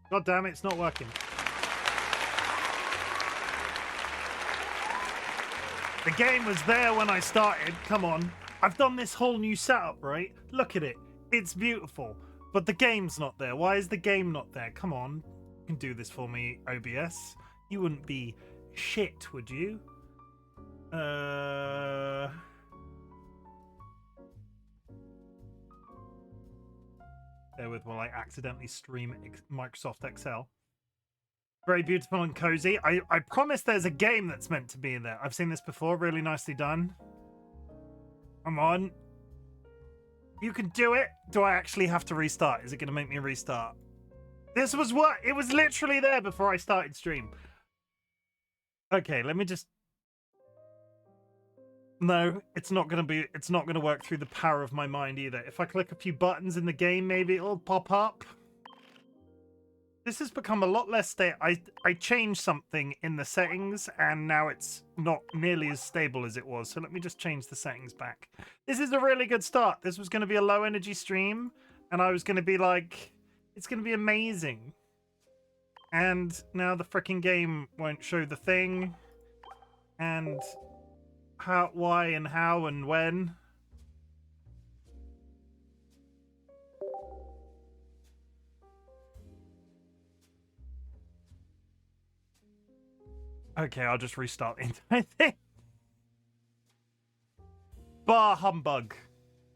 God damn it, it's not working. The game was there when I started. Come on. I've done this whole new setup, right? Look at it. It's beautiful. But the game's not there. Why is the game not there? Come on. You can do this for me, OBS. You wouldn't be shit, would you? Bear with while I accidentally stream Microsoft Excel. Very beautiful and cozy. I promise there's a game that's meant to be in there. I've seen this before. Really nicely done. Come on. You can do it. Do I actually have to restart? Is it going to make me restart? This was what? It was literally there before I started stream. Okay, let me just... No, it's not going to work through the power of my mind either. If I click a few buttons in the game, maybe it'll pop up. This has become a lot less stable. I changed something in the settings, and now it's not nearly as stable as it was. So let me just change the settings back. This is a really good start. This was going to be a low energy stream, and I was going to be like, it's going to be amazing. And now the freaking game won't show the thing. And how, why, and how, and when. Okay, I'll just restart the entire thing. Bar humbug.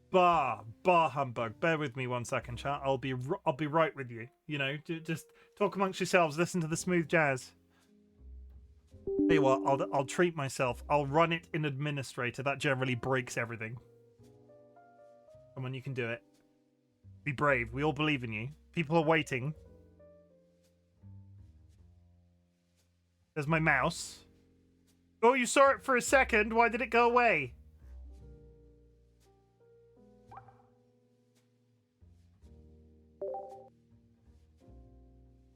Bar humbug. Bear with me 1 second, chat. I'll be right with you. You know, just talk amongst yourselves. Listen to the smooth jazz. Tell you what, I'll treat myself. I'll run it in administrator. That generally breaks everything. Come on, you can do it. Be brave. We all believe in you. People are waiting. There's my mouse. Oh, you saw it for a second. Why did it go away?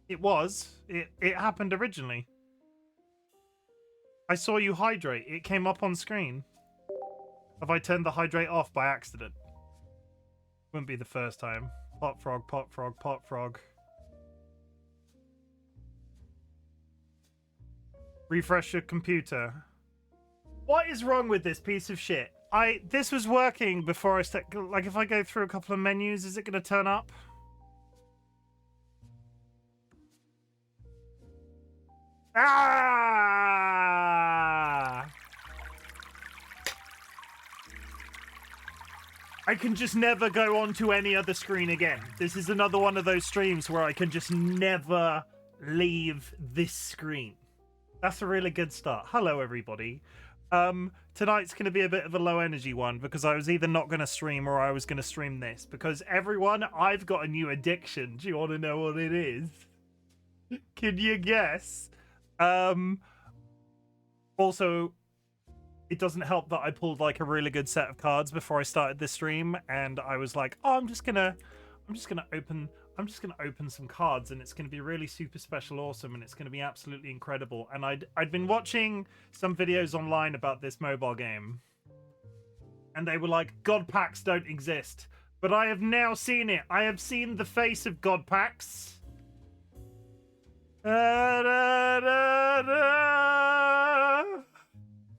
It was. It happened originally. I saw you hydrate. It came up on screen. Have I turned the hydrate off by accident? Wouldn't be the first time. Pot frog, pot frog, pot frog. Refresh your computer. What is wrong with this piece of shit? This was working before I like, if I go through a couple of menus, is it going to turn up? Ah! I can just never go on to any other screen again. This is another one of those streams where I can just never leave this screen. That's a really good start. Hello, everybody. Tonight's going to be a bit of a low energy one because I was either not going to stream or I was going to stream this. Because everyone, I've got a new addiction. Do you want to know what it is? Can you guess? Also, it doesn't help that I pulled like a really good set of cards before I started this stream, and I was like, oh, I'm just gonna open some cards, and it's gonna be really super special, awesome, and it's gonna be absolutely incredible. And I'd been watching some videos online about this mobile game, and they were like, God packs don't exist, but I have now seen it. I have seen the face of God packs.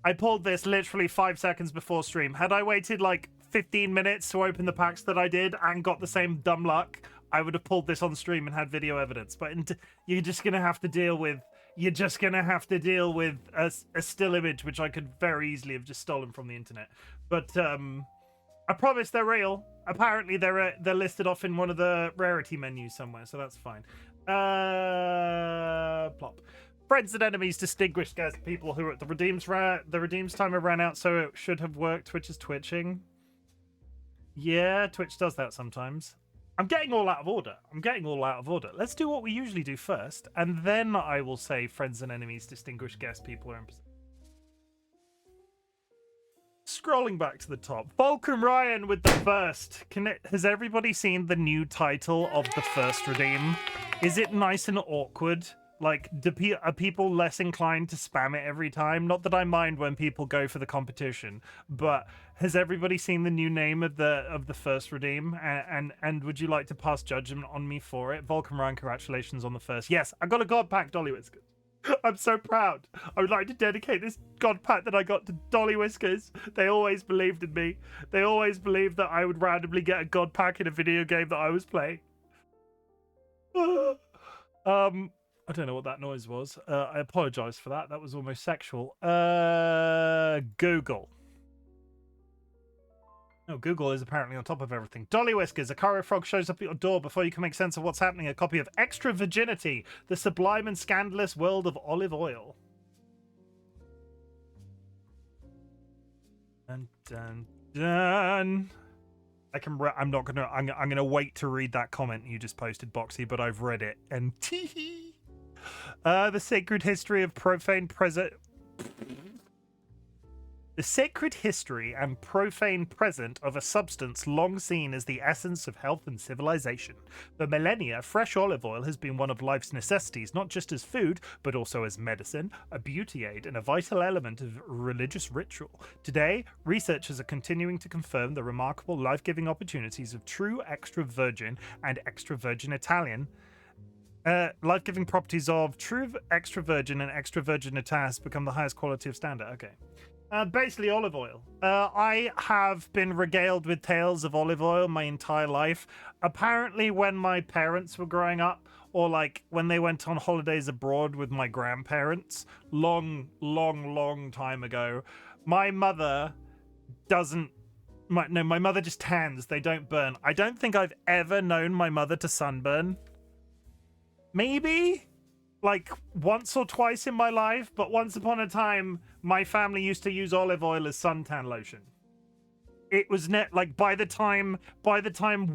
I pulled this literally 5 seconds before stream. Had I waited like 15 minutes to open the packs that I did and got the same dumb luck, I would have pulled this on stream and had video evidence. But you're just gonna have to deal with. You're just gonna have to deal with a still image, which I could very easily have just stolen from the internet. But I promise they're real. Apparently they're listed off in one of the rarity menus somewhere, so that's fine. Plop. Friends and enemies distinguished as people who are at the redeems timer ran out, so it should have worked. Twitch is twitching. Yeah, Twitch does that sometimes. I'm getting all out of order. Let's do what we usually do first, and then I will say friends and enemies distinguished guest people are in position. Scrolling back to the top, Vulcan Ryan with the first. Has everybody seen the new title of the first redeem? Is it nice and awkward? Like, are people less inclined to spam it every time? Not that I mind when people go for the competition, but has everybody seen the new name of the first redeem? And would you like to pass judgment on me for it? Vulcan Ryan, congratulations on the first. Yes, I got a God Pack, DollyWhiskers. I'm so proud. I would like to dedicate this God Pack that I got to DollyWhiskers. They always believed in me. They always believed that I would randomly get a God Pack in a video game that I was playing. I don't know what that noise was. I apologize for that. That was almost sexual. Google. No, Google is apparently on top of everything. DollyWhiskers, a Aggro frog shows up at your door before you can make sense of what's happening. A copy of Extra Virginity, the sublime and scandalous world of olive oil. Dun, dun, dun. I'm not gonna. I'm gonna wait to read that comment you just posted, Boxy, but I've read it. And tee. The sacred history of profane present. The sacred history and profane present of a substance long seen as the essence of health and civilization. For millennia, fresh olive oil has been one of life's necessities, not just as food, but also as medicine, a beauty aid, and a vital element of religious ritual. Today, researchers are continuing to confirm the remarkable life-giving opportunities of true extra virgin and extra virgin Italian. Life-giving properties of true extra virgin and extra virgin Italian has become the highest quality of standard. Okay. Basically olive oil. I have been regaled with tales of olive oil my entire life. Apparently when my parents were growing up, or like when they went on holidays abroad with my grandparents, long time ago, my mother doesn't... my mother just tans, they don't burn. I don't think I've ever known my mother to sunburn. Maybe? Like once or twice in my life, but once upon a time my family used to use olive oil as suntan lotion. It was like by the time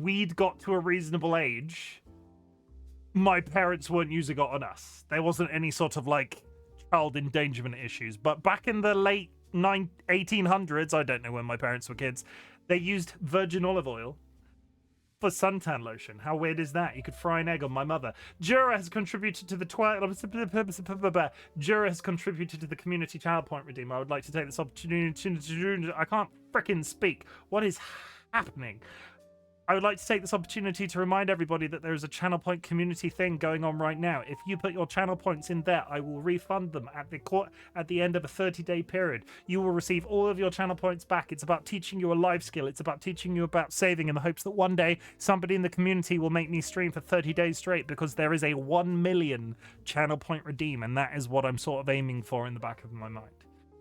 we'd got to a reasonable age, my parents weren't using it on us. There wasn't any sort of like child endangerment issues. But back in the late 1800s, I don't know when my parents were kids, they used virgin olive oil for suntan lotion. How weird is that? You could fry an egg on my mother. Jura has contributed to the Jura has contributed to the community channel point redeem. I would like to take this opportunity. I can't frickin' speak. What is happening? I would like to take this opportunity to remind everybody that there is a channel point community thing going on right now. If you put your channel points in there, I will refund them at the end of a 30-day period. You will receive all of your channel points back. It's about teaching you a life skill. It's about teaching you about saving in the hopes that one day somebody in the community will make me stream for 30 days straight, because there is a 1 million channel point redeem, and that is what I'm sort of aiming for in the back of my mind.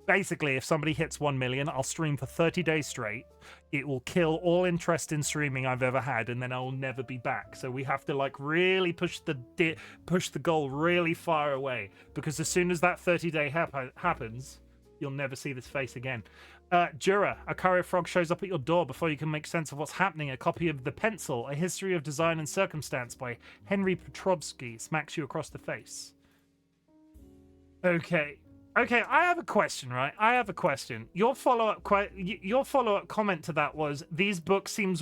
Basically, if somebody hits 1 million, I'll stream for 30 days straight. It will kill all interest in streaming I've ever had, and then I'll never be back. So we have to like really push the goal really far away, because as soon as that 30-day happens, you'll never see this face again. Jura, a Aggro frog shows up at your door before you can make sense of what's happening. A copy of The Pencil, A History of Design and Circumstance by Henry Petrovsky smacks you across the face. Okay, I have a question, right? I have a question. Your follow-up comment to that was, these books seem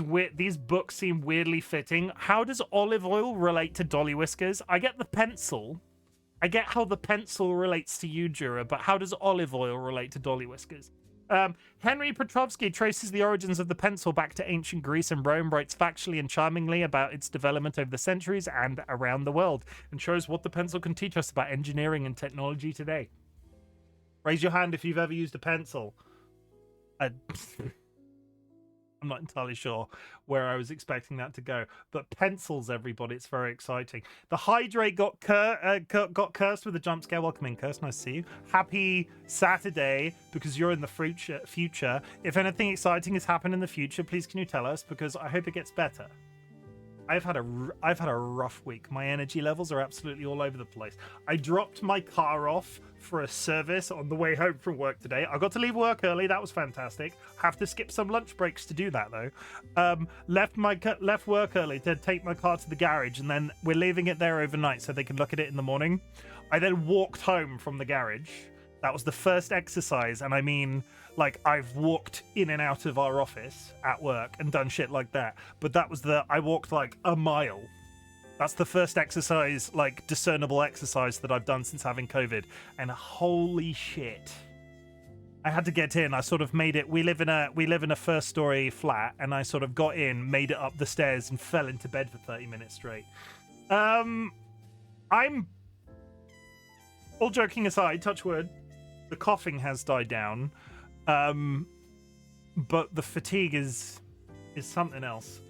weirdly fitting. How does olive oil relate to DollyWhiskers? I get the pencil. I get how the pencil relates to you, Jura, but how does olive oil relate to DollyWhiskers? Henry Petrovsky traces the origins of the pencil back to ancient Greece and Rome, writes factually and charmingly about its development over the centuries and around the world, and shows what the pencil can teach us about engineering and technology today. Raise your hand if you've ever used a pencil. I'm not entirely sure where I was expecting that to go, but pencils, everybody, it's very exciting. The hydrate got cursed with a jump scare. Welcome in, Curse. Nice to see you. Happy Saturday, because you're in the future. If anything exciting has happened in the future, please can you tell us, because I hope it gets better. I've had a rough week. My energy levels are absolutely all over the place. I dropped my car off for a service on the way home from work today. I got to leave work early. That was fantastic. Have to skip some lunch breaks to do that though. Left work early to take my car to the garage, and then we're leaving it there overnight so they can look at it in the morning. I then walked home from the garage. That was the first exercise, and I mean, like, I've walked in and out of our office at work and done shit like that. But that was I walked like a mile That's the first exercise, like discernible exercise that I've done since having COVID. And holy shit. I had to get in. I sort of made it. We live in a first story flat, and I sort of got in, made it up the stairs, and fell into bed for 30 minutes straight. I'm all joking aside, touch wood, the coughing has died down. But the fatigue is something else.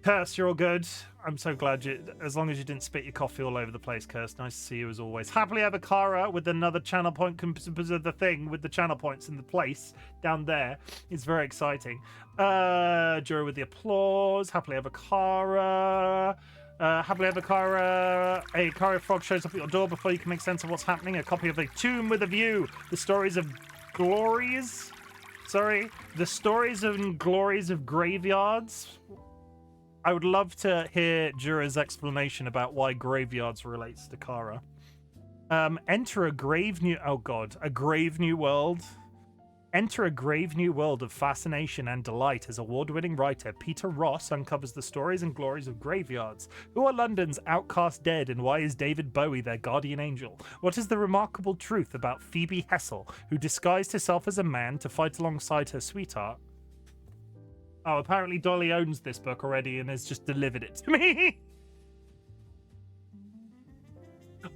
Curse, you're all good. I'm so glad as long as you didn't spit your coffee all over the place, Curse. Nice to see you as always. Happily ever Kara with another channel point because of the thing with the channel points in the place down there. It's very exciting. Jura with the applause. Happily ever Kara. Happily ever Kara. A Kara frog shows up at your door before you can make sense of what's happening. A copy of A Tomb with a View. The stories of glories. Sorry. The stories and glories of graveyards. I would love to hear Jura's explanation about why graveyards relates to Kara. Enter a grave new... Oh, God. A grave new world. Enter a grave new world of fascination and delight as award-winning writer Peter Ross uncovers the stories and glories of graveyards. Who are London's outcast dead, and why is David Bowie their guardian angel? What is the remarkable truth about Phoebe Hessel, who disguised herself as a man to fight alongside her sweetheart? Oh, apparently Dolly owns this book already and has just delivered it to me.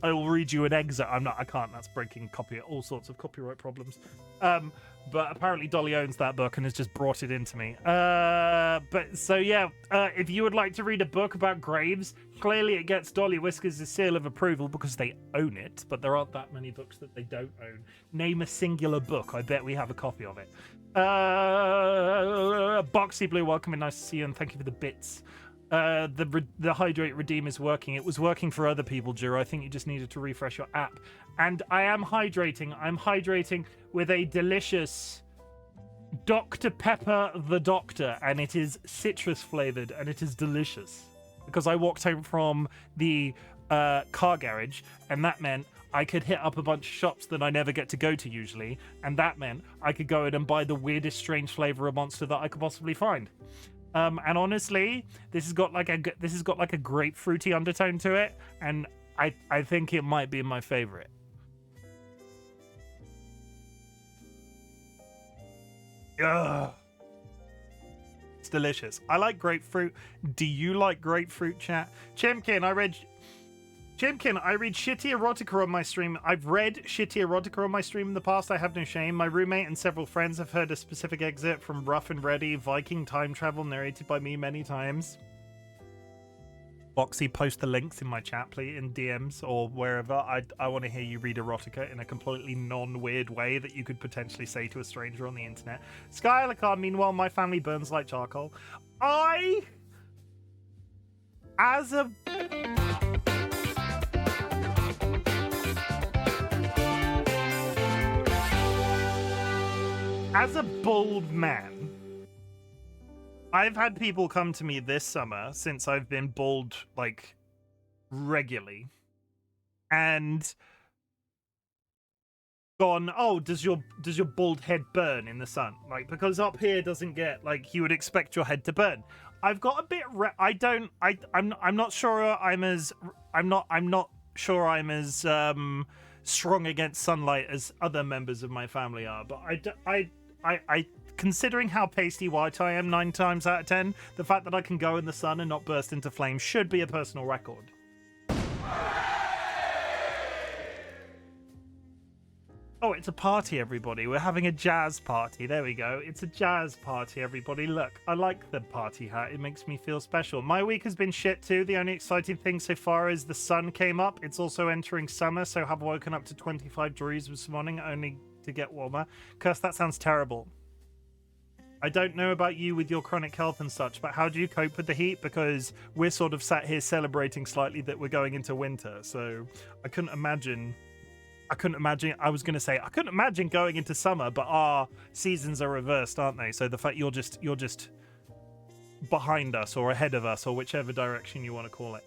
I will read you an excerpt. I can't. That's breaking all sorts of copyright problems. But apparently Dolly owns that book and has just brought it into me. But so yeah, if you would like to read a book about graves, clearly it gets DollyWhiskers' seal of approval because they own it. But there aren't that many books that they don't own. Name a singular book. I bet we have a copy of it. Boxy Blue, welcome and nice to see you, and thank you for the bits. The hydrate redeem is working. It was working for other people, Jura. I think you just needed to refresh your app. And I am hydrating. I'm hydrating with a delicious Dr. Pepper the Doctor, and it is citrus flavored, and it is delicious. Because I walked home from the car garage, and that meant I could hit up a bunch of shops that I never get to go to usually, and that meant I could go in and buy the weirdest, strange flavor of Monster that I could possibly find. And honestly, this has got like a grapefruity undertone to it, and I think it might be my favorite. Ugh. It's delicious. I like grapefruit. Do you like grapefruit, chat? Chimken, I read shitty erotica on my stream. I've read shitty erotica on my stream in the past. I have no shame. My roommate and several friends have heard a specific excerpt from Rough and Ready, Viking time travel, narrated by me many times. Boxy, post the links in my chat, please, in DMs or wherever. I want to hear you read erotica in a completely non-weird way that you could potentially say to a stranger on the internet. Skylar Card, meanwhile, my family burns like charcoal. As a bald man, I've had people come to me this summer since I've been bald, like, regularly, and gone, oh, does your bald head burn in the sun? Like, because up here doesn't get, like, you would expect your head to burn. I've got a bit, I'm not sure I'm not sure I'm as strong against sunlight as other members of my family are, but I considering how pasty white I am 9 times out of 10, the fact that I can go in the sun and not burst into flames should be a personal record. Oh, it's a party, everybody. We're having a jazz party. There we go. It's a jazz party, everybody. Look, I like the party hat. It makes me feel special. My week has been shit, too. The only exciting thing so far is the sun came up. It's also entering summer, so I've woken up to 25 degrees this morning, only to get warmer. Curse, that sounds terrible. I don't know about you with your chronic health and such, but how do you cope with the heat? Because we're sort of sat here celebrating slightly that we're going into winter, so I couldn't imagine, I couldn't imagine going into summer, but our seasons are reversed, aren't they? So the fact you're just behind us or ahead of us or whichever direction you want to call it.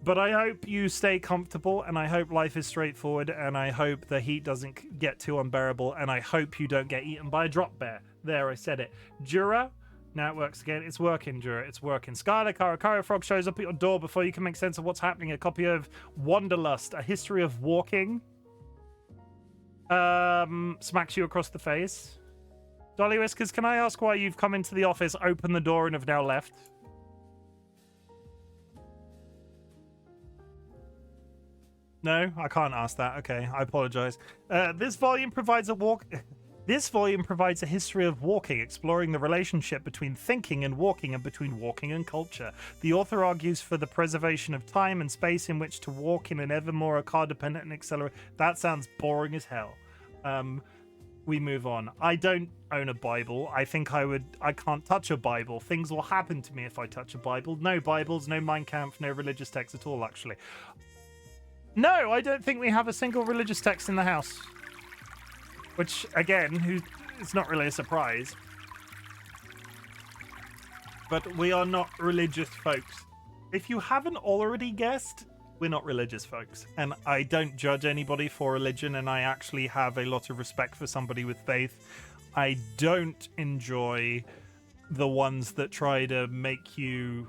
But I hope you stay comfortable, and I hope life is straightforward, and I hope the heat doesn't get too unbearable, and I hope you don't get eaten by a drop bear. There, I said it. Jura, Now it works again. It's working, Jura. It's working. Skylar Karakara Frog shows up at your door before you can make sense of what's happening. A copy of Wanderlust, A History of Walking. Smacks you across the face. DollyWhiskers, can I ask why you've come into the office, opened the door, and have now left? No, I can't ask that. Okay, I apologize. This volume provides a history of walking, exploring the relationship between thinking and between walking and culture. The author argues for the preservation of time and space in which to walk in an ever more car-dependent and accelerate. That sounds boring as hell. We move on. I don't own a Bible. I can't touch a Bible. Things will happen to me if I touch a Bible. No Bibles, no Mein Kampf, no religious text at all, actually. No, I don't think we have a single religious text in the house. Which, again, it's not really a surprise. But we are not religious folks. If you haven't already guessed, we're not religious folks. And I don't judge anybody for religion, and I actually have a lot of respect for somebody with faith. I don't enjoy the ones that try to make you,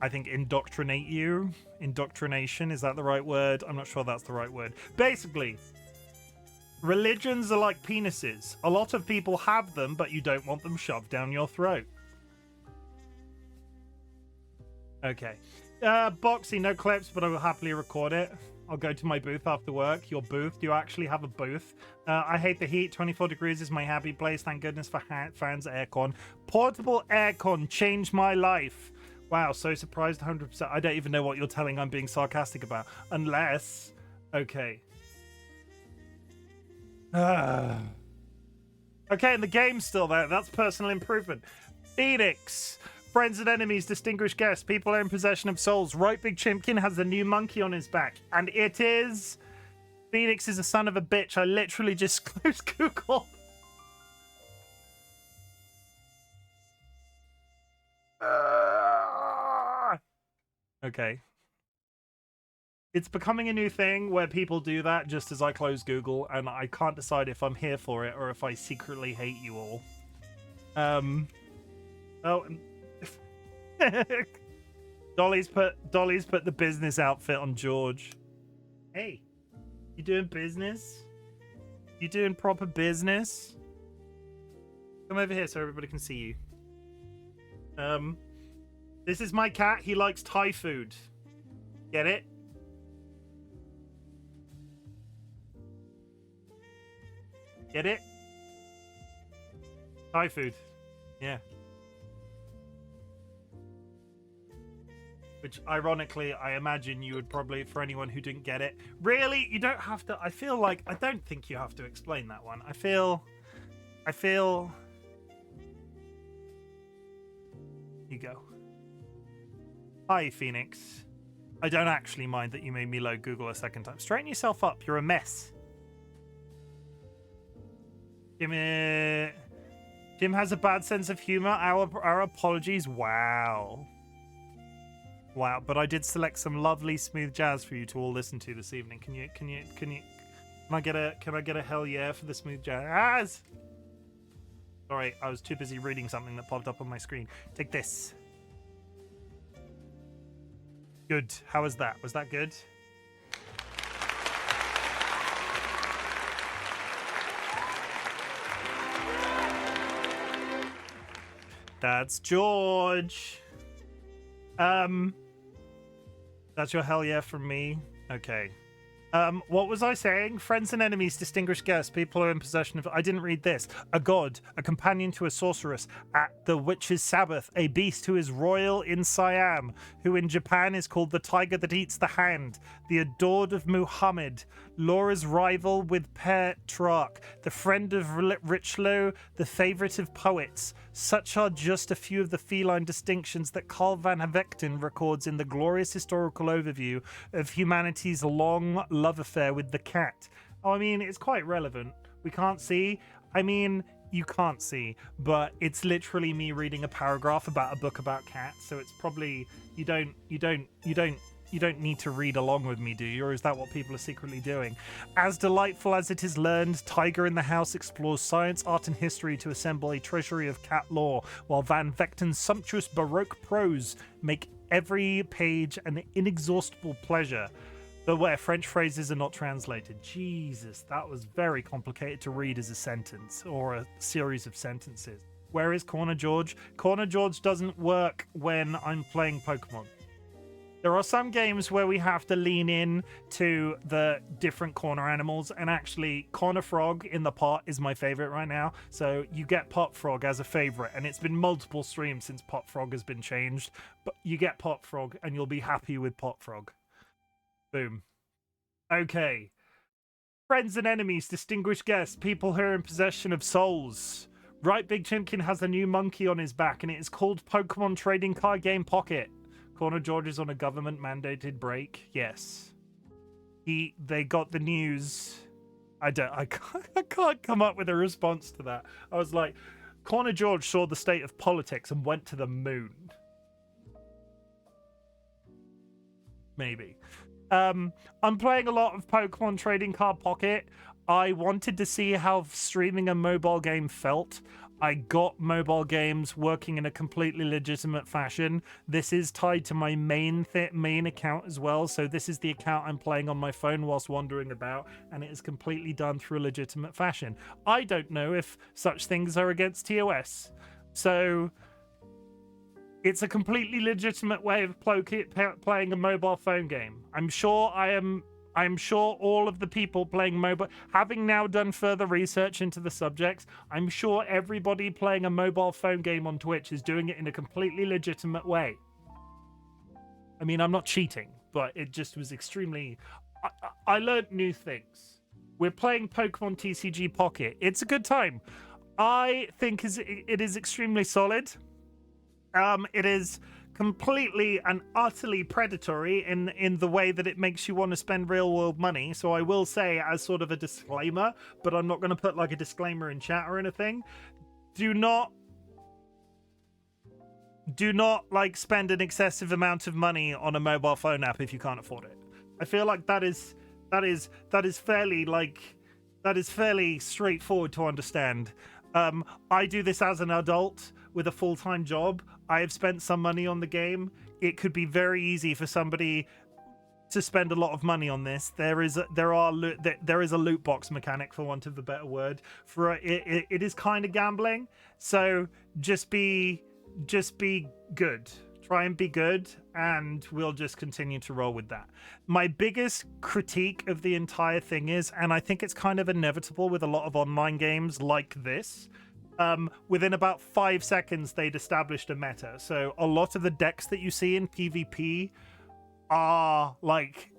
I think, indoctrinate you. Indoctrination, is that the right word? I'm not sure that's the right word. Basically, religions are like penises. A lot of people have them, but you don't want them shoved down your throat. Okay. Boxy, no clips, but I will happily record it. I'll go to my booth after work. Your booth? Do you actually have a booth? I hate the heat. 24 degrees is my happy place. Thank goodness for fans aircon. Portable aircon changed my life. Wow, so surprised 100%. I don't even know what you're telling I'm being sarcastic about. Unless... Okay. Okay, and the game's still there. That's personal improvement. Phoenix. Friends and enemies, distinguished guests, people are in possession of souls. RightBigChimken has a new monkey on his back. And it is... Phoenix is a son of a bitch. I literally just closed Google. Okay. It's becoming a new thing where people do that just as I close Google, and I can't decide if I'm here for it or if I secretly hate you all. Oh, Dolly's put the business outfit on George. Hey, you doing business? You doing proper business? Come over here so everybody can see you. This is my cat. He likes Thai food. Get it? Get it? Thai food. Yeah. Which, ironically, I imagine you would probably, for anyone who didn't get it. Really? You don't have to... I feel like... I don't think you have to explain that one. I feel... You go. Hi, Phoenix. I don't actually mind that you made me load Google a second time. Straighten yourself up. You're a mess. Jim has a bad sense of humor. Our apologies. Wow. Wow. But I did select some lovely smooth jazz for you to all listen to this evening. Can I get a hell yeah for the smooth jazz? Sorry, I was too busy reading something that popped up on my screen. Take this. Good. How was that? Was that good? That's George. That's your hell yeah from me. Okay. What was I saying? Friends and enemies, distinguished guests, people are in possession of... I didn't read this. A god, a companion to a sorceress, at the witch's sabbath, a beast who is royal in Siam, who in Japan is called the tiger that eats the hand, the adored of Muhammad, Laura's rival with Petrarch, the friend of Richelieu, the favourite of poets. Such are just a few of the feline distinctions that Carl van Vechten records in the glorious historical overview of humanity's long love affair with the cat. Oh, I mean, it's quite relevant. We can't see. I mean, you can't see, but it's literally me reading a paragraph about a book about cats, so it's probably you don't need to read along with me, do you? Or is that what people are secretly doing? As delightful as it is learned, Tiger in the House explores science, art, and history to assemble a treasury of cat lore, while Van Vechten's sumptuous Baroque prose make every page an inexhaustible pleasure, but where French phrases are not translated. Jesus, that was very complicated to read as a sentence or a series of sentences. Where is Corner George? Corner George doesn't work when I'm playing Pokemon. There are some games where we have to lean in to the different corner animals, and actually Corner Frog in the pot is my favorite right now. So you get Pot Frog as a favorite, and it's been multiple streams since Pot Frog has been changed, but you get Pot Frog and you'll be happy with Pot Frog. Boom. Okay. Friends and enemies, distinguished guests, people who are in possession of souls. RightBigChimken has a new monkey on his back, and it is called Pokemon Trading Card Game Pocket. Corner George is on a government-mandated break. Yes. They got the news. I can't come up with a response to that. I was like, Corner George saw the state of politics and went to the moon. Maybe. I'm playing a lot of Pokemon Trading Card Pocket. I wanted to see how streaming a mobile game felt. I got mobile games working in a completely legitimate fashion. This is tied to my main account as well, so this is the account I'm playing on my phone whilst wandering about, and it is completely done through a legitimate fashion. I don't know if such things are against TOS, so it's a completely legitimate way of playing a mobile phone game. I'm sure all of the people playing mobile, having now done further research into the subjects, I'm sure everybody playing a mobile phone game on Twitch is doing it in a completely legitimate way. I mean, I'm not cheating, but it just was extremely... I learned new things. We're playing Pokemon TCG Pocket. It's a good time. I think it is extremely solid. It is completely and utterly predatory in the way that it makes you want to spend real world money. So I will say, as sort of a disclaimer, but I'm not going to put like a disclaimer in chat or anything, do not like spend an excessive amount of money on a mobile phone app if you can't afford it. I feel like that is fairly straightforward to understand. I do this as an adult with a full-time job. I have spent some money on the game. It could be very easy for somebody to spend a lot of money on this. There is a loot box mechanic, for want of a better word. For it is kind of gambling. So just be good. Try and be good, and we'll just continue to roll with that. My biggest critique of the entire thing is, and I think it's kind of inevitable with a lot of online games like this, within about 5 seconds they'd established a meta. So a lot of the decks that you see in PvP are like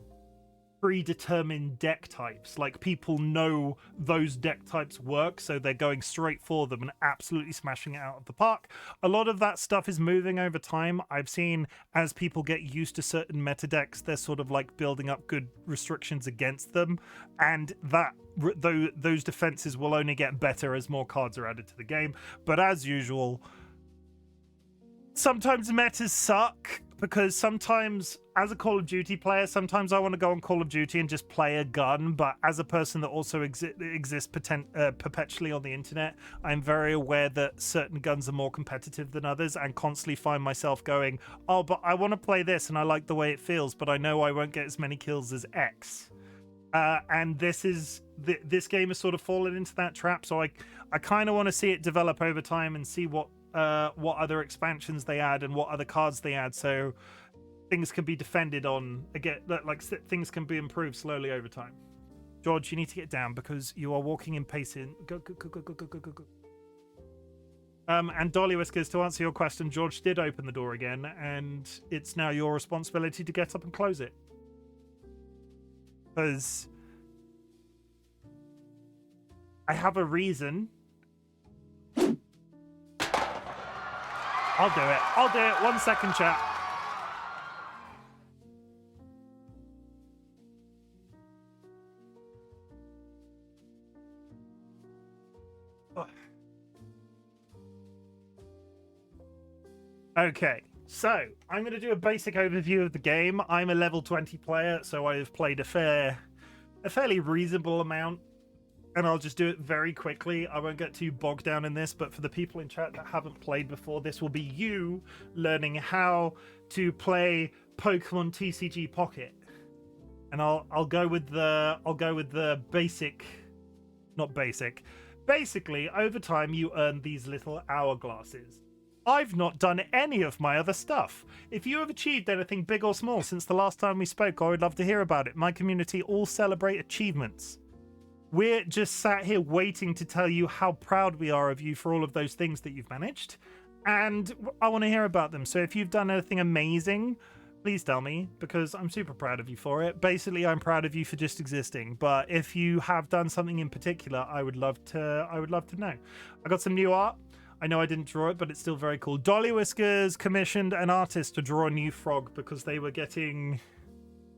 predetermined deck types. Like, people know those deck types work, so they're going straight for them and absolutely smashing it out of the park. A lot of that stuff is moving over time. I've seen as people get used to certain meta decks, they're sort of like building up good restrictions against them, and that those defenses will only get better as more cards are added to the game. But as usual, sometimes metas suck, because sometimes, as a Call of Duty player, sometimes I want to go on Call of Duty and just play a gun, but as a person that also exists perpetually on the internet, I'm very aware that certain guns are more competitive than others, and constantly find myself going, oh, but I want to play this and I like the way it feels, but I know I won't get as many kills as X. And this game has sort of fallen into that trap, so I kind of want to see it develop over time and see what other expansions they add and what other cards they add, so things can be defended on again, like things can be improved slowly over time. George, you need to get down because you are walking impatient. Go. And DollyWhiskers, to answer your question, George did open the door again, and it's now your responsibility to get up and close it, because I have a reason. I'll do it. 1 second, chat. Okay, So, I'm going to do a basic overview of the game. I'm a level 20 player, so I've played a fairly reasonable amount, and I'll just do it very quickly. I won't get too bogged down in this, but for the people in chat that haven't played before, this will be you learning how to play Pokemon TCG Pocket. And I'll go with the basic, not basic. Basically, over time you earn these little hourglasses. I've not done any of my other stuff. If you have achieved anything big or small since the last time we spoke, I would love to hear about it. My community all celebrate achievements. We're just sat here waiting to tell you how proud we are of you for all of those things that you've managed. And I want to hear about them. So if you've done anything amazing, please tell me, because I'm super proud of you for it. Basically, I'm proud of you for just existing. But if you have done something in particular, I would love to know. I got some new art. I know I didn't draw it, but it's still very cool. DollyWhiskers commissioned an artist to draw a new frog because they were getting...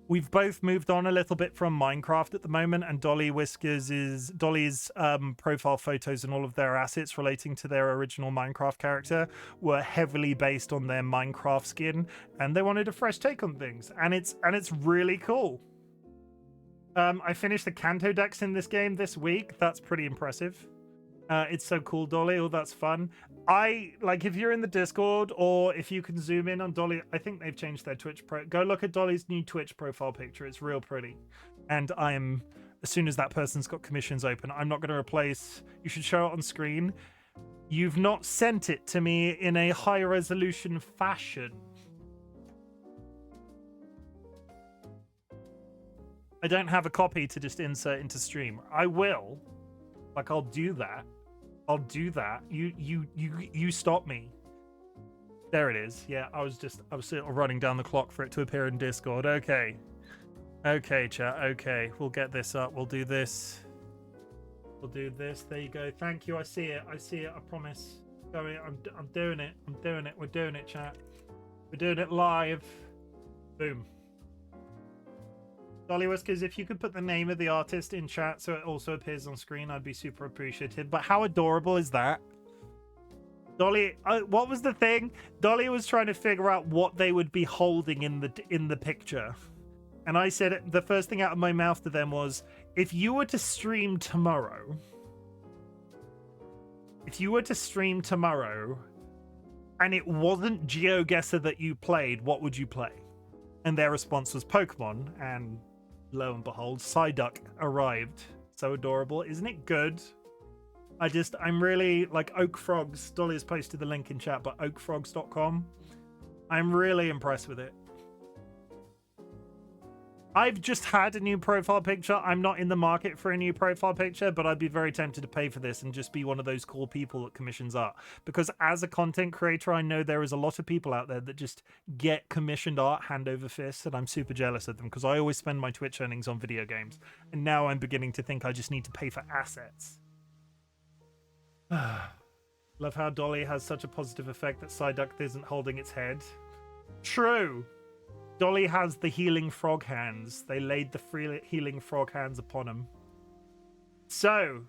We've both moved on a little bit from Minecraft at the moment, and Dolly's profile photos and all of their assets relating to their original Minecraft character were heavily based on their Minecraft skin, and they wanted a fresh take on things, and it's really cool. I finished the Kanto decks in this game this week. That's pretty impressive. It's so cool, Dolly. Oh, that's fun. If you're in the Discord, or if you can zoom in on Dolly, I think they've changed their Twitch go look at Dolly's new Twitch profile picture. It's real pretty. And as soon as that person's got commissions open, I'm not going to replace... You should show it on screen. You've not sent it to me in a high resolution fashion. I don't have a copy to just insert into stream. I will. I'll do that. I'll do that. You stop me. There it is. Yeah, I was sort of running down the clock for it to appear in Discord. Okay, chat. Okay, we'll get this up. We'll do this. We'll do this. There you go. Thank you. I see it. I promise. Sorry, I'm doing it. We're doing it, chat. We're doing it live. Boom. DollyWhiskers, if you could put the name of the artist in chat so it also appears on screen, I'd be super appreciative. But how adorable is that? Dolly, what was the thing? Dolly was trying to figure out what they would be holding in the picture. And I said, the first thing out of my mouth to them was, if you were to stream tomorrow, and it wasn't GeoGuessr that you played, what would you play? And their response was Pokemon, and lo and behold, Psyduck arrived. So adorable. Isn't it good? I'm really, Oak Frogs. Dolly has posted the link in chat, but oakfrogs.com. I'm really impressed with it. I've just had a new profile picture. I'm not in the market for a new profile picture, but I'd be very tempted to pay for this and just be one of those cool people that commissions art. Because as a content creator, I know there is a lot of people out there that just get commissioned art hand over fist, and I'm super jealous of them because I always spend my Twitch earnings on video games. And now I'm beginning to think I just need to pay for assets. Love how Dolly has such a positive effect that Psyduck isn't holding its head. True. Dolly has the healing frog hands. They laid the healing frog hands upon him. So,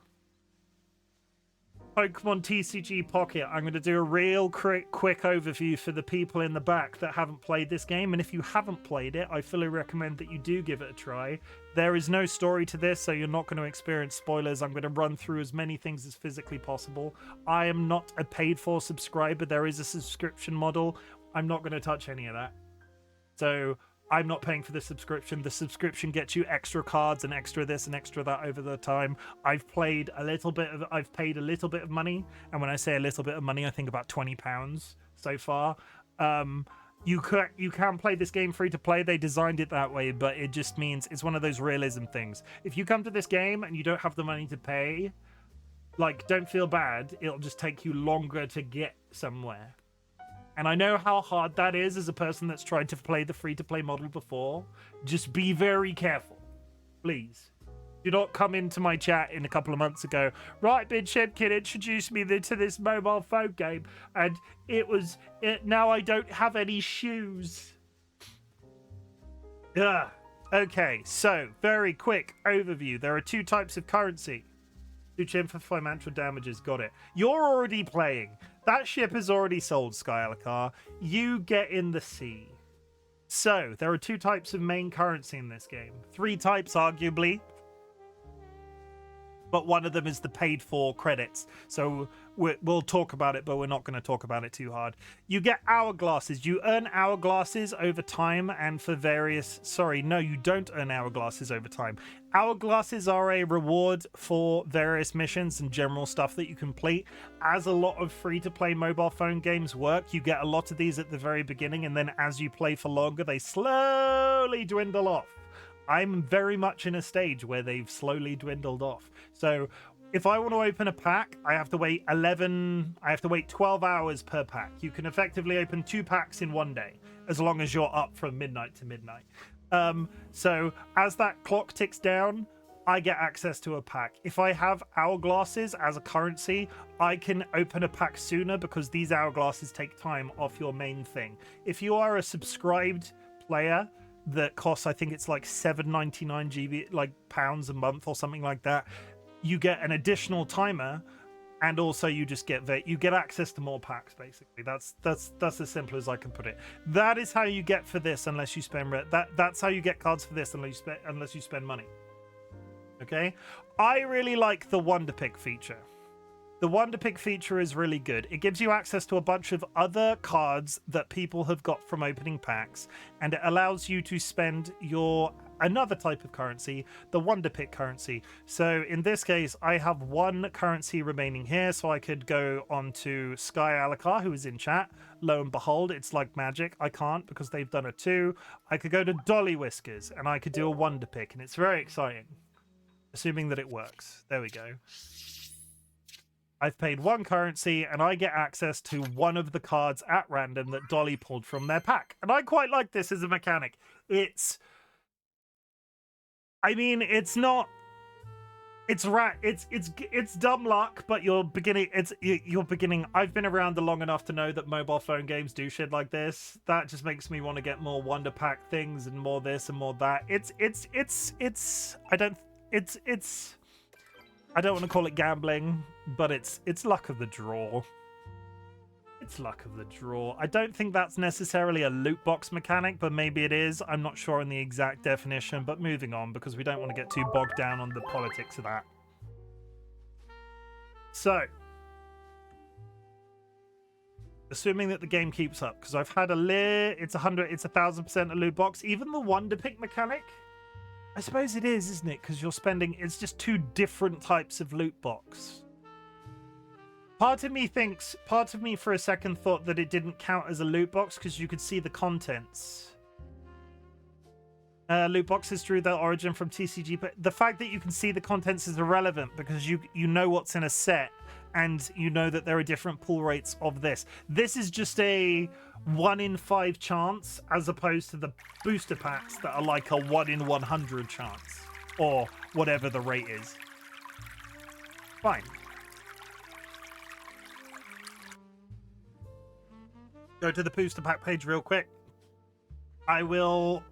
Pokemon TCG Pocket. I'm going to do a real quick overview for the people in the back that haven't played this game. And if you haven't played it, I fully recommend that you do give it a try. There is no story to this, so you're not going to experience spoilers. I'm going to run through as many things as physically possible. I am not a paid-for subscriber. There is a subscription model. I'm not going to touch any of that. So I'm not paying for the subscription. The subscription gets you extra cards and extra this and extra that over the time. I've paid a little bit of money, and when I say a little bit of money, I think about £20 so far. You can play this game free to play. They designed it that way, but it just means it's one of those realism things. If you come to this game and you don't have the money to pay, don't feel bad. It'll just take you longer to get somewhere. And I know how hard that is as a person that's tried to play the free-to-play model before. Just be very careful. Please. Do not come into my chat in a couple of months ago. RightBigChimken introduced me to this mobile phone game, and now I don't have any shoes. Ugh. Okay, so, very quick overview. There are two types of currency. Chim for financial damages, got it. You're already playing. That ship is already sold, Skyalakar. You get in the sea. So, there are 2 types of main currency in this game. 3 types, arguably. But one of them is the paid for credits. So we'll talk about it, but we're not going to talk about it too hard. You get hourglasses. You earn hourglasses over time and for various... Sorry, no, you don't earn hourglasses over time. Hourglasses are a reward for various missions and general stuff that you complete. As a lot of free-to-play mobile phone games work, you get a lot of these at the very beginning, and then as you play for longer, they slowly dwindle off. I'm very much in a stage where they've slowly dwindled off. So if I want to open a pack, I have to wait 12 hours per pack. You can effectively open 2 packs in one day, as long as you're up from midnight to midnight. So as that clock ticks down, I get access to a pack. If I have hourglasses as a currency, I can open a pack sooner because these hourglasses take time off your main thing. If you are a subscribed player that costs, I think it's like $7.99 GB, like pounds a month or something like that, you get an additional timer, and also you just get access to more packs. Basically, that's as simple as I can put it. That is how you get for this, unless you spend that's how you get cards for this, unless you spend money. Okay, I really like the Wonder Pick feature. The Wonder Pick feature is really good. It gives you access to a bunch of other cards that people have got from opening packs, and it allows you to spend another type of currency, the Wonder Pick currency. So in this case, I have 1 currency remaining here, so I could go on to Skyalakar, who is in chat. Lo and behold, it's like magic. I can't because they've done a 2. I could go to DollyWhiskers, and I could do a Wonder Pick, and it's very exciting. Assuming that it works. There we go. I've paid 1 currency and I get access to one of the cards at random that Dolly pulled from their pack. And I quite like this as a mechanic. It's not... It's dumb luck, but you're beginning... I've been around long enough to know that mobile phone games do shit like this. That just makes me want to get more Wonder Pack things and more this and more that. I don't want to call it gambling, but it's luck of the draw. It's luck of the draw. I don't think that's necessarily a loot box mechanic, but maybe it is. I'm not sure on the exact definition, but moving on, because we don't want to get too bogged down on the politics of that. So, assuming that the game keeps up, because I've had it's 1,000% a loot box. Even the Wonder Pick mechanic, I suppose it is, isn't it? Because it's just 2 different types of loot box. Part of me for a second thought that it didn't count as a loot box because you could see the contents. Loot boxes drew their origin from TCG, but the fact that you can see the contents is irrelevant because you know what's in a set and you know that there are different pull rates of this. This is just a 1 in 5 chance as opposed to the booster packs that are like a 1 in 100 chance or whatever the rate is. Fine. Go to the booster pack page real quick. I will...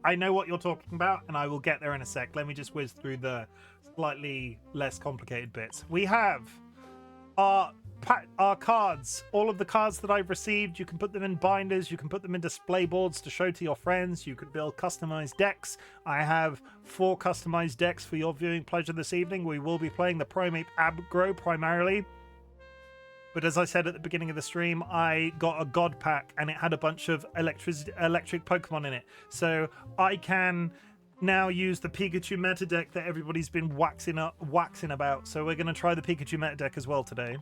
I know what you're talking about, and I will get there in a sec. Let me just whiz through the slightly less complicated bits. We have our cards. All of the cards that I've received, you can put them in binders, you can put them in display boards to show to your friends, you can build customized decks. I have 4 customized decks for your viewing pleasure this evening. We will be playing the Primeape Aggro primarily. But as I said at the beginning of the stream, I got a God pack and it had a bunch of electric Pokemon in it. So I can now use the Pikachu meta deck that everybody's been waxing about. So we're going to try the Pikachu meta deck as well today.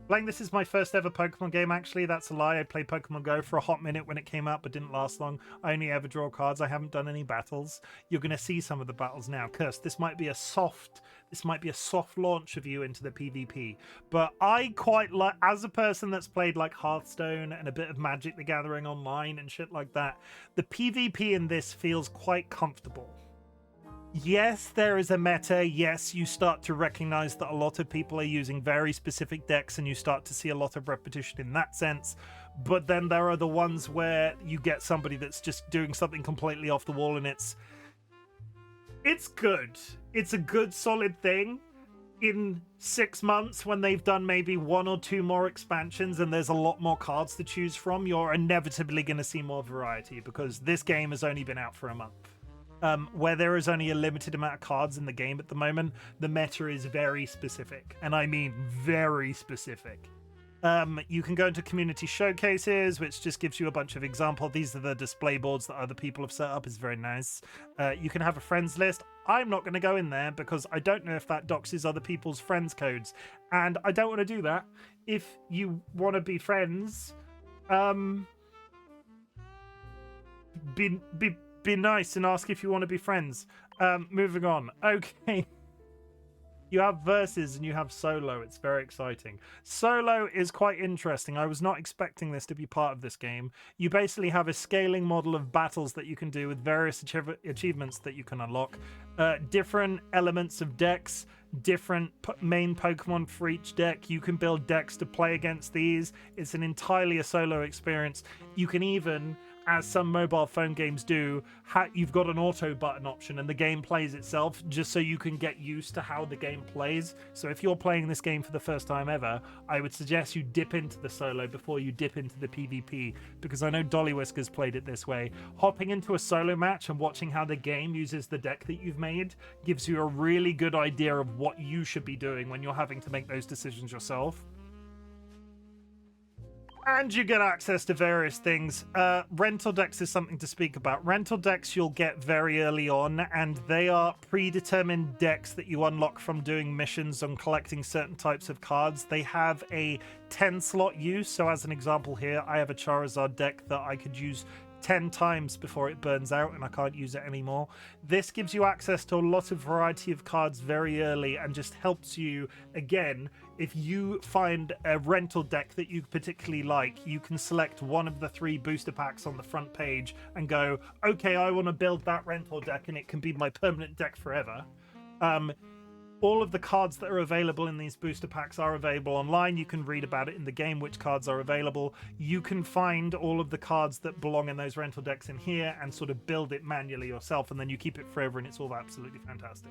Playing this is my first ever Pokemon game, actually. That's a lie. I played Pokemon Go for a hot minute when it came out, but didn't last long. I only ever draw cards. I haven't done any battles. You're going to see some of the battles now. Curse, this might be a soft launch of you into the PvP. But I quite like, as a person that's played like Hearthstone and a bit of Magic the Gathering online and shit like that, the PvP in this feels quite comfortable. Yes, there is a meta. Yes, you start to recognize that a lot of people are using very specific decks and you start to see a lot of repetition in that sense. But then there are the ones where you get somebody that's just doing something completely off the wall and it's good. It's a good, solid thing. in 6 months, when they've done maybe 1 or 2 more expansions and there's a lot more cards to choose from, you're inevitably going to see more variety, because this game has only been out for a month. Where there is only a limited amount of cards in the game at the moment, the meta is very specific, and I mean very specific. You can go into community showcases, which just gives you a bunch of examples. These are the display boards that other people have set up. It's very nice. You can have a friends list. I'm not going to go in there because I don't know if that doxes other people's friends codes, and I don't want to do that. If you want to be friends, be nice and ask if you want to be friends. Moving on. Okay. You have versus and you have solo. It's very exciting. Solo is quite interesting. I was not expecting this to be part of this game. You basically have a scaling model of battles that you can do with various achievements that you can unlock. Different elements of decks, different main Pokemon for each deck. You can build decks to play against these. It's an entirely a solo experience. You can even, as some mobile phone games do, you've got an auto button option and the game plays itself, just so you can get used to how the game plays. So if you're playing this game for the first time ever, I would suggest you dip into the solo before you dip into the PvP, because I know DollyWhiskers played it this way. Hopping into a solo match and watching how the game uses the deck that you've made gives you a really good idea of what you should be doing when you're having to make those decisions yourself. And you get access to various things. Rental decks is something to speak about. Rental decks you'll get very early on, and they are predetermined decks that you unlock from doing missions and collecting certain types of cards. They have a 10-slot use. So as an example here, I have a Charizard deck that I could use 10 times before it burns out and I can't use it anymore. This gives you access to a lot of variety of cards very early and just helps you, again, if you find a rental deck that you particularly like, you can select one of the 3 booster packs on the front page and go, okay, I want to build that rental deck and it can be my permanent deck forever. All of the cards that are available in these booster packs are available online. You can read about it in the game, which cards are available. You can find all of the cards that belong in those rental decks in here and sort of build it manually yourself, and then you keep it forever, and it's all absolutely fantastic.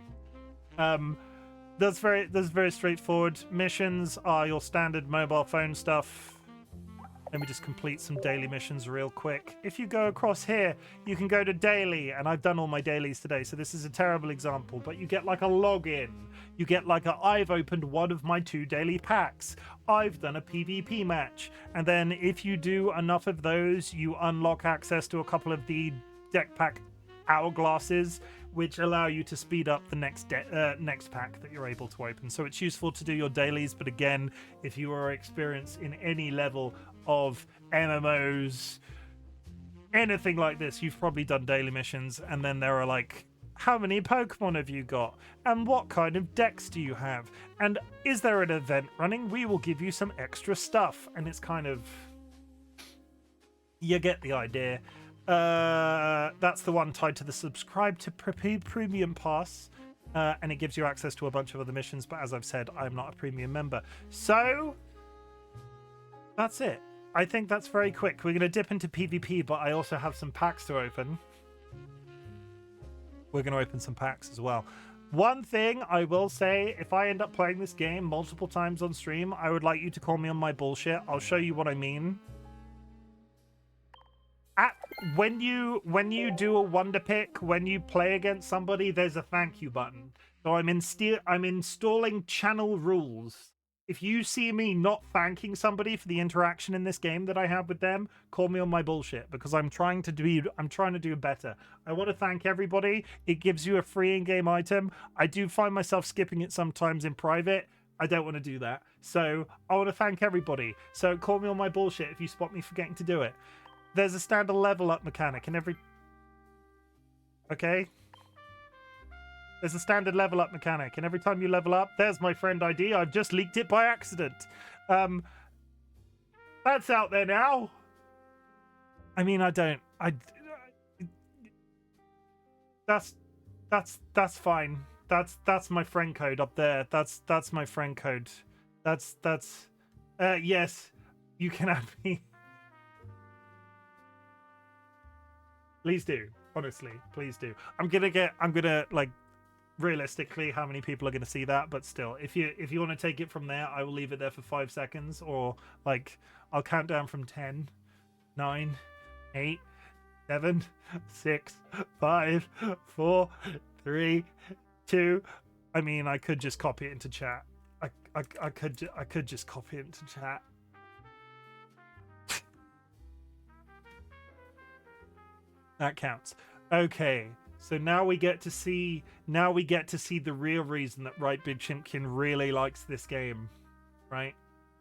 That's very straightforward. Missions are your standard mobile phone stuff. Let me just complete some daily missions real quick. If you go across here, you can go to daily, and I've done all my dailies today, so this is a terrible example, but you get like a login. You get like I've opened one of my 2 daily packs. I've done a PvP match. And then if you do enough of those, you unlock access to a couple of the deck pack hourglasses, which allow you to speed up the next pack that you're able to open. So it's useful to do your dailies, but again, if you are experienced in any level of MMOs, anything like this, you've probably done daily missions, and then there are like, how many Pokemon have you got? And what kind of decks do you have? And is there an event running? We will give you some extra stuff. And it's kind of, you get the idea. That's the one tied to the subscribe to premium pass, and it gives you access to a bunch of other missions, but as I've said, I'm not a premium member, so that's it. I think that's very quick. We're going to dip into PvP, but I also have some packs to open. We're going to open some packs as well. One thing I will say, if I end up playing this game multiple times on stream, I would like you to call me on my bullshit. I'll show you what I mean. When you do a wonder pick, when you play against somebody, there's a thank you button. So I'm installing channel rules. If you see me not thanking somebody for the interaction in this game that I have with them, call me on my bullshit, because I'm trying to do better. I want to thank everybody. It gives you a free in-game item. I do find myself skipping it sometimes in private. I don't want to do that. So I want to thank everybody. So call me on my bullshit if you spot me forgetting to do it. There's a standard level up mechanic in every... Okay? There's a standard level up mechanic, and every time you level up, there's my friend ID. I've just leaked it by accident. That's out there now. I mean, that's fine. That's my friend code up there. That's my friend code. Yes, you can add me. Please do. Honestly, please do. I'm gonna like realistically, how many people are going to see that? But still, if you want to take it from there, I will leave it there for 5 seconds, or like I'll count down from 10, 9, 8, 7, 6, 5, 4, 3, 2. I mean, I could just copy it into chat. I could just copy it into chat. That counts. Okay. So now we get to see the real reason that RightBigChimken really likes this game, right?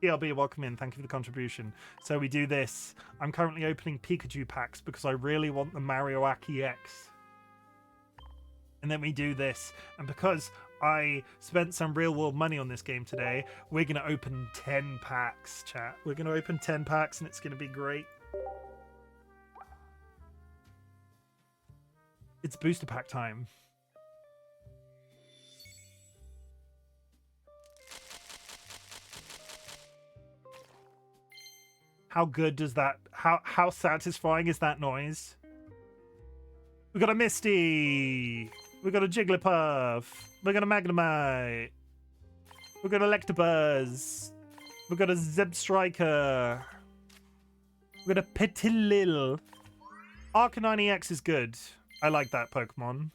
TLB, welcome in. Thank you for the contribution. So we do this. I'm currently opening Pikachu packs because I really want the Marioaki X. And then we do this. And because I spent some real world money on this game today, we're going to open 10 packs, chat. We're going to open 10 packs and it's going to be great. It's booster pack time. How good does that... How satisfying is that noise? We got a Misty. We got a Jigglypuff. We got a Magnemite. We got a Electabuzz. We got a Zebstrika. We got a Petilil. Arcanine EX is good. I like that Pokemon.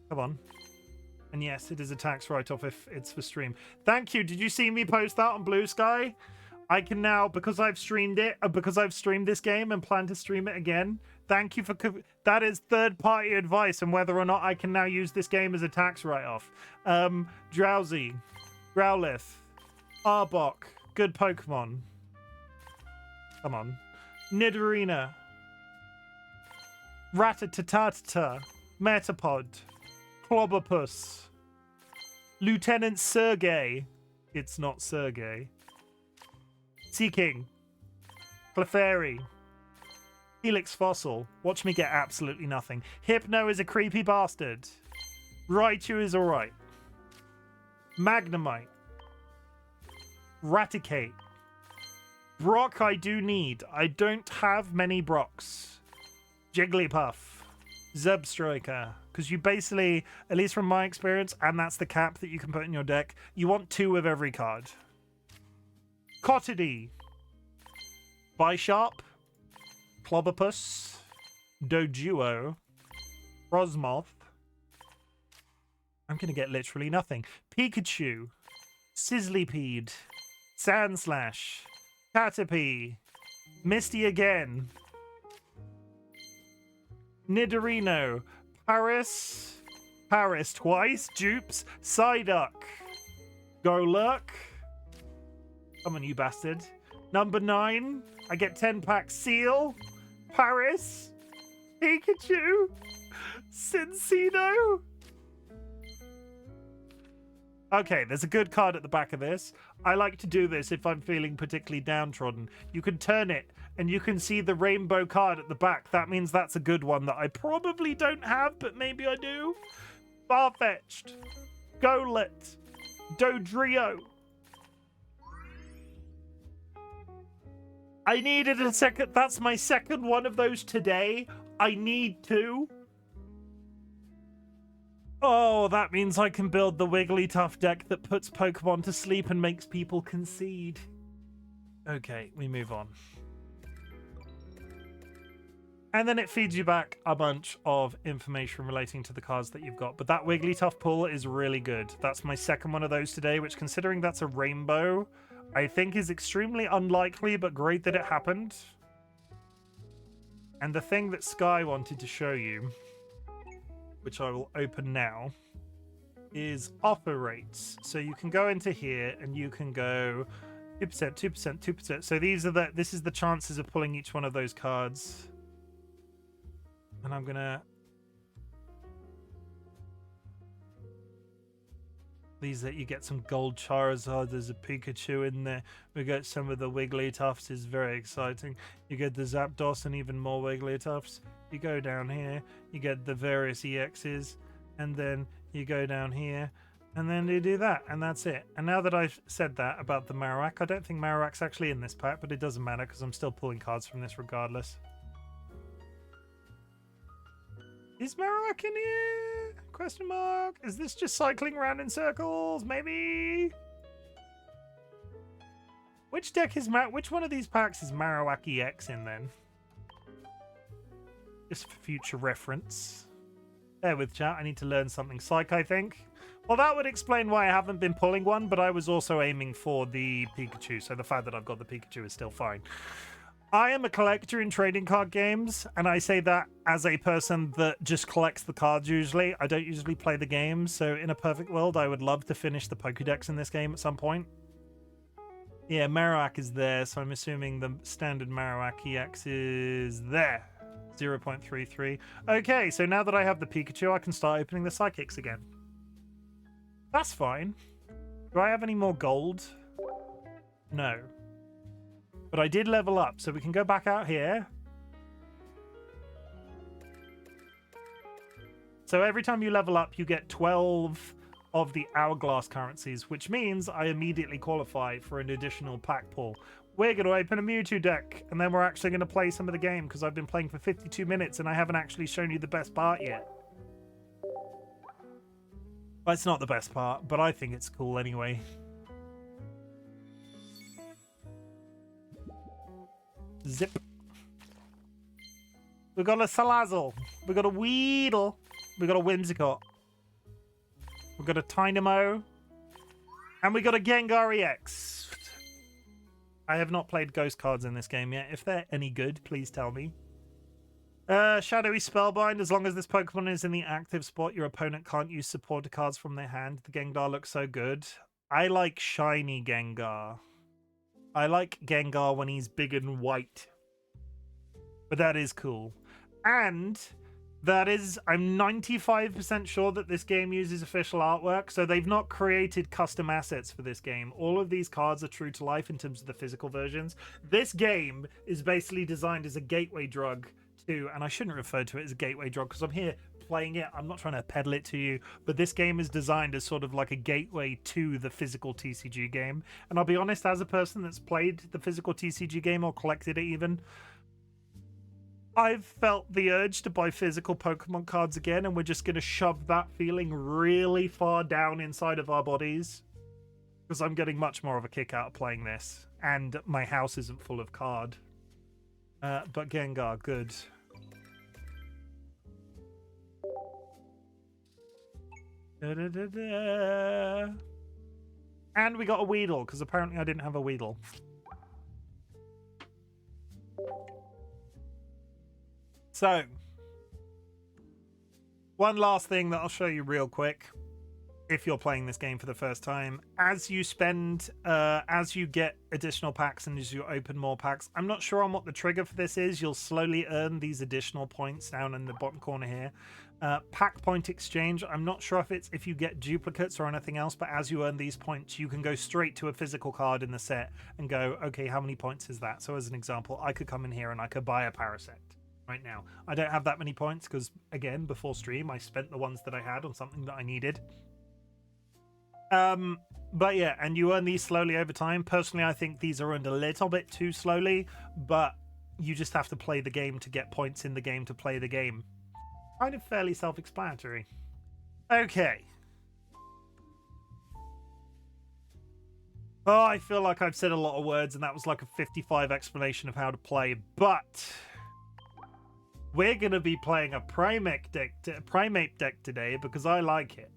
Come on. And yes, it is a tax write-off if it's for stream. Thank you. Did you see me post that on Blue Sky? I can now, because I've streamed it, because I've streamed this game and plan to stream it again. Thank you for... That is third-party advice on whether or not I can now use this game as a tax write-off. Drowsy. Growlithe. Arbok. Good Pokemon. Come on. Nidorina. Rattata, Metapod, Clobopus, Lieutenant Sergey. It's not Sergey. Seaking, Clefairy, Helix Fossil. Watch me get absolutely nothing. Hypno is a creepy bastard. Raichu is alright. Magnemite, Raticate. Brock I do need. I don't have many Brocks. Jigglypuff, Zebstrika, because you basically, at least from my experience, and that's the cap that you can put in your deck, you want 2 of every card. Cotody, Bisharp, Clobopus, Doduo, Frosmoth. I'm going to get literally nothing. Pikachu, Sizzlypede, Sandslash, Caterpie, Misty again, Nidorino, Paris twice, Dupes, Psyduck, Golurk. Come on, you bastard. Number 9, I get 10 packs. Seal, Paris, Pikachu, Cinccino. Okay, there's a good card at the back of this. I like to do this if I'm feeling particularly downtrodden. You can turn it and you can see the rainbow card at the back. That means that's a good one that I probably don't have, but maybe I do. Farfetch'd, Golett, Dodrio. I needed a second. That's my second one of those today. I need 2. Oh, that means I can build the Wigglytuff deck that puts Pokemon to sleep and makes people concede. Okay, we move on. And then it feeds you back a bunch of information relating to the cards that you've got. But that Wigglytuff pull is really good. That's my second one of those today, which, considering that's a rainbow, I think is extremely unlikely, but great that it happened. And the thing that Sky wanted to show you, which I will open now, is offer rates. So you can go into here and you can go 2%, 2%, 2%. So this is the chances of pulling each one of those cards. And I'm gonna... These that you get some gold Charizard, there's a Pikachu in there. We get some of the Wigglytuffs, is very exciting. You get the Zapdos and even more Wigglytuffs. You go down here, you get the various EXs, and then you go down here, and then you do that, and that's it. And now that I've said that about the Marowak, I don't think Marowak's actually in this pack, but it doesn't matter because I'm still pulling cards from this regardless. Is Marowak in here? Question mark? Is this just cycling around in circles? Maybe? Which deck is which one of these packs is Marowak EX in then? Just for future reference. Bear with chat, I need to learn something psych, I think. Well, that would explain why I haven't been pulling one, but I was also aiming for the Pikachu, so the fact that I've got the Pikachu is still fine. I am a collector in trading card games, and I say that as a person that just collects the cards usually. I don't usually play the game, so in a perfect world, I would love to finish the Pokédex in this game at some point. Yeah, Marowak is there, so I'm assuming the standard Marowak EX is there. 0.33. Okay, so now that I have the Pikachu, I can start opening the Psychics again. That's fine. Do I have any more gold? No. But I did level up, so we can go back out here. So every time you level up, you get 12 of the Hourglass currencies, which means I immediately qualify for an additional pack pull. We're going to open a Mewtwo deck, and then we're actually going to play some of the game, because I've been playing for 52 minutes, and I haven't actually shown you the best part yet. Well, it's not the best part, but I think it's cool anyway. Zip. We got a Salazzle. We got a Weedle. We got a Whimsicott. We got a Tynamo. And we got a Gengar EX. I have not played ghost cards in this game yet. If they're any good, please tell me. Shadowy Spellbind. As long as this Pokemon is in the active spot, your opponent can't use supporter cards from their hand. The Gengar looks so good. I like shiny Gengar. I like Gengar when he's big and white. But that is cool. And that is, I'm 95% sure that this game uses official artwork, so they've not created custom assets for this game. All of these cards are true to life in terms of the physical versions. This game is basically designed as a gateway drug to, and I shouldn't refer to it as a gateway drug because I'm here playing it, I'm not trying to peddle it to you, but this game is designed as sort of like a gateway to the physical TCG game. And I'll be honest, as a person that's played the physical TCG game or collected it even, I've felt the urge to buy physical Pokemon cards again, and we're just going to shove that feeling really far down inside of our bodies, because I'm getting much more of a kick out of playing this, and my house isn't full of card. But Gengar, good. And we got a Weedle, because apparently I didn't have a Weedle. So, one last thing that I'll show you real quick, if you're playing this game for the first time. As you spend, as you get additional packs and as you open more packs, I'm not sure on what the trigger for this is. You'll slowly earn these additional points down in the bottom corner here. Pack point exchange, I'm not sure if you get duplicates or anything else, but as you earn these points, you can go straight to a physical card in the set and go, okay, how many points is that? So as an example, I could come in here and I could buy a Parasect right now. I don't have that many points because, again, before stream, I spent the ones that I had on something that I needed. But yeah, and you earn these slowly over time. Personally, I think these are earned a little bit too slowly, but you just have to play the game to get points in the game to play the game. Kind of fairly self-explanatory. Okay. Oh, I feel like I've said a lot of words, and that was like a 55 explanation of how to play, but we're going to be playing a Primeape deck today because I like it.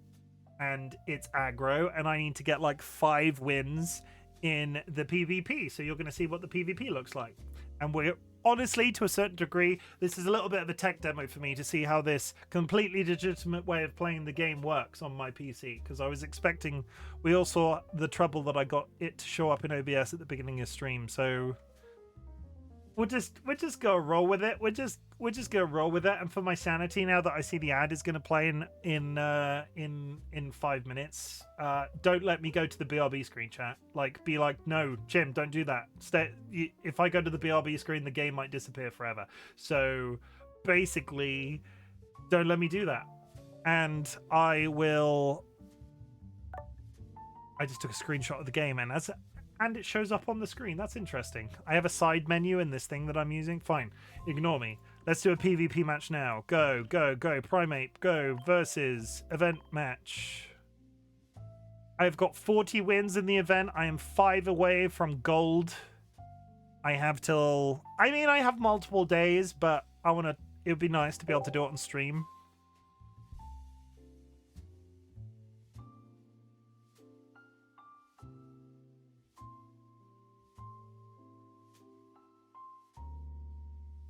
And it's aggro, and I need to get like 5 wins in the PvP. So you're going to see what the PvP looks like. And we're honestly, to a certain degree, this is a little bit of a tech demo for me to see how this completely legitimate way of playing the game works on my PC. Because I was expecting, we all saw the trouble that I got it to show up in OBS at the beginning of stream. So we'll just go roll with it. We're just gonna roll with it. And for my sanity, now that I see the ad is gonna play in 5 minutes, don't let me go to the BRB screen, chat. Like, be like, no, Chim, don't do that. If I go to the BRB screen, the game might disappear forever. So basically, don't let me do that. And I just took a screenshot of the game, and it shows up on the screen. That's interesting. I have a side menu in this thing that I'm using. Fine. Ignore me. Let's do a PvP match now. Go, go, go. Primeape, go. Versus event match. I've got 40 wins in the event. I am 5 away from gold. I have till... I mean, I have multiple days, but I want to... It would be nice to be able to do it on stream.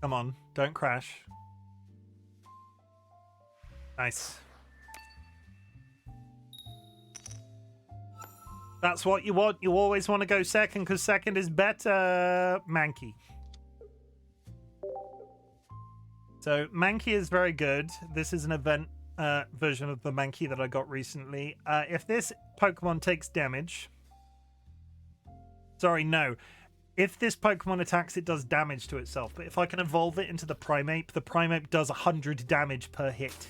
Come on, don't crash. Nice. That's what you want. You always want to go second because second is better. Mankey. So Mankey is very good. This is an event version of the Mankey that I got recently. If this Pokemon takes damage... Sorry, no. If this Pokemon attacks, it does damage to itself. But if I can evolve it into the Primeape does 100 damage per hit.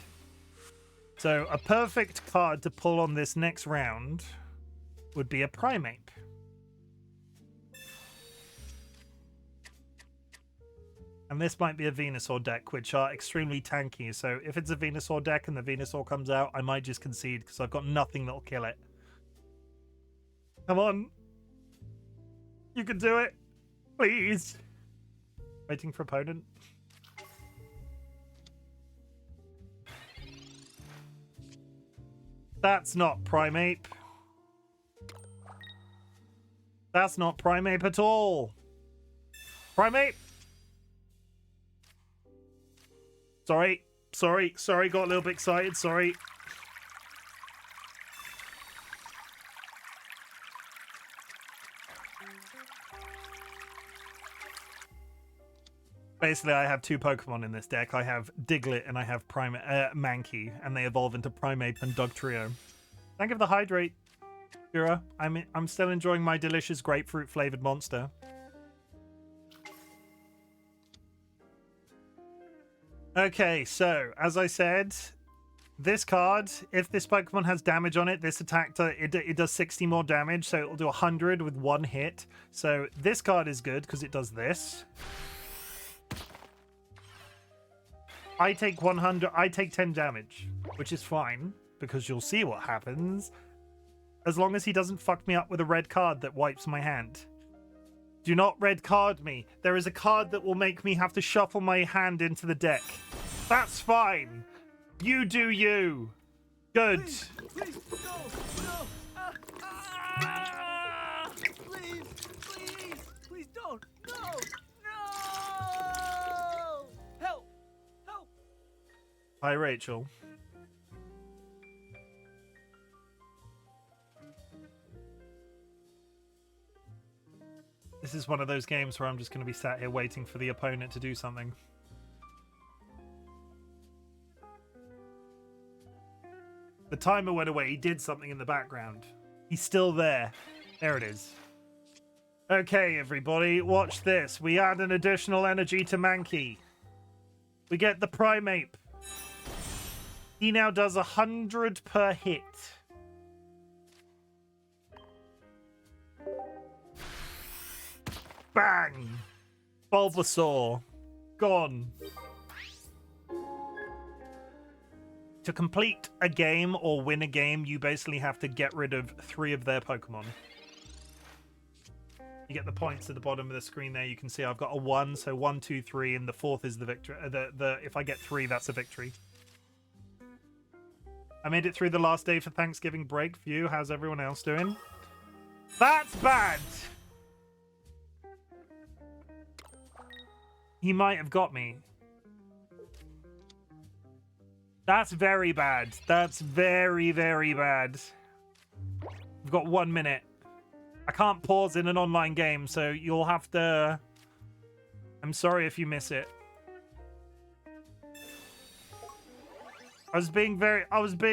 So a perfect card to pull on this next round would be a Primeape. And this might be a Venusaur deck, which are extremely tanky. So if it's a Venusaur deck and the Venusaur comes out, I might just concede because I've got nothing that'll kill it. Come on. You can do it. Please. Waiting for opponent. That's not Primeape. That's not Primeape at all. Primeape. Sorry. Got a little bit excited. Sorry. Basically, I have 2 Pokemon in this deck. I have Diglett and I have Mankey, and they evolve into Primeape and Dugtrio. Thank you for the hydrate, Jura. I'm still enjoying my delicious grapefruit-flavored monster. Okay, so, as I said, this card, if this Pokemon has damage on it, this attack, it does 60 more damage, so it'll do 100 with 1 hit. So, this card is good, because it does this. I take 10 damage, which is fine, because you'll see what happens. As long as he doesn't fuck me up with a red card that wipes my hand. Do not red card me. There is a card that will make me have to shuffle my hand into the deck. That's fine. You do you. Good. Please, no. Please don't. No. Help. Hi, Rachel. This is one of those games where I'm just going to be sat here waiting for the opponent to do something. The timer went away. He did something in the background. He's still there. There it is. Okay, everybody, watch this. We add an additional energy to Mankey. We get the Primeape. He now does 100 per hit. Bang! Bulbasaur. Gone. To complete a game or win a game, you basically have to get rid of 3 of their Pokemon. You get the points at the bottom of the screen there. You can see I've got a 1, so 1, 2, 3, and the 4th is the victory. If I get 3, that's a victory. I made it through the last day for Thanksgiving break for you. How's everyone else doing? That's bad! He might have got me. That's very bad. That's very, very bad. We've got 1 minute. I can't pause in an online game, so you'll have to... I'm sorry if you miss it. I was being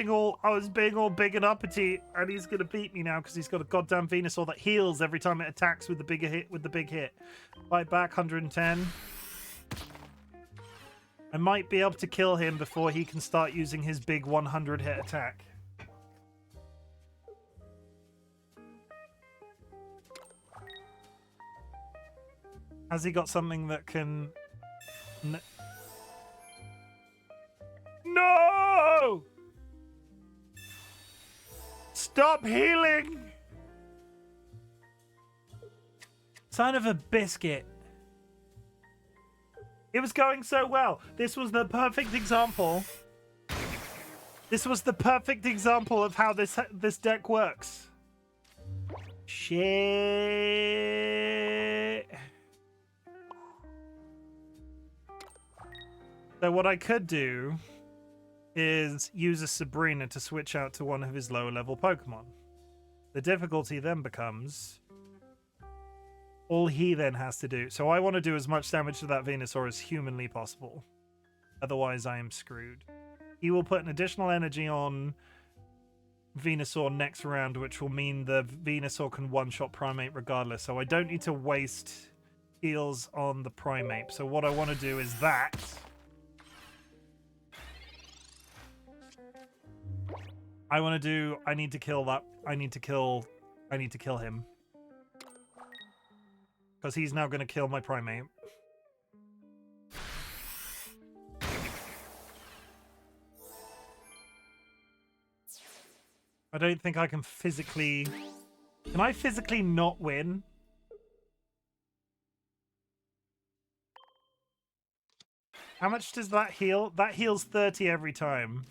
all big and uppity, and he's gonna beat me now because he's got a goddamn Venusaur that heals every time it attacks with the big hit. Fight back, 110. I might be able to kill him before he can start using his big 100 hit attack. Has he got something that can... No! Stop healing! Son of a biscuit. It was going so well. This was the perfect example. This was the perfect example of how this deck works. Shit. So what I could do is use a Sabrina to switch out to one of his lower level Pokemon. The difficulty then becomes all he then has to do. So I want to do as much damage to that Venusaur as humanly possible. Otherwise I am screwed. He will put an additional energy on Venusaur next round, which will mean the Venusaur can one-shot Primeape regardless. So I don't need to waste heals on the Primeape. So what I want to do is that. I need to kill that. I need to kill him. Because he's now going to kill my Primeape. I don't think I can physically... Can I physically not win? How much does that heal? That heals 30 every time.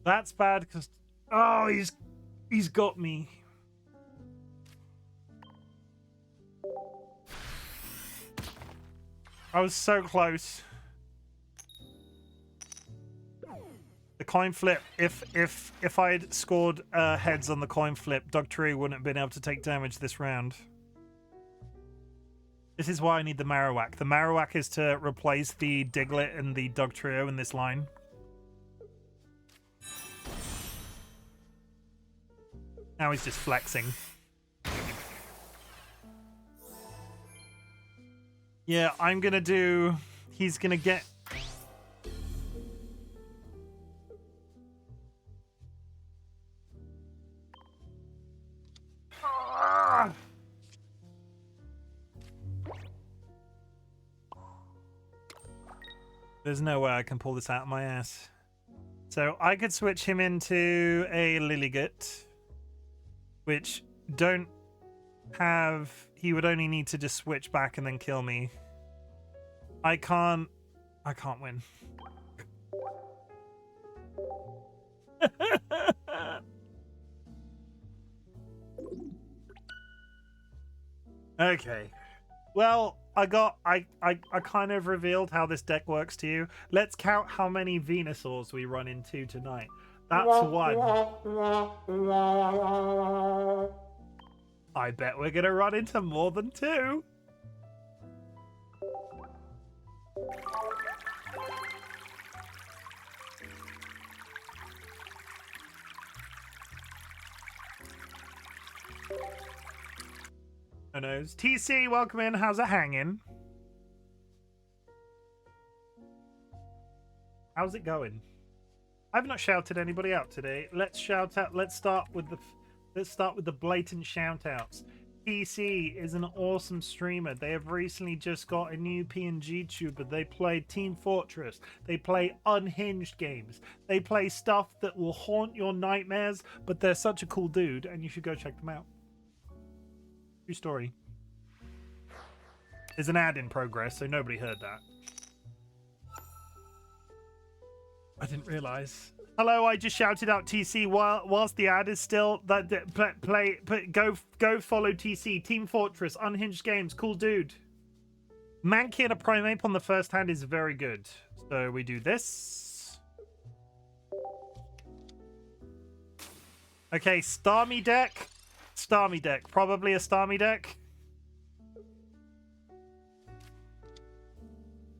That's bad because he's got me. I was so close. The coin flip. If I'd scored heads on the coin flip, Dugtrio wouldn't have been able to take damage this round. This is why I need the Marowak. The Marowak is to replace the Diglett and the Dugtrio in this line. Now he's just flexing. Yeah, I'm gonna do... He's gonna get... Ah! There's no way I can pull this out of my ass. So I could switch him into a Lilligant, which don't have... He would only need to just switch back and then kill me. I can't win. Okay. Well, I kind of revealed how this deck works to you. Let's count how many Venusaurs we run into tonight. That's one. I bet we're gonna run into more than two. Who knows? TC, welcome in. How's it hanging? How's it going? I've not shouted anybody out today. Let's shout out. Let's start with the blatant shout outs. TC is an awesome streamer. They have recently just got a new PNG tuber. They play Team Fortress. They play unhinged games. They play stuff that will haunt your nightmares, but they're such a cool dude and you should go check them out. True story. There's an ad in progress, so nobody heard that. I didn't realize. Hello, I just shouted out TC whilst the ad is still go follow TC. Team Fortress, unhinged games, cool dude. Mankey and a Primeape on the first hand is very good. So we do this. Okay, Starmie deck. Starmie deck. Probably a Starmie deck.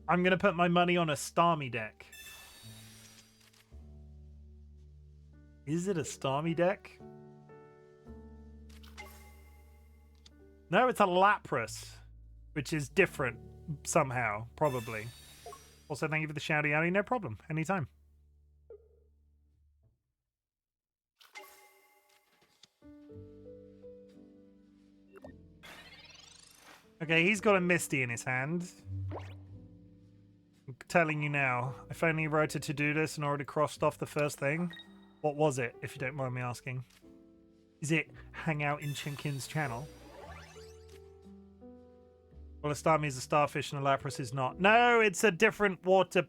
I'm going to put my money on a Starmie deck. Is it a Starmie deck? No, it's a Lapras, which is different somehow, probably. Also, thank you for the shouty outy. No problem. Anytime. Okay, he's got a Misty in his hand. I'm telling you now, if only wrote a to-do list and already crossed off the first thing. What was it, if you don't mind me asking? Is it hang out in Chimken's channel? Well, a Starmie is a starfish and a Lapras is not. No, it's a different water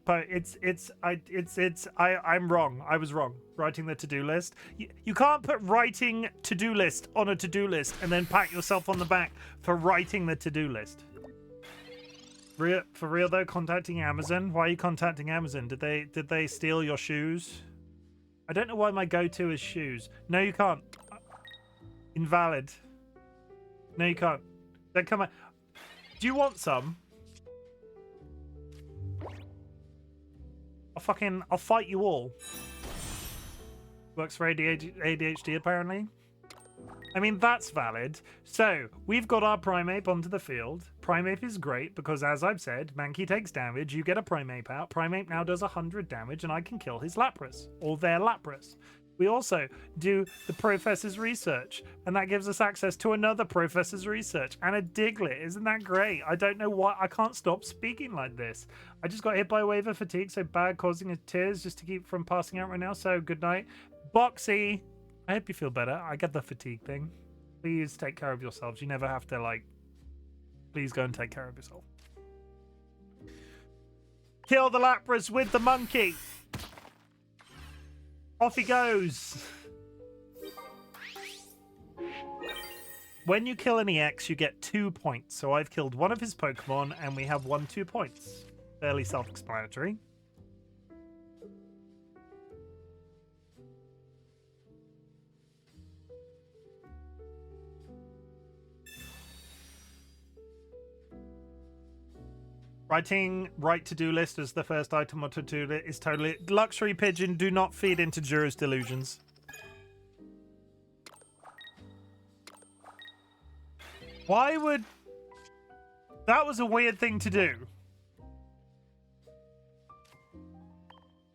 I'm wrong. I was wrong. Writing the to-do list. You can't put writing to-do list on a to-do list and then pat yourself on the back for writing the to-do list. For real though, contacting Amazon? Why are you contacting Amazon? Did they steal your shoes? I don't know why my go-to is shoes. No, you can't. Invalid. No, you can't. Don't come on. Do you want some? I'll fight you all. Works for ADHD apparently. I mean, that's valid. So, we've got our Primeape onto the field. Primeape is great because, as I've said, Mankey takes damage, you get a Primeape out. Primeape now does 100 damage and I can kill his Lapras. Or their Lapras. We also do the Professor's Research, and that gives us access to another Professor's Research and a Diglett. Isn't that great? I don't know why I can't stop speaking like this. I just got hit by a wave of fatigue, so bad, causing tears just to keep from passing out right now. So good night. Boxy, I hope you feel better. I get the fatigue thing. Please take care of yourselves. You never have to, like, please go and take care of yourself. Kill the Lapras with the monkey. Off he goes. When you kill an EX, you get 2 points. So I've killed one of his Pokemon, and we have won 2 points. Fairly self-explanatory. Writing right to-do list as the first item on to-do list is totally... Luxury Pigeon, do not feed into Juro's delusions. Why would... That was a weird thing to do.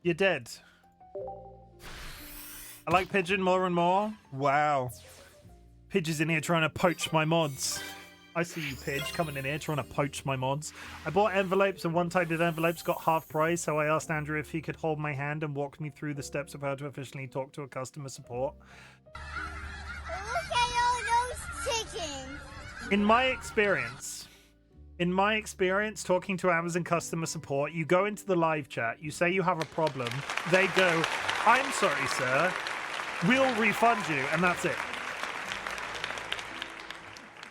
You're dead. I like Pigeon more and more. Wow. Pidge is in here trying to poach my mods. I see you, Pidge, coming in here trying to poach my mods. I bought envelopes, and one type of envelopes got half price, so I asked Andrew if he could hold my hand and walk me through the steps of how to officially talk to a customer support. Look at all those chickens. In my experience, talking to Amazon customer support, you go into the live chat, you say you have a problem, they go, "I'm sorry, sir, we'll refund you," and that's it.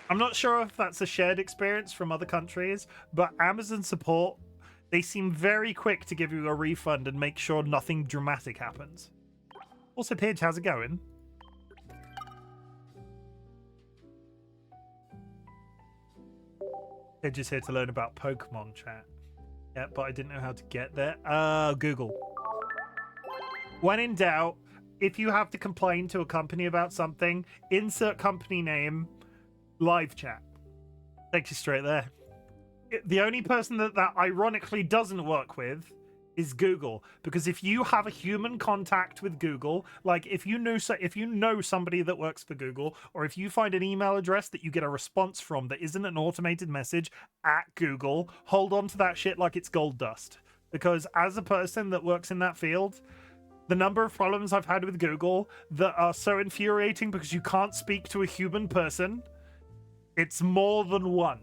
I'm not sure if that's a shared experience from other countries, but Amazon support, they seem very quick to give you a refund and make sure nothing dramatic happens. Also, Pidge, how's it going? Pidge is here to learn about Pokemon chat. Yeah, but I didn't know how to get there. Google. When in doubt, if you have to complain to a company about something, insert company name, live chat. Takes you straight there. The only person that ironically doesn't work with is Google, because if you have a human contact with Google, like if you know somebody that works for Google, or if you find an email address that you get a response from that isn't an automated message at Google, hold on to that shit like it's gold dust. Because as a person that works in that field, the number of problems I've had with Google that are so infuriating because you can't speak to a human person, it's more than one.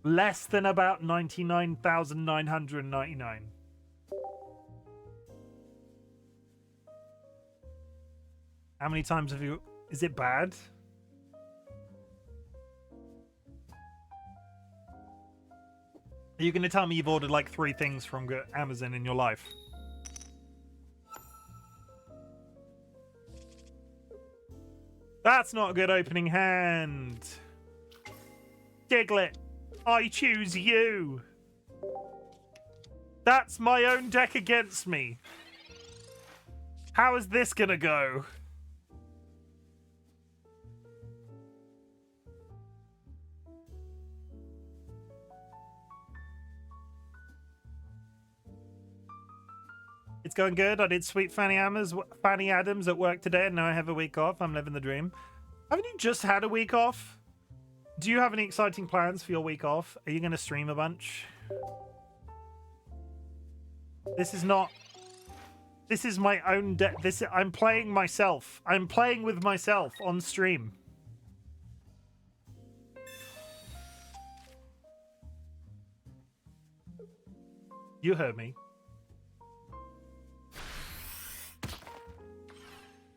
Less than about 99,999. How many times have you... Is it bad? Are you going to tell me you've ordered like 3 things from Amazon in your life? That's not a good opening hand. Diglett, I choose you. That's my own deck against me. How is this gonna go? It's going good. I did sweet Fanny Adams at work today, and now I have a week off. I'm living the dream. Haven't you just had a week off? Do you have any exciting plans for your week off? Are you going to stream a bunch? This is not... This is my own... I'm playing myself. I'm playing with myself on stream. You heard me.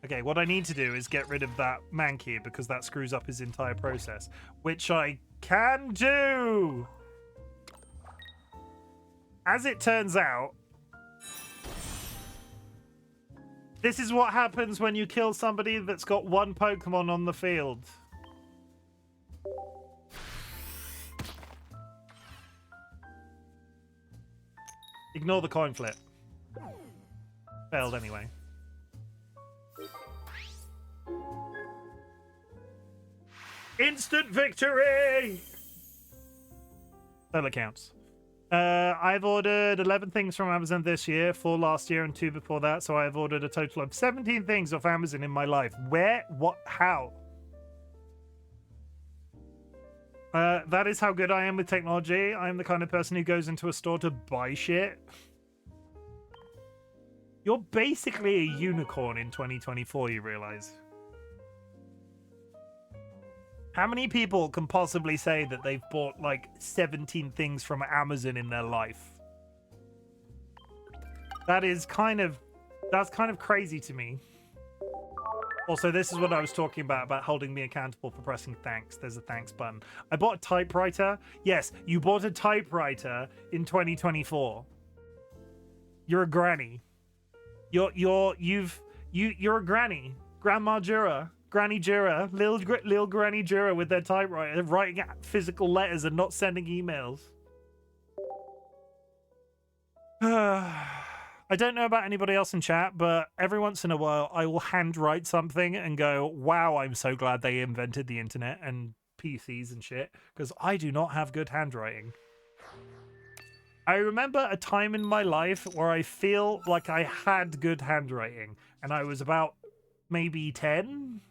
Okay, what I need to do is get rid of that Mankey because that screws up his entire process, which I can do. As it turns out, this is what happens when you kill somebody that's got one Pokemon on the field. Ignore the coin flip. Failed anyway. Instant victory! That counts. I've ordered 11 things from Amazon this year, 4 last year and 2 before that, so I've ordered a total of 17 things off Amazon in my life. Where? What? How? That is how good I am with technology. I'm the kind of person who goes into a store to buy shit. You're basically a unicorn in 2024, you realize? How many people can possibly say that they've bought like 17 things from Amazon in their life? That's kind of crazy to me. Also, this is what I was talking about holding me accountable for pressing thanks. There's a thanks button. I bought a typewriter. Yes, you bought a typewriter in 2024. You're a granny. You're a granny. Grandma Jura. Granny Jura, little Granny Jura with their typewriter, writing physical letters and not sending emails. I don't know about anybody else in chat, but every once in a while I will handwrite something and go, wow, I'm so glad they invented the internet and PCs and shit, because I do not have good handwriting. I remember a time in my life where I feel like I had good handwriting, and I was about maybe 10.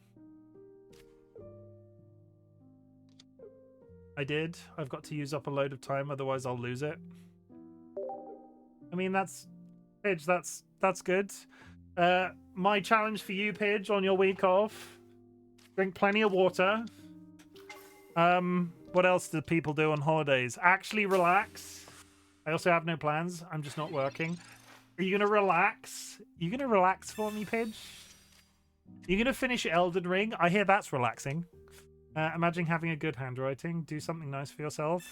I did. I've got to use up a load of time, otherwise I'll lose it. I mean, that's... Pidge, that's good. My challenge for you, Pidge, on your week off. Drink plenty of water. What else do people do on holidays? Actually relax. I also have no plans. I'm just not working. Are you going to relax? Are you going to relax for me, Pidge? Are you going to finish Elden Ring? I hear that's relaxing. Imagine having a good handwriting. Do something nice for yourself.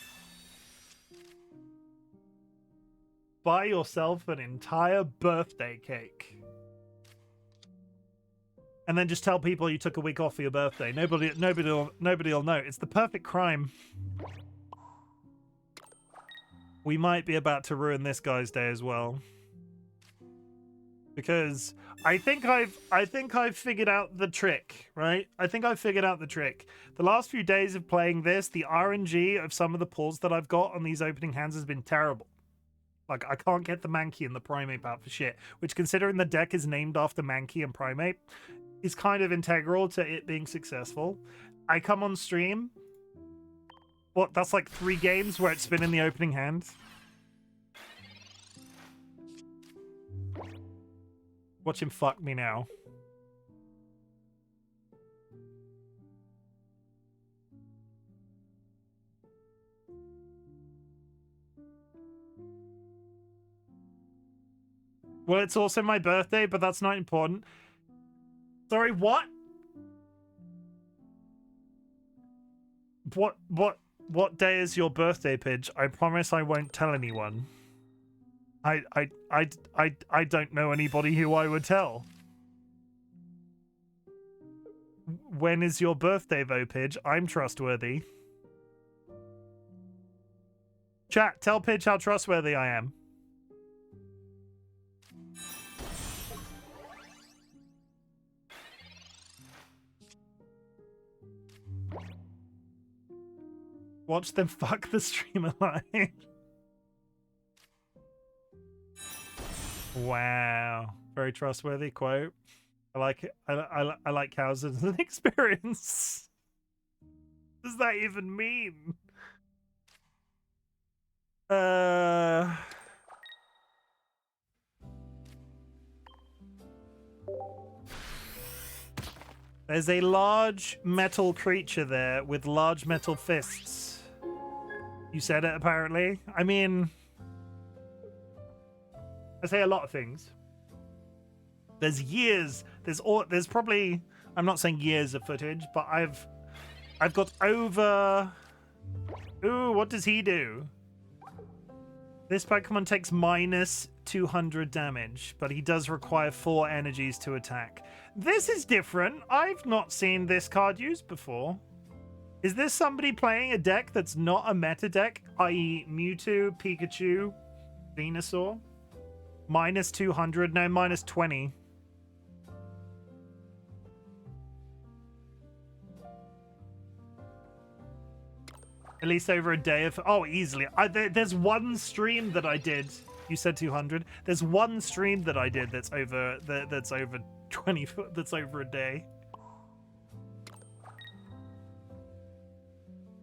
Buy yourself an entire birthday cake. And then just tell people you took a week off for your birthday. Nobody will know. It's the perfect crime. We might be about to ruin this guy's day as well. Because I think I've figured out the trick, right? I think I've figured out the trick. The last few days of playing this, the RNG of some of the pulls that I've got on these opening hands has been terrible. Like, I can't get the Mankey and the Primeape out for shit, which, considering the deck is named after Mankey and Primeape, is kind of integral to it being successful. I come on stream. What? That's like 3 games where it's been in the opening hand. Watch him fuck me now. Well, it's also my birthday, but that's not important. Sorry, what? What day is your birthday, Pidge? I promise I won't tell anyone. I don't know anybody who I would tell. When is your birthday, though, Pidge? I'm trustworthy. Chat, tell Pidge how trustworthy I am. Watch them fuck the streamer line. Wow. Very trustworthy quote. I like it. I like cows as an experience. What does that even mean? There's a large metal creature there with large metal fists. You said it, apparently. I mean, I say a lot of things. There's years. There's probably, I'm not saying years of footage, but I've got over. Ooh, what does he do? This Pokemon takes minus 200 damage, but he does require 4 energies to attack. This is different. I've not seen this card used before. Is this somebody playing a deck that's not a meta deck, i.e. Mewtwo, Pikachu, Venusaur? Minus 200? No, minus 20. At least over a day of... Oh, easily. There's one stream that I did. You said 200. There's one stream that I did that's over 20... That's over a day.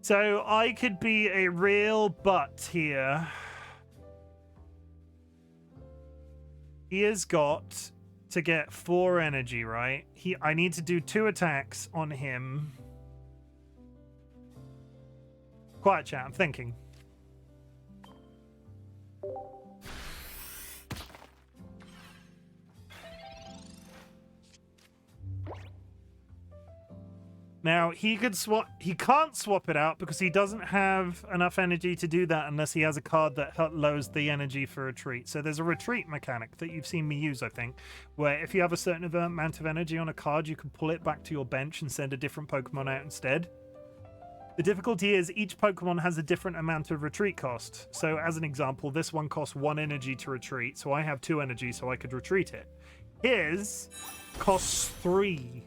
So I could be a real butt here. He has got to get 4 energy, right? I need to do 2 attacks on him. Quiet chat, I'm thinking. Now, he could swap. He can't swap it out because he doesn't have enough energy to do that unless he has a card that lowers the energy for retreat. So there's a retreat mechanic that you've seen me use, I think, where if you have a certain amount of energy on a card, you can pull it back to your bench and send a different Pokemon out instead. The difficulty is each Pokemon has a different amount of retreat cost. So as an example, this one costs 1 energy to retreat, so I have 2 energy, so I could retreat it. His costs 3.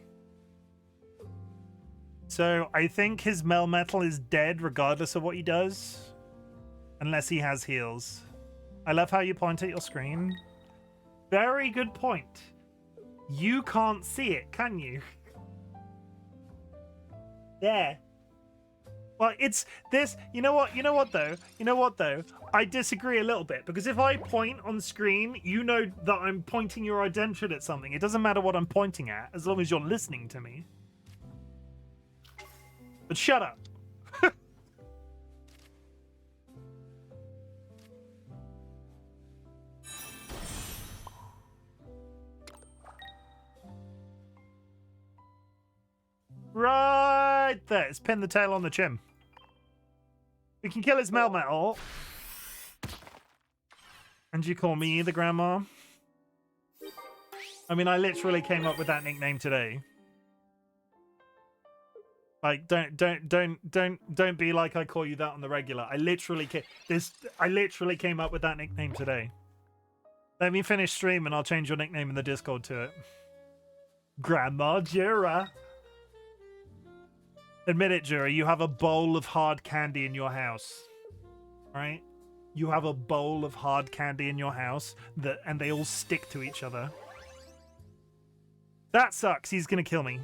So I think his Melmetal is dead regardless of what he does. Unless he has heals. I love how you point at your screen. Very good point. You can't see it, can you? There. Well, it's this. You know what though? I disagree a little bit, because if I point on screen, you know that I'm pointing your attention at something. It doesn't matter what I'm pointing at, as long as you're listening to me. But shut up. Right there. Let's pin the tail on the Chim. We can kill his Melmetal. And you call me the grandma? I mean, I literally came up with that nickname today. Like, don't be like I call you that on the regular. I literally came up with that nickname today. Let me finish stream and I'll change your nickname in the Discord to it. Grandma Jura. Admit it, Jura, you have a bowl of hard candy in your house. Right? You have a bowl of hard candy in your house and they all stick to each other. That sucks. He's gonna kill me.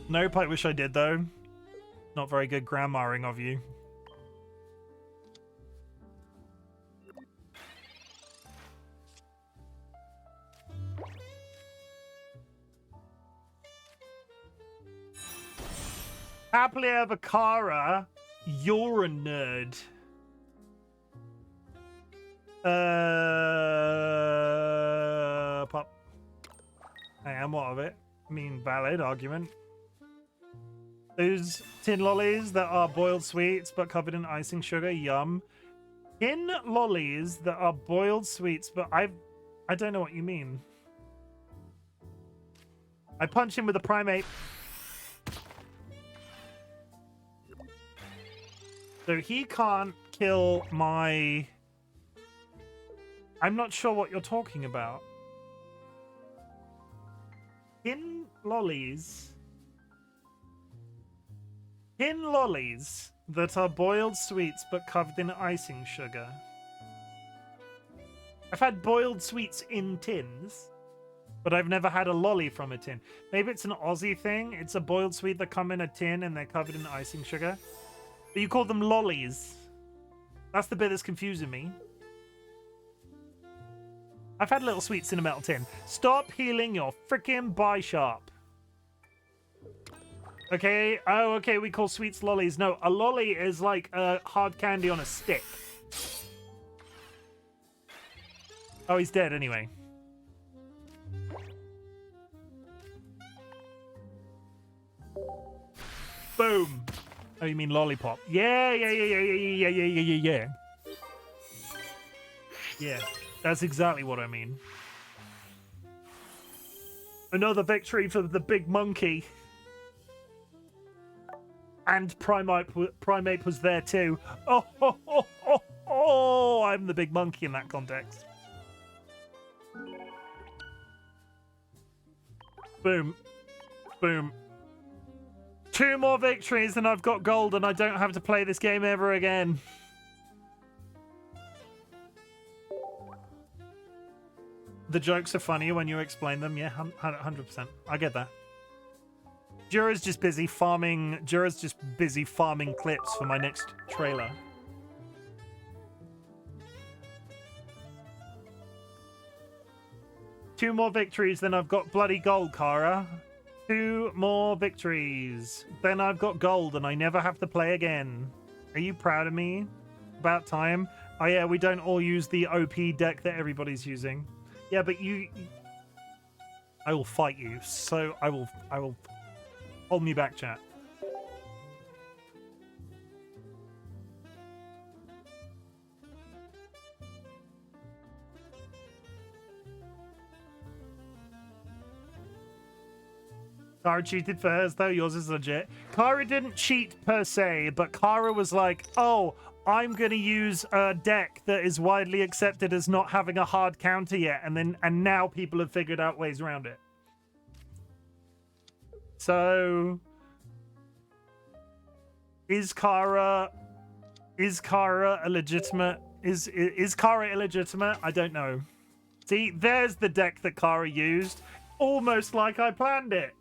Nope, I wish I did though. Not very good grandmaing of you. Happily ever Kara, you're a nerd. Pop. I am what of it. I mean, valid argument. Those tin lollies that are boiled sweets but covered in icing sugar, yum. Tin lollies that are boiled sweets, but I don't know what you mean. I punch him with a Primeape. So he can't kill my... I'm not sure what you're talking about. Tin lollies. Tin lollies that are boiled sweets but covered in icing sugar. I've had boiled sweets in tins, but I've never had a lolly from a tin. Maybe it's an Aussie thing. It's a boiled sweet that come in a tin and they're covered in icing sugar. But you call them lollies. That's the bit that's confusing me. I've had little sweets in a metal tin. Stop healing your freaking Bisharp. Okay. Oh, okay. We call sweets lollies. No, a lolly is like a hard candy on a stick. Oh, he's dead anyway. Boom. Oh, you mean lollipop? Yeah. Yeah, that's exactly what I mean. Another victory for the big monkey. And Primeape was there too. Oh, I'm the big monkey in that context. Boom. Boom. 2 more victories and I've got gold and I don't have to play this game ever again. The jokes are funnier when you explain them. Yeah, 100%. I get that. Jura's just busy farming clips for my next trailer. Two more victories, then I've got bloody gold, Kara. 2 more victories. Then I've got gold and I never have to play again. Are you proud of me? About time. Oh yeah, we don't all use the OP deck that everybody's using. Yeah, but I will fight you. So I will hold me back, chat. Kara cheated first, though. Yours is legit. Kara didn't cheat per se, but Kara was like, oh, I'm going to use a deck that is widely accepted as not having a hard counter yet. And now people have figured out ways around it. So is Kara a legitimate? Is Kara illegitimate? I don't know. See, there's the deck that Kara used. Almost like I planned it.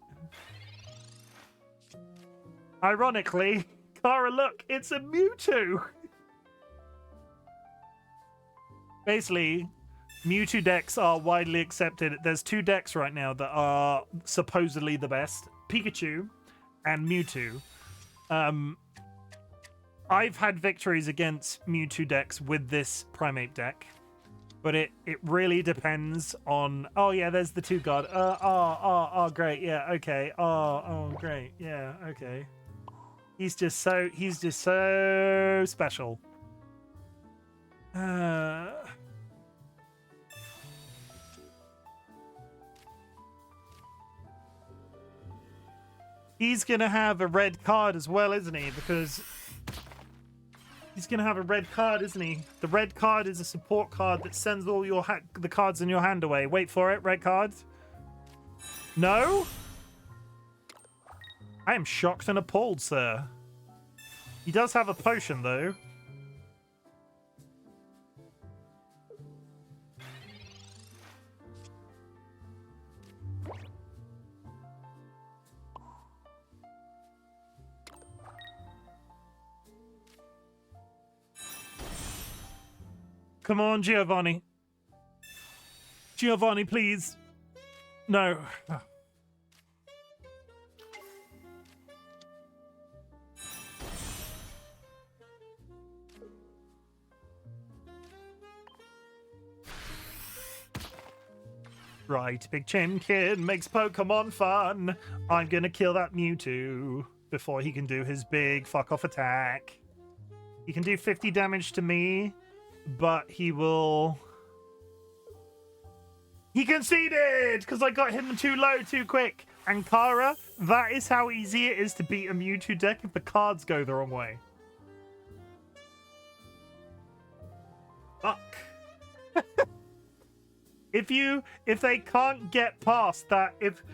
Ironically, Kara, look, it's a Mewtwo. Basically, Mewtwo decks are widely accepted. There's 2 decks right now that are supposedly the best. Pikachu and Mewtwo. I've had victories against Mewtwo decks with this Primeape deck. But it really depends on... Oh, yeah, there's the 2 god. Great, yeah, okay. Oh, great, yeah, okay. He's just so special. He's gonna have a red card as well, isn't he? Because he's gonna have a red card, isn't he? The red card is a support card that sends all your the cards in your hand away. Wait for it, red card. No? I am shocked and appalled, sir. He does have a potion, though. Come on, Giovanni. Giovanni, please. No. RightBigChimken makes Pokemon fun. I'm gonna kill that Mewtwo before he can do his big fuck-off attack. He can do 50 damage to me, but he will... He conceded! Because I got him too low too quick. And Kara, that is how easy it is to beat a Mewtwo deck if the cards go the wrong way. Fuck. If they can't get past that,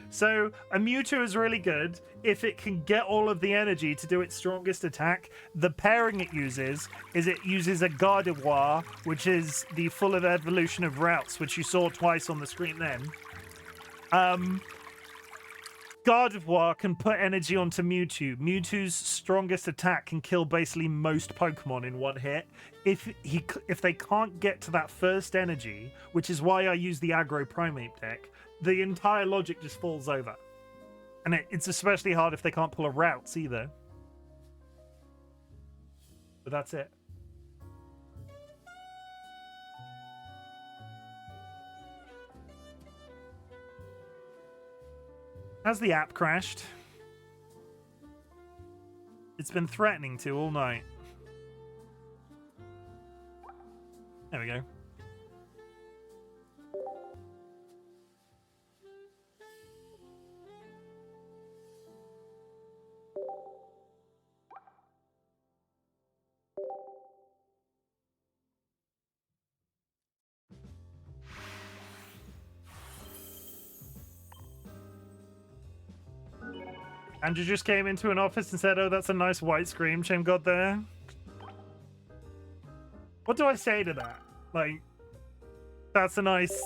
so a Mewtwo is really good if it can get all of the energy to do its strongest attack. The pairing it uses is it uses a Gardevoir, which is the full of evolution of routes, which you saw twice on the screen then. Gardevoir can put energy onto Mewtwo. Mewtwo's strongest attack can kill basically most Pokemon in one hit. If they can't get to that first energy, which is why I use the Aggro Primeape deck, the entire logic just falls over. And it's especially hard if they can't pull a routes either. But that's it. Has the app crashed? It's been threatening to all night. There we go. Andrew just came into an office and said, "Oh, that's a nice white screen Chim got there." What do I say to that? Like, that's a nice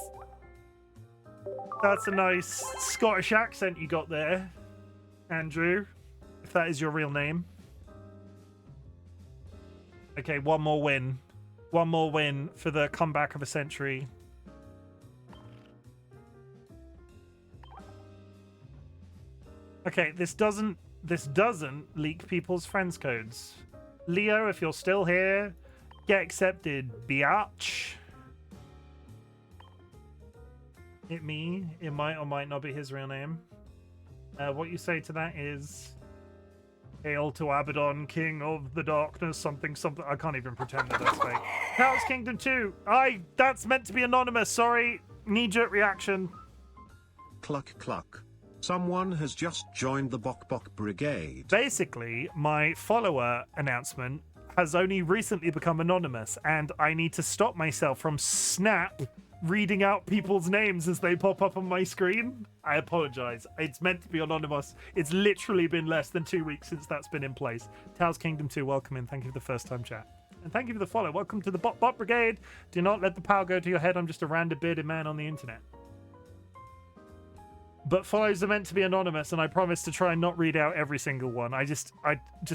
Scottish accent you got there, Andrew, if that is your real name. Okay, one more win. One more win for the comeback of a century. Okay, this doesn't leak people's friends codes. Leo, if you're still here, get accepted, biatch. It might or might not be his real name. What you say to that is, "Hail to Abaddon, King of the Darkness," something. I can't even pretend that that's fake. Chaos Kingdom 2. That's meant to be anonymous. Sorry, knee-jerk reaction. Cluck cluck. Someone has just joined the Bok Bok Brigade. Basically, my follower announcement has only recently become anonymous, and I need to stop myself from snap reading out people's names as they pop up on my screen. I apologize. It's meant to be anonymous. It's literally been less than 2 weeks since that's been in place. Tails Kingdom 2, welcome in. Thank you for the first time chat. And thank you for the follow. Welcome to the Bot Bot Brigade. Do not let the power go to your head. I'm just a random bearded man on the internet. But follows are meant to be anonymous, and I promise to try and not read out every single one. I just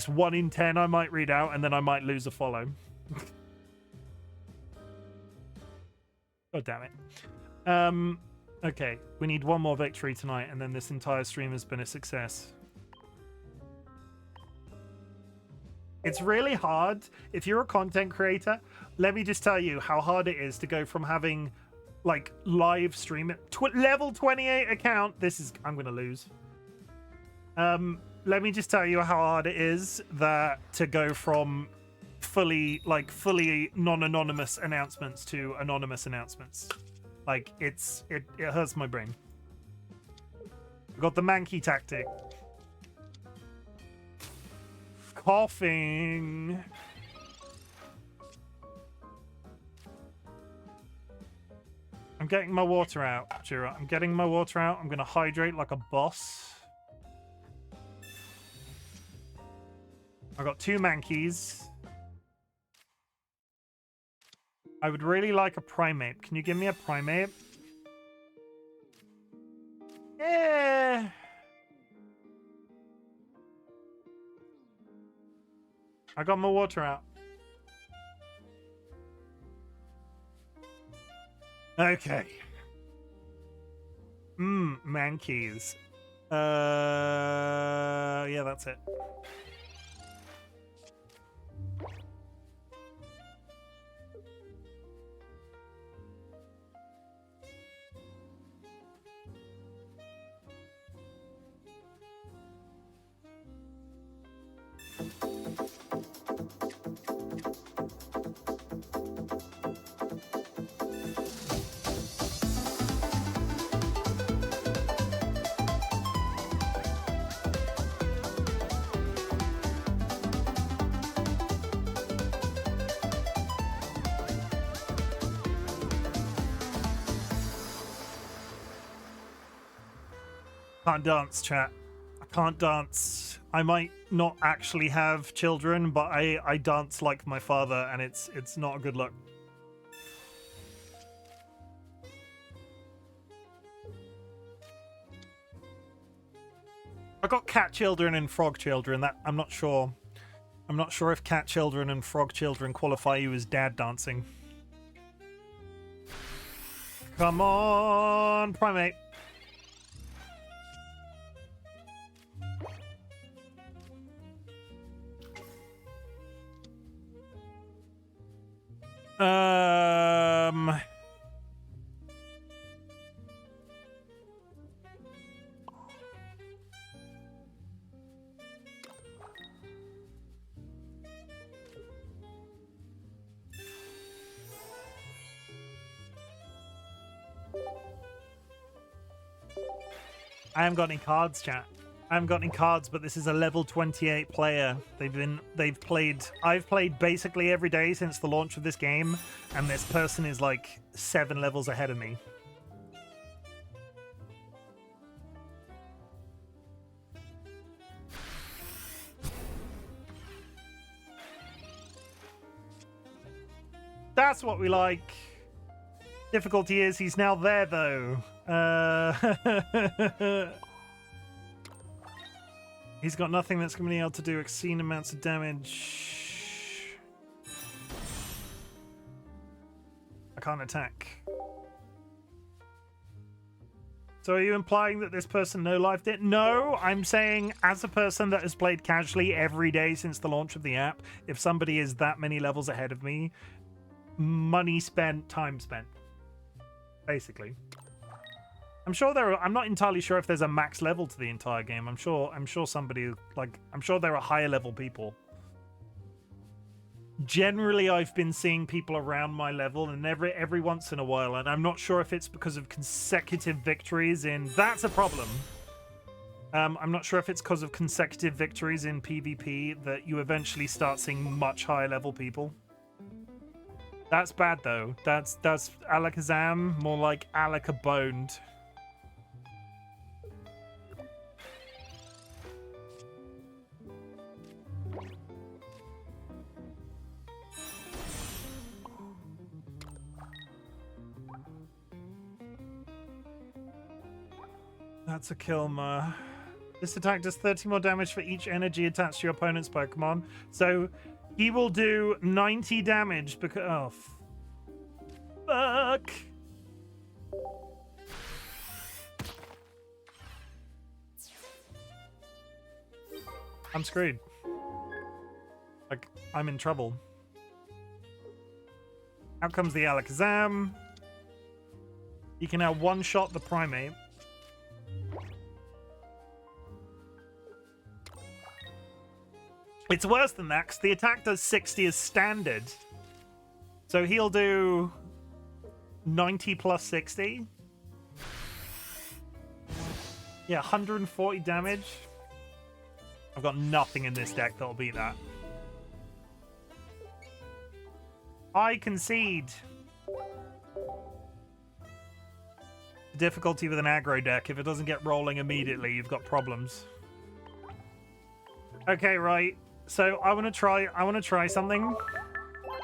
1 in 10 I might read out, and then I might lose a follow. God damn it. Okay, we need one more victory tonight, and then this entire stream has been a success. It's really hard. If you're a content creator, let me just tell you how hard it is to go from having like live stream level 28 account. I'm gonna lose. Let me just tell you how hard it is to go from fully non-anonymous announcements to anonymous announcements. Like it hurts my brain. I've got the Mankey tactic. Coughing. I'm getting my water out, Jira. I'm getting my water out. I'm going to hydrate like a boss. I got 2 Mankeys. I would really like a Primeape. Can you give me a Primeape? Yeah. I got my water out. Okay. Mankeys. Yeah, that's it. Can't dance, chat. I can't dance. I might not actually have children, but I dance like my father, and it's not a good look. I got cat children and frog children. That I'm not sure. I'm not sure if cat children and frog children qualify you as dad dancing. Come on, Primeape. I haven't got any cards, chat. I haven't got any cards, but this is a level 28 player. I've played basically every day since the launch of this game, and this person is like 7 levels ahead of me. That's what we like. Difficulty is he's now there though. He's got nothing that's going to be able to do obscene amounts of damage. I can't attack. So are you implying that this person no-lifed it? No, I'm saying as a person that has played casually every day since the launch of the app, if somebody is that many levels ahead of me, money spent, time spent. Basically. I'm not entirely sure if there's a max level to the entire game. I'm sure somebody I'm sure there are higher level people. Generally, I've been seeing people around my level, and every once in a while, and I'm not sure if it's because of consecutive victories in. That's a problem. I'm not sure if it's because of consecutive victories in PvP that you eventually start seeing much higher level people. That's bad though. That's Alakazam, more like Alakaboned. That's a kill, Ma. This attack does 30 more damage for each energy attached to your opponent's Pokemon. So he will do 90 damage because... Oh, fuck. I'm screwed. Like, I'm in trouble. Out comes the Alakazam. He can now one-shot the Primeape. It's worse than that, because the attack does 60 as standard. So he'll do 90 plus 60. Yeah, 140 damage. I've got nothing in this deck that'll beat that. I concede. Difficulty with an aggro deck. If it doesn't get rolling immediately, you've got problems. Okay, right. So I want to try something,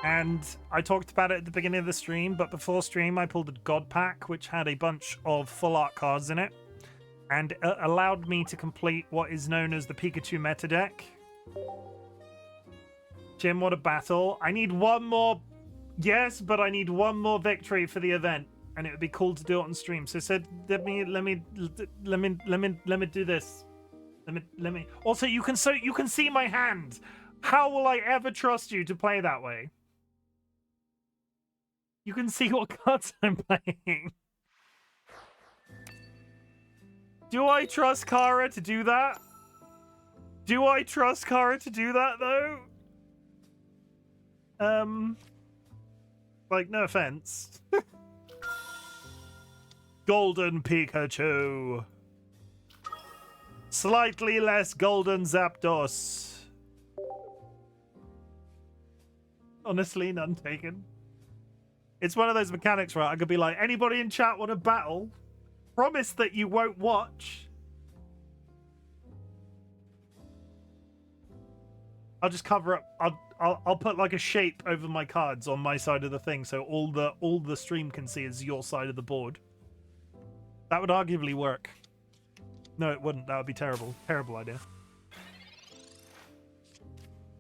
and I talked about it at the beginning of the stream, but before stream I pulled a God Pack, which had a bunch of full art cards in it, and allowed me to complete what is known as the Pikachu meta deck. Chim, what a battle. I need one more, yes, but I need one more victory for the event, and it would be cool to do it on stream. So said, let me do this. Let me. Also, you can see my hand. How will I ever trust you to play that way? You can see what cards I'm playing. Do I trust Kara to do that? Do I trust Kara to do that though? Like, no offense. Golden Pikachu. Slightly less golden Zapdos. Honestly, none taken. It's one of those mechanics, right? I could be like, anybody in chat want a battle? Promise that you won't watch. I'll just cover up. I'll put like a shape over my cards on my side of the thing, so all the stream can see is your side of the board. That would arguably work. No, it wouldn't. That would be terrible. Terrible idea.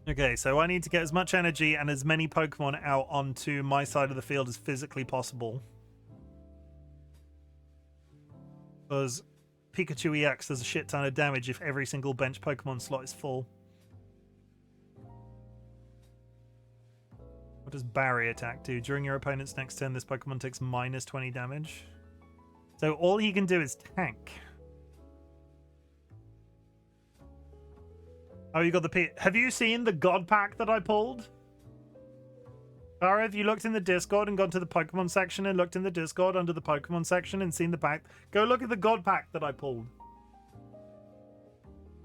Okay, so I need to get as much energy and as many Pokemon out onto my side of the field as physically possible. Because Pikachu EX does a shit ton of damage if every single bench Pokemon slot is full. What does Barrier Attack do? During your opponent's next turn, this Pokemon takes minus 20 damage. So all he can do is tank. Oh, you got the P. Have you seen the God Pack that I pulled? Tara, have you looked in the Discord and gone to the Pokemon section and looked in the Discord under the Pokemon section and seen the pack? Go look at the God Pack that I pulled.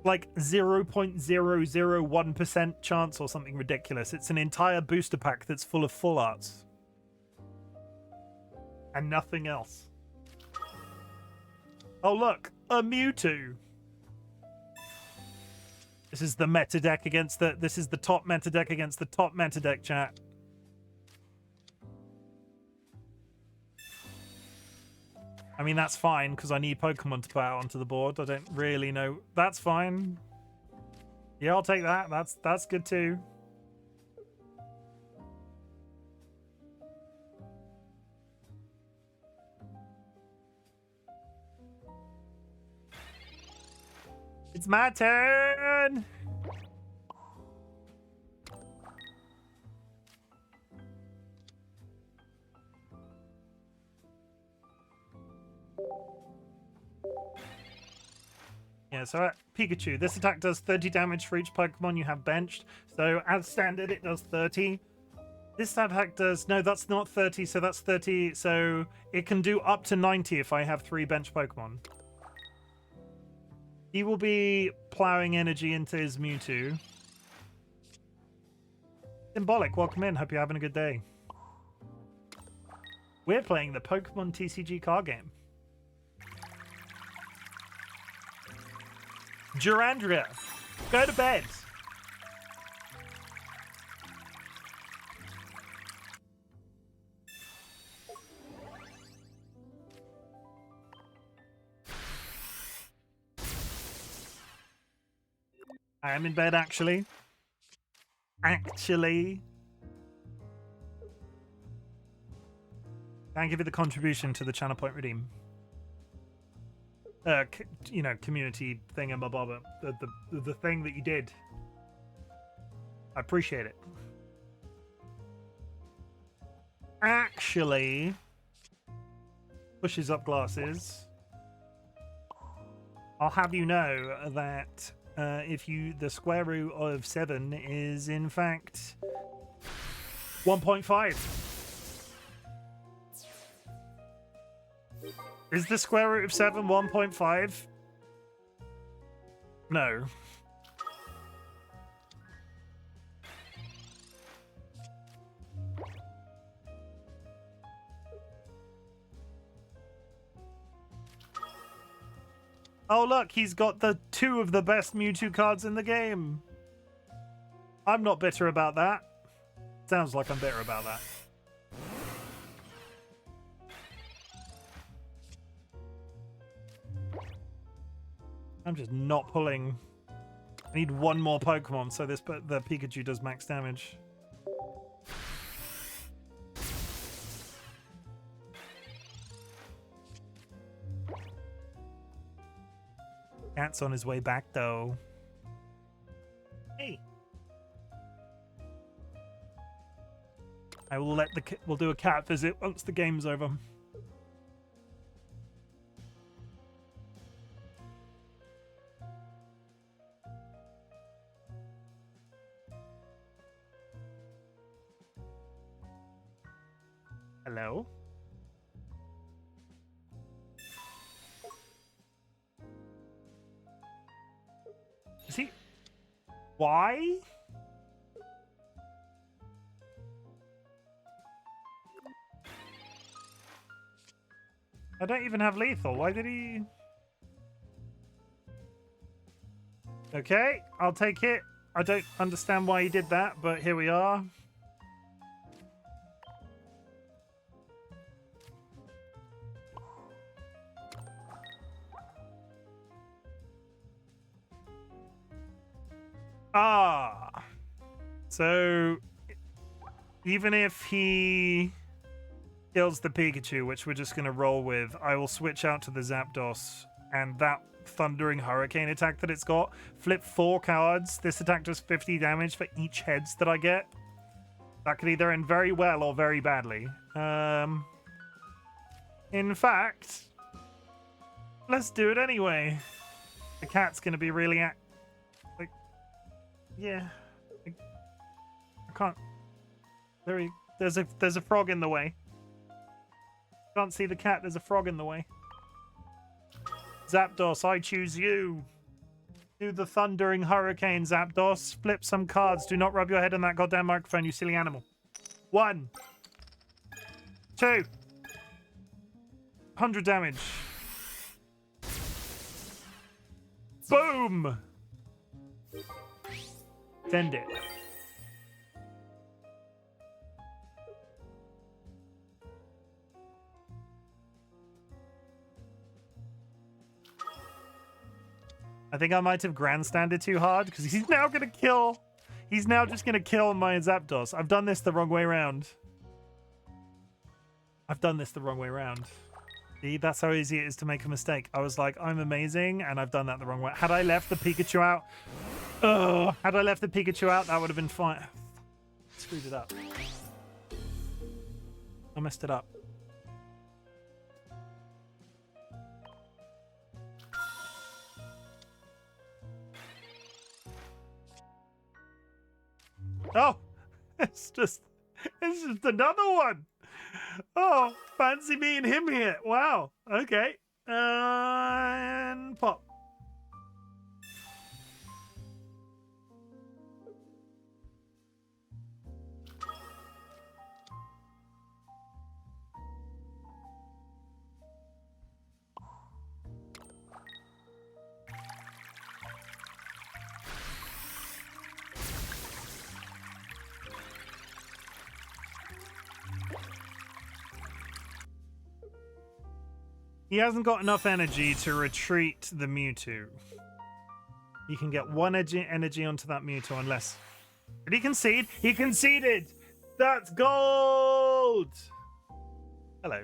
Like 0.001% chance or something ridiculous. It's an entire booster pack that's full of full arts. And nothing else. Oh look, a Mewtwo. This is the meta deck against the... This is the top meta deck against the top meta deck, chat. I mean, that's fine, because I need Pokemon to put out onto the board. I don't really know. That's fine. Yeah, I'll take that. That's good too. It's my turn! Yeah, so Pikachu, this attack does 30 damage for each Pokemon you have benched. So as standard, it does 30. This attack does... No, that's not 30, so that's 30. So it can do up to 90 if I have 3 bench Pokemon. He will be plowing energy into his Mewtwo. Symbolic, welcome in. Hope you're having a good day. We're playing the Pokemon TCG card game. Durandria, go to bed. I am in bed, actually. Thank you for the contribution to the channel point redeem. You know, community thingamabobber. The thing that you did. I appreciate it. Actually, pushes up glasses. I'll have you know that the square root of 7 is in fact 1.5. Is the square root of 7 1.5? No. Oh look, he's got the 2 of the best Mewtwo cards in the game. I'm not bitter about that. Sounds like I'm bitter about that. I'm just not pulling. I need 1 more Pokemon so the Pikachu does max damage. Cat's on his way back though. Hey. I will let we'll do a cat visit once the game's over. Hello? Is he... Why? I don't even have lethal. Why did he... Okay, I'll take it. I don't understand why he did that, but here we are. Ah. So, even if he kills the Pikachu, which we're just going to roll with, I will switch out to the Zapdos, and that Thundering Hurricane attack that it's got, flip 4 cards. This attack does 50 damage for each heads that I get. That could either end very well or very badly. In fact, let's do it anyway. The cat's going to be really... yeah. I can't... There's a frog in the way. Can't see the cat. There's a frog in the way. Zapdos, I choose you. Do the Thundering Hurricane, Zapdos. Flip some cards. Do not rub your head on that goddamn microphone, you silly animal. 1, 2. 100 damage. Boom! Send it. I think I might have grandstanded too hard because he's now going to kill. He's now just going to kill my Zapdos. I've done this the wrong way around. See, that's how easy it is to make a mistake. I was like, I'm amazing, and I've done that the wrong way. Had I left the Pikachu out... Oh, had I left the Pikachu out, that would have been fine. Screwed it up. I messed it up. Oh, it's just another one. Oh, fancy meeting him here. Wow. Okay. And pop. He hasn't got enough energy to retreat the Mewtwo. He can get 1 energy onto that Mewtwo unless... Did he concede? He conceded! That's gold! Hello.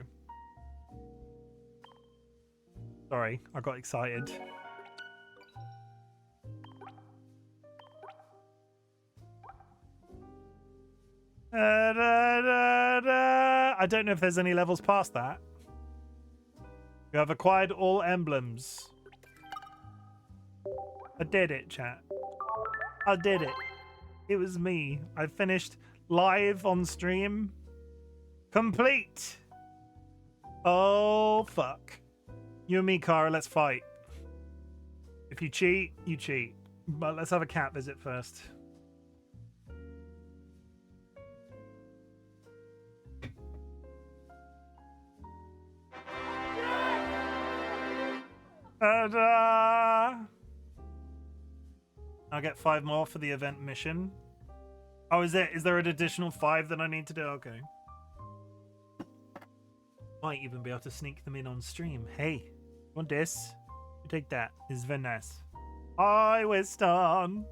Sorry, I got excited. I don't know if there's any levels past that. You have acquired all emblems. I did it, chat. I did it. It was me. I finished live on stream. Complete. Oh, fuck. You and me, Kara, let's fight. If you cheat, you cheat. But let's have a cat visit first. Ta-da! I'll get 5 more for the event mission. Oh, is there an additional 5 that I need to do? Okay. Might even be able to sneak them in on stream. Hey, want this? You take that. It's very nice. Hi, Wiston.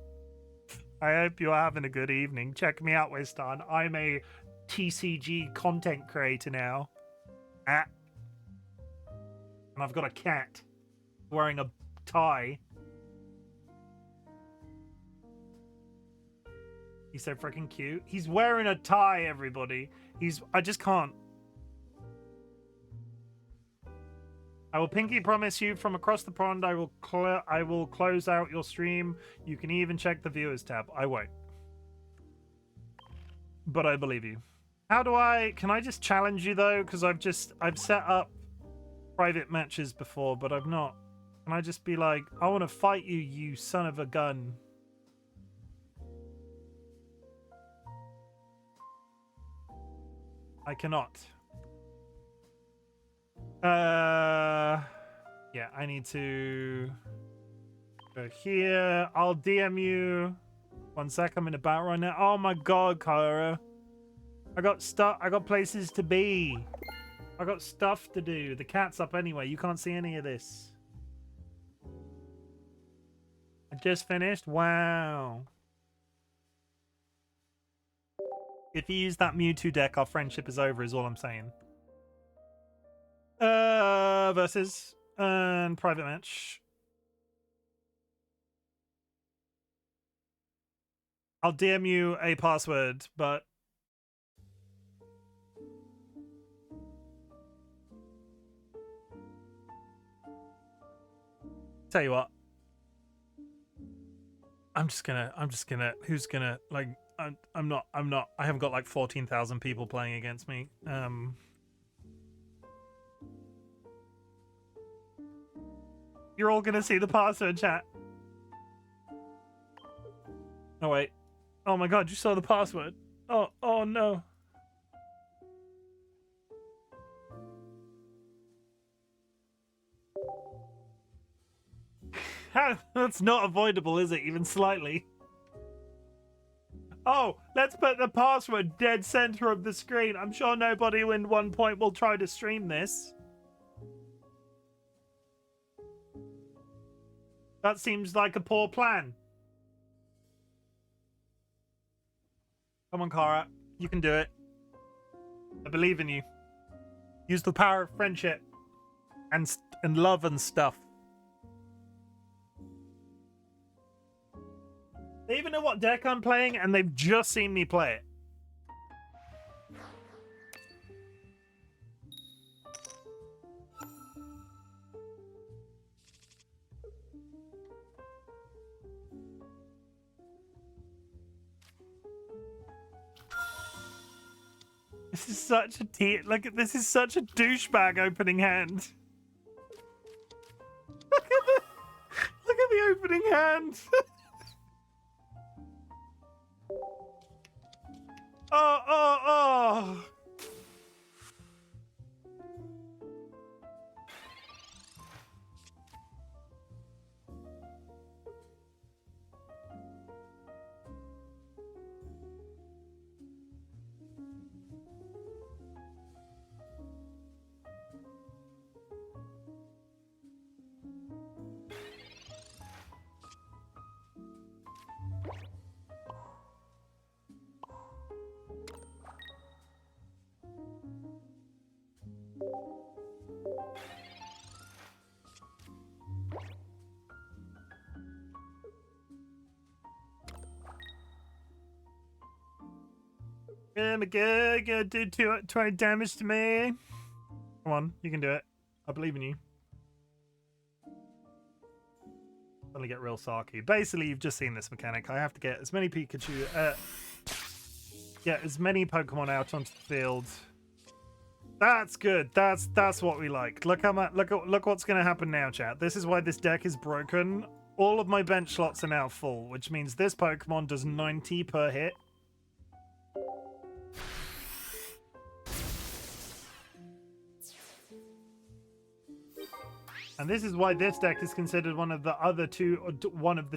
I hope you're having a good evening. Check me out, Wiston. I'm a TCG content creator now. And I've got a cat wearing a tie. He's so freaking cute. He's wearing a tie, everybody. I just can't. I will pinky promise you from across the pond I will close out your stream. You can even check the viewers tab. I won't. But I believe you. Can I just challenge you though? Because I've set up private matches before, but I've not. Can I just be like, I want to fight you, you son of a gun? I cannot. Yeah, I need to go here. I'll DM you. 1 sec, I'm in a battle right now. Oh my god, Kara. I got places to be. I got stuff to do. The cat's up anyway. You can't see any of this. I just finished. Wow. If you use that Mewtwo deck, our friendship is over, is all I'm saying. Versus and private match. I'll DM you a password, but tell you what. I'm just gonna who's gonna like I'm not I haven't got like 14,000 people playing against me. You're all gonna see the password, chat. Oh wait. Oh my god, you saw the password. Oh no. That's not avoidable, is it? Even slightly. Oh, let's put the password dead center of the screen. I'm sure nobody in 1 point will try to stream this. That seems like a poor plan. Come on, Kara. You can do it. I believe in you. Use the power of friendship and love and stuff. They even know what deck I'm playing, and they've just seen me play it. This is such a this is such a douchebag opening hand. Look at the opening hand. Oh. Gonna do 20 damage to me. Come on, you can do it. I believe in you. Gonna get real sarky. Basically, you've just seen this mechanic. I have to get as many Pikachu, get as many Pokemon out onto the field. That's good. That's what we like. Look how much. Look what's gonna happen now, chat. This is why this deck is broken. All of my bench slots are now full, which means this Pokemon does 90 per hit. And this is why this deck is considered one of the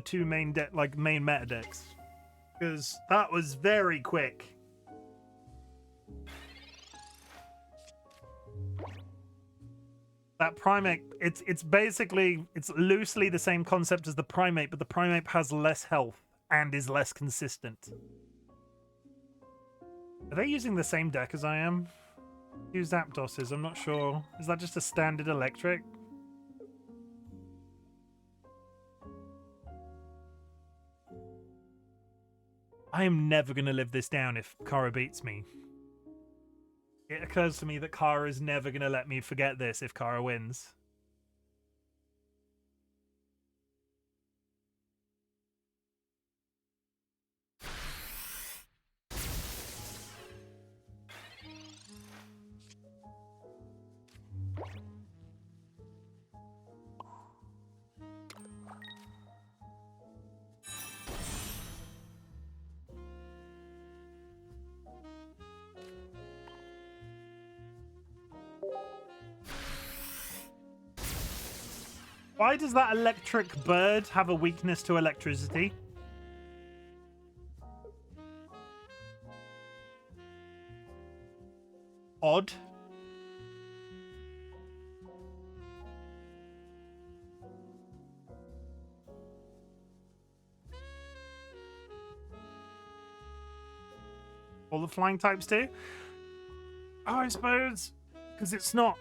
two main main meta decks, because that was very quick. That Primeape, it's basically loosely the same concept as the Primeape, but the Primeape has less health and is less consistent. Are they using the same deck as I am? Who Zapdos is? I'm not sure. Is that just a standard electric? I am never going to live this down if Kara beats me. It occurs to me that Kara is never going to let me forget this if Kara wins. Why does that electric bird have a weakness to electricity? odd. All the flying types do? Oh, I suppose, because it's not...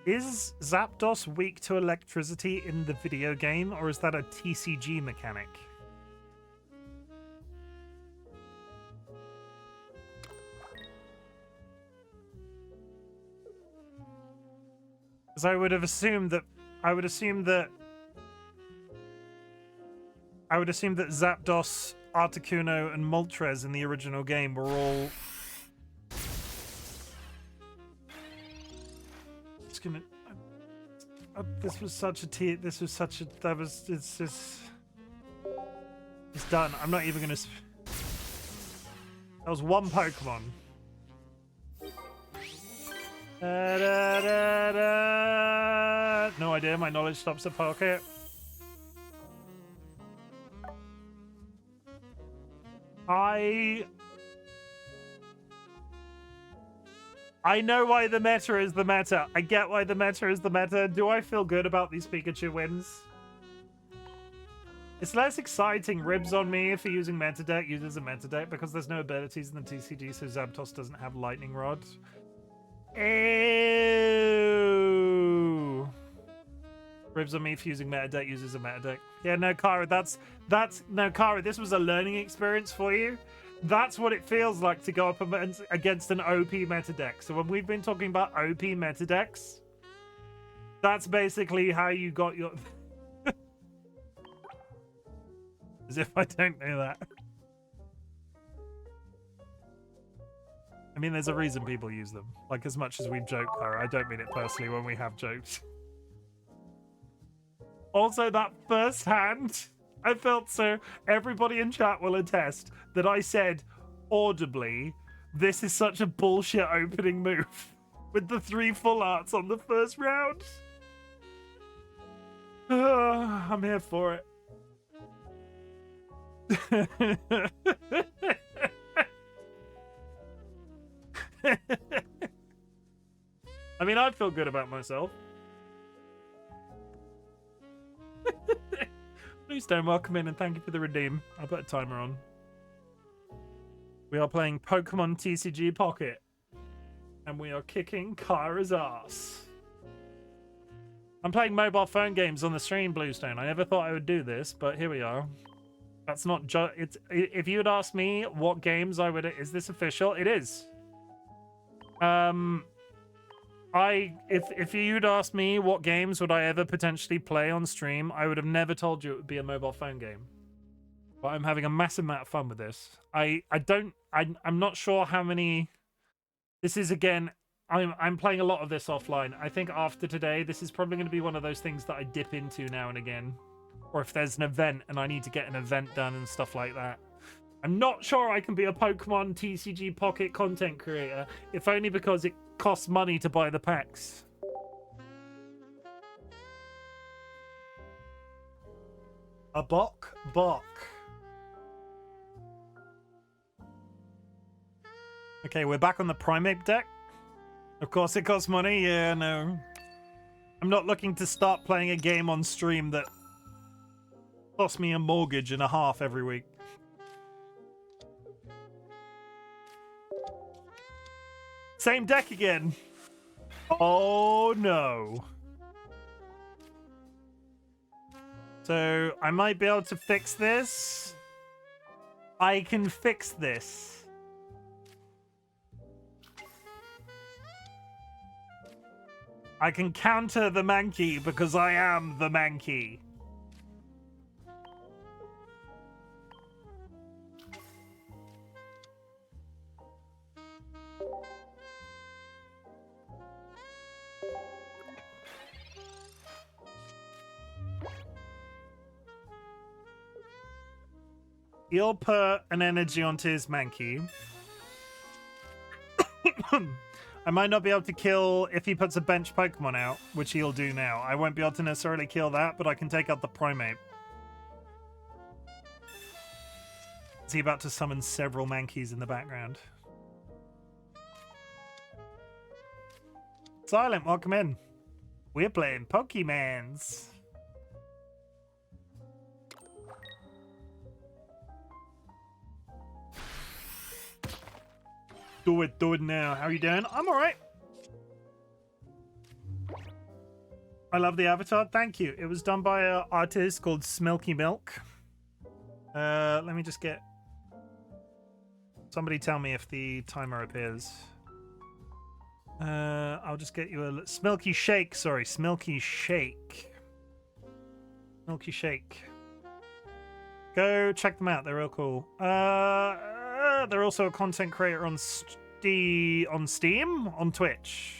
Is Zapdos weak to electricity in the video game, or is that a TCG mechanic? Because I would have assumed that... I would assume that Zapdos, Articuno, and Moltres in the original game were all... It's gonna... this was such a this was such a... That was... It's just... It's done. I'm not even gonna... That was one Pokemon. No idea. My knowledge stops at pocket. I know why the meta is the meta. I get why the meta is the meta. Do I feel good about these Pikachu wins? It's less exciting. Ribs on me if you're using meta deck. Uses a meta deck because there's no abilities in the TCG, so Zapdos doesn't have Lightning Rod. Ew. Ribs on me if using meta deck. Uses a meta deck. Yeah, no, Kara, no, Kara, this was a learning experience for you. That's what it feels like to go up against an OP meta deck. So when we've been talking about OP meta decks, that's basically how you got your... As if I don't know that. I mean, there's a reason people use them. Like, as much as we joke, Kara, I don't mean it personally when we have jokes. Also, that first hand... I felt so. Everybody in chat will attest that I said audibly, this is such a bullshit opening move with the 3 full arts on the first round. I'm here for it. I mean, I'd feel good about myself. Bluestone, welcome in and thank you for the redeem. I'll put a timer on. We are playing Pokemon TCG Pocket. And we are kicking Kyra's ass. I'm playing mobile phone games on the stream, Bluestone. I never thought I would do this, but here we are. That's not just... If you had asked me what games I would... Is this official? It is. If you'd asked me what games would I ever potentially play on stream, I would have never told you it would be a mobile phone game. But I'm having a massive amount of fun with this. I'm not sure how many... This is, again, I'm playing a lot of this offline. I think after today, this is probably going to be one of those things that I dip into now and again. Or if there's an event and I need to get an event done and stuff like that. I'm not sure I can be a Pokemon TCG Pocket content creator, if only because it costs money to buy the packs. A bok. Okay, we're back on the Primeape deck. Of course it costs money, yeah, no. I'm not looking to start playing a game on stream that costs me a mortgage and a half every week. Same deck again. Oh no. So I might be able to fix this. I can fix this. I can counter the Mankey because I am the Mankey. He'll put an energy onto his Mankey. I might not be able to kill if he puts a bench Pokemon out, which he'll do now. I won't be able to necessarily kill that, but I can take out the Primeape. Is he about to summon several Mankeys in the background? Silent, welcome in. We're playing Pokemans. Do it now. How are you doing? I'm alright. I love the avatar. Thank you. It was done by an artist called Smilky Milk. Let me just get... Somebody tell me if the timer appears. I'll just get you a... Smilky Shake, sorry. Smilky Shake. Milky Shake. Go check them out. They're real cool. They're also a content creator on Steam, on Twitch.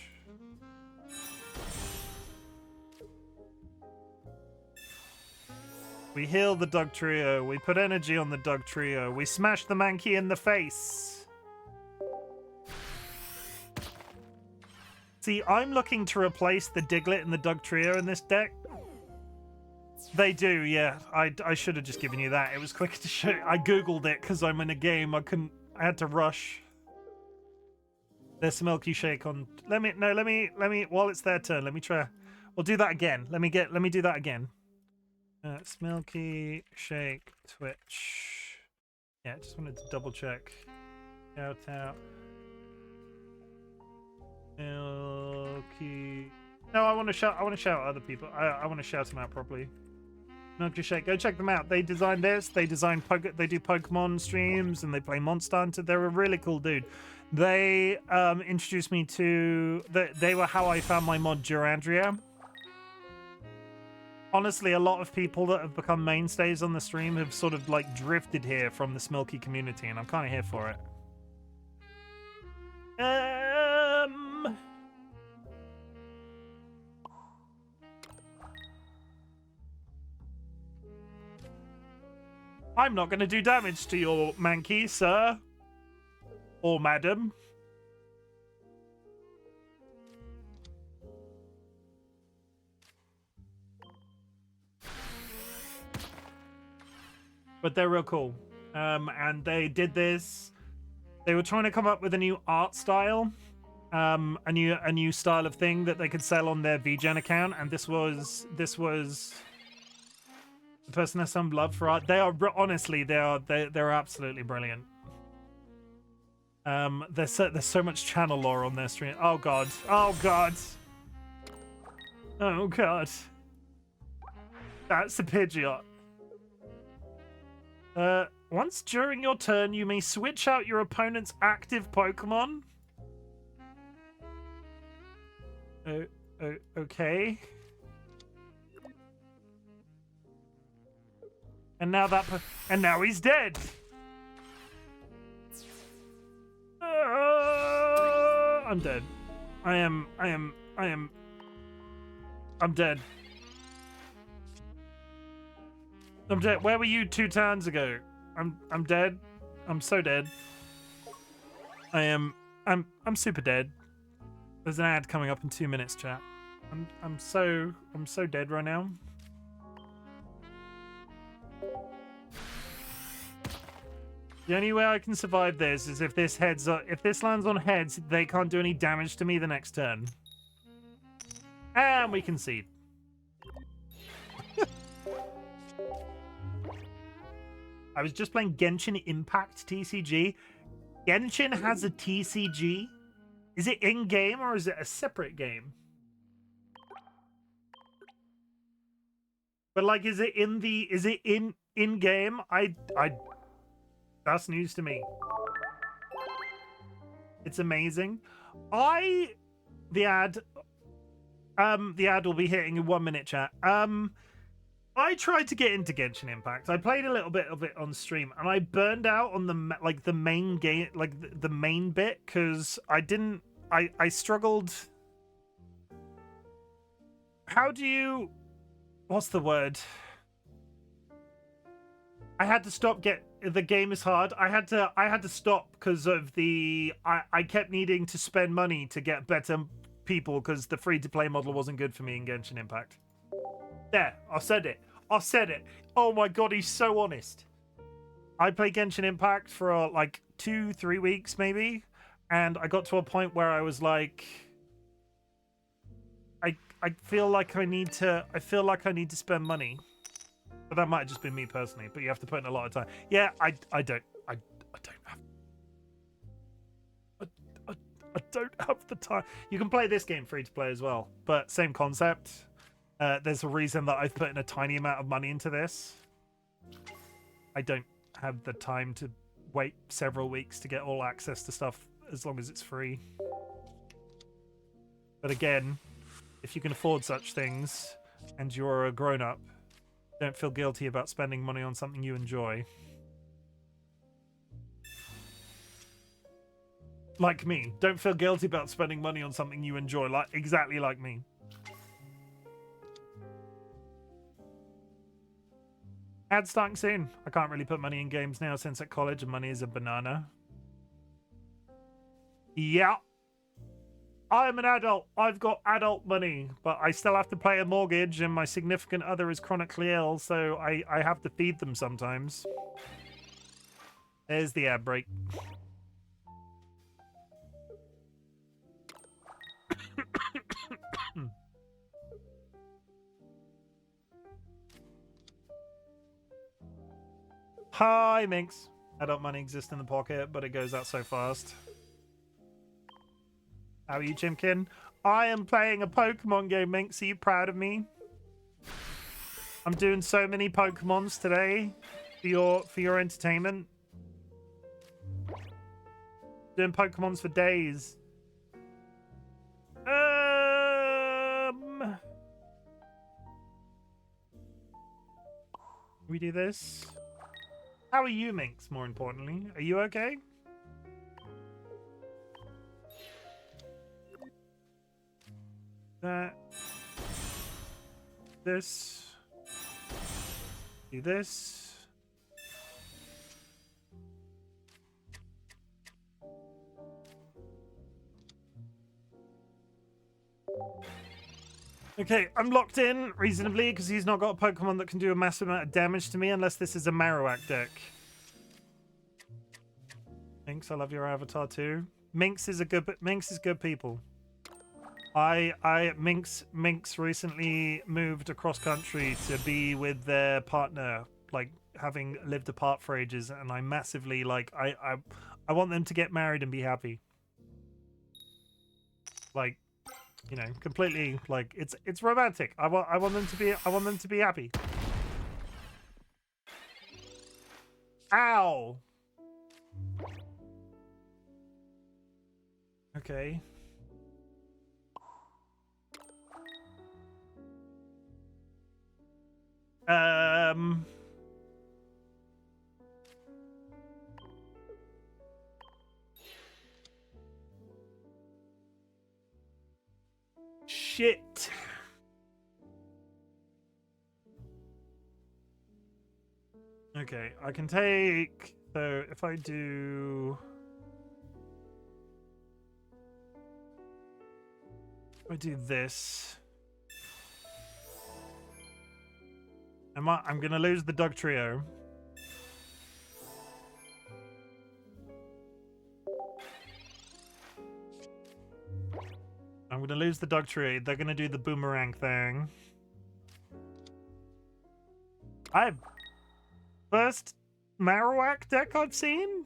We heal the Dog Trio. We put energy on the Dog Trio. We smash the Mankey in the face. See, I'm looking to replace the Diglett and the Dog Trio in this deck. They do, yeah. I should have just given you that. It was quicker to show. I googled it because I'm in a game. I had to rush. There's Milky Shake on. Let me. While it's their turn, let me try. We'll do that again. Let me do that again. Smilky Shake Twitch. Yeah, just wanted to double check. Shout out. Milky. No, I want to shout other people. I want to shout them out properly. Milky Shake, go check them out. They designed this. They do Pokemon streams and they play Monster Hunter. They're a really cool dude. They introduced me to. They were how I found my mod Durandria. Honestly, a lot of people that have become mainstays on the stream have sort of like drifted here from the Smilky community, and I'm kind of here for it. I'm not going to do damage to your Mankey, sir. Or madam. But they're real cool. And they did this. They were trying to come up with a new art style. A new style of thing that they could sell on their VGen account. And this was the person has some love for art. They are honestly, they're absolutely brilliant. There's so much channel lore on their stream. Oh god. Oh god. Oh god. That's a Pidgeot. Once during your turn, you may switch out your opponent's active Pokemon. Okay. And now he's dead. I'm dead. I'm dead. I'm dead. Where were you 2 turns ago? I'm dead. I'm so dead. I'm super dead. There's an ad coming up in 2 minutes, chat. I'm so dead right now. The only way I can survive this is if this lands on heads, they can't do any damage to me the next turn. And we concede. I was just playing Genshin Impact TCG. Genshin has a TCG. Is it in-game or is it a separate game? But like, is it in-game? That's news to me. It's amazing. The ad will be hitting in 1 minute, chat. I tried to get into Genshin Impact. I played a little bit of it on stream, and I burned out on the main game, the main bit, because I struggled. How do you? What's the word? I had to stop. The game is hard. I had to stop because of I kept needing to spend money to get better people because the free-to-play model wasn't good for me in Genshin Impact. There, I said it. Oh my god, he's so honest. I played Genshin Impact for like 2-3 weeks maybe, and I got to a point where I was like, I feel like I need to spend money. But that might have just been me personally, but you have to put in a lot of time. Yeah, I don't have the time. You can play this game free to play as well, but same concept. There's a reason that I've put in a tiny amount of money into this. I don't have the time to wait several weeks to get all access to stuff as long as it's free. But again, if you can afford such things and you're a grown-up, don't feel guilty about spending money on something you enjoy. Like me. Don't feel guilty about spending money on something you enjoy, like exactly like me. Ads starting soon. I can't really put money in games now since at college and money is a banana. Yeah. I'm an adult. I've got adult money, but I still have to pay a mortgage and my significant other is chronically ill, so I have to feed them sometimes. There's the ad break. Hi, Minx. Adult money exists in the pocket, but it goes out so fast. How are you, Chimken? I am playing a Pokemon game, Minx. Are you proud of me? I'm doing so many Pokemons today for your entertainment. Doing Pokemons for days. We do this. How are you, Minx, more importantly? Are you okay? That. This. Do this. Okay, I'm locked in reasonably because he's not got a Pokemon that can do a massive amount of damage to me unless this is a Marowak deck. Minx, I love your avatar too. Minx is good people. Minx recently moved across country to be with their partner, like having lived apart for ages, and I massively like I want them to get married and be happy. Like, you know, completely like it's romantic. I want them to be happy. Ow. Okay. Shit. Okay, I can take, so if I do this, I'm gonna lose the Dog Trio. I'm gonna lose the Dog Trio. They're gonna do the boomerang thing. First Marowak deck I've seen?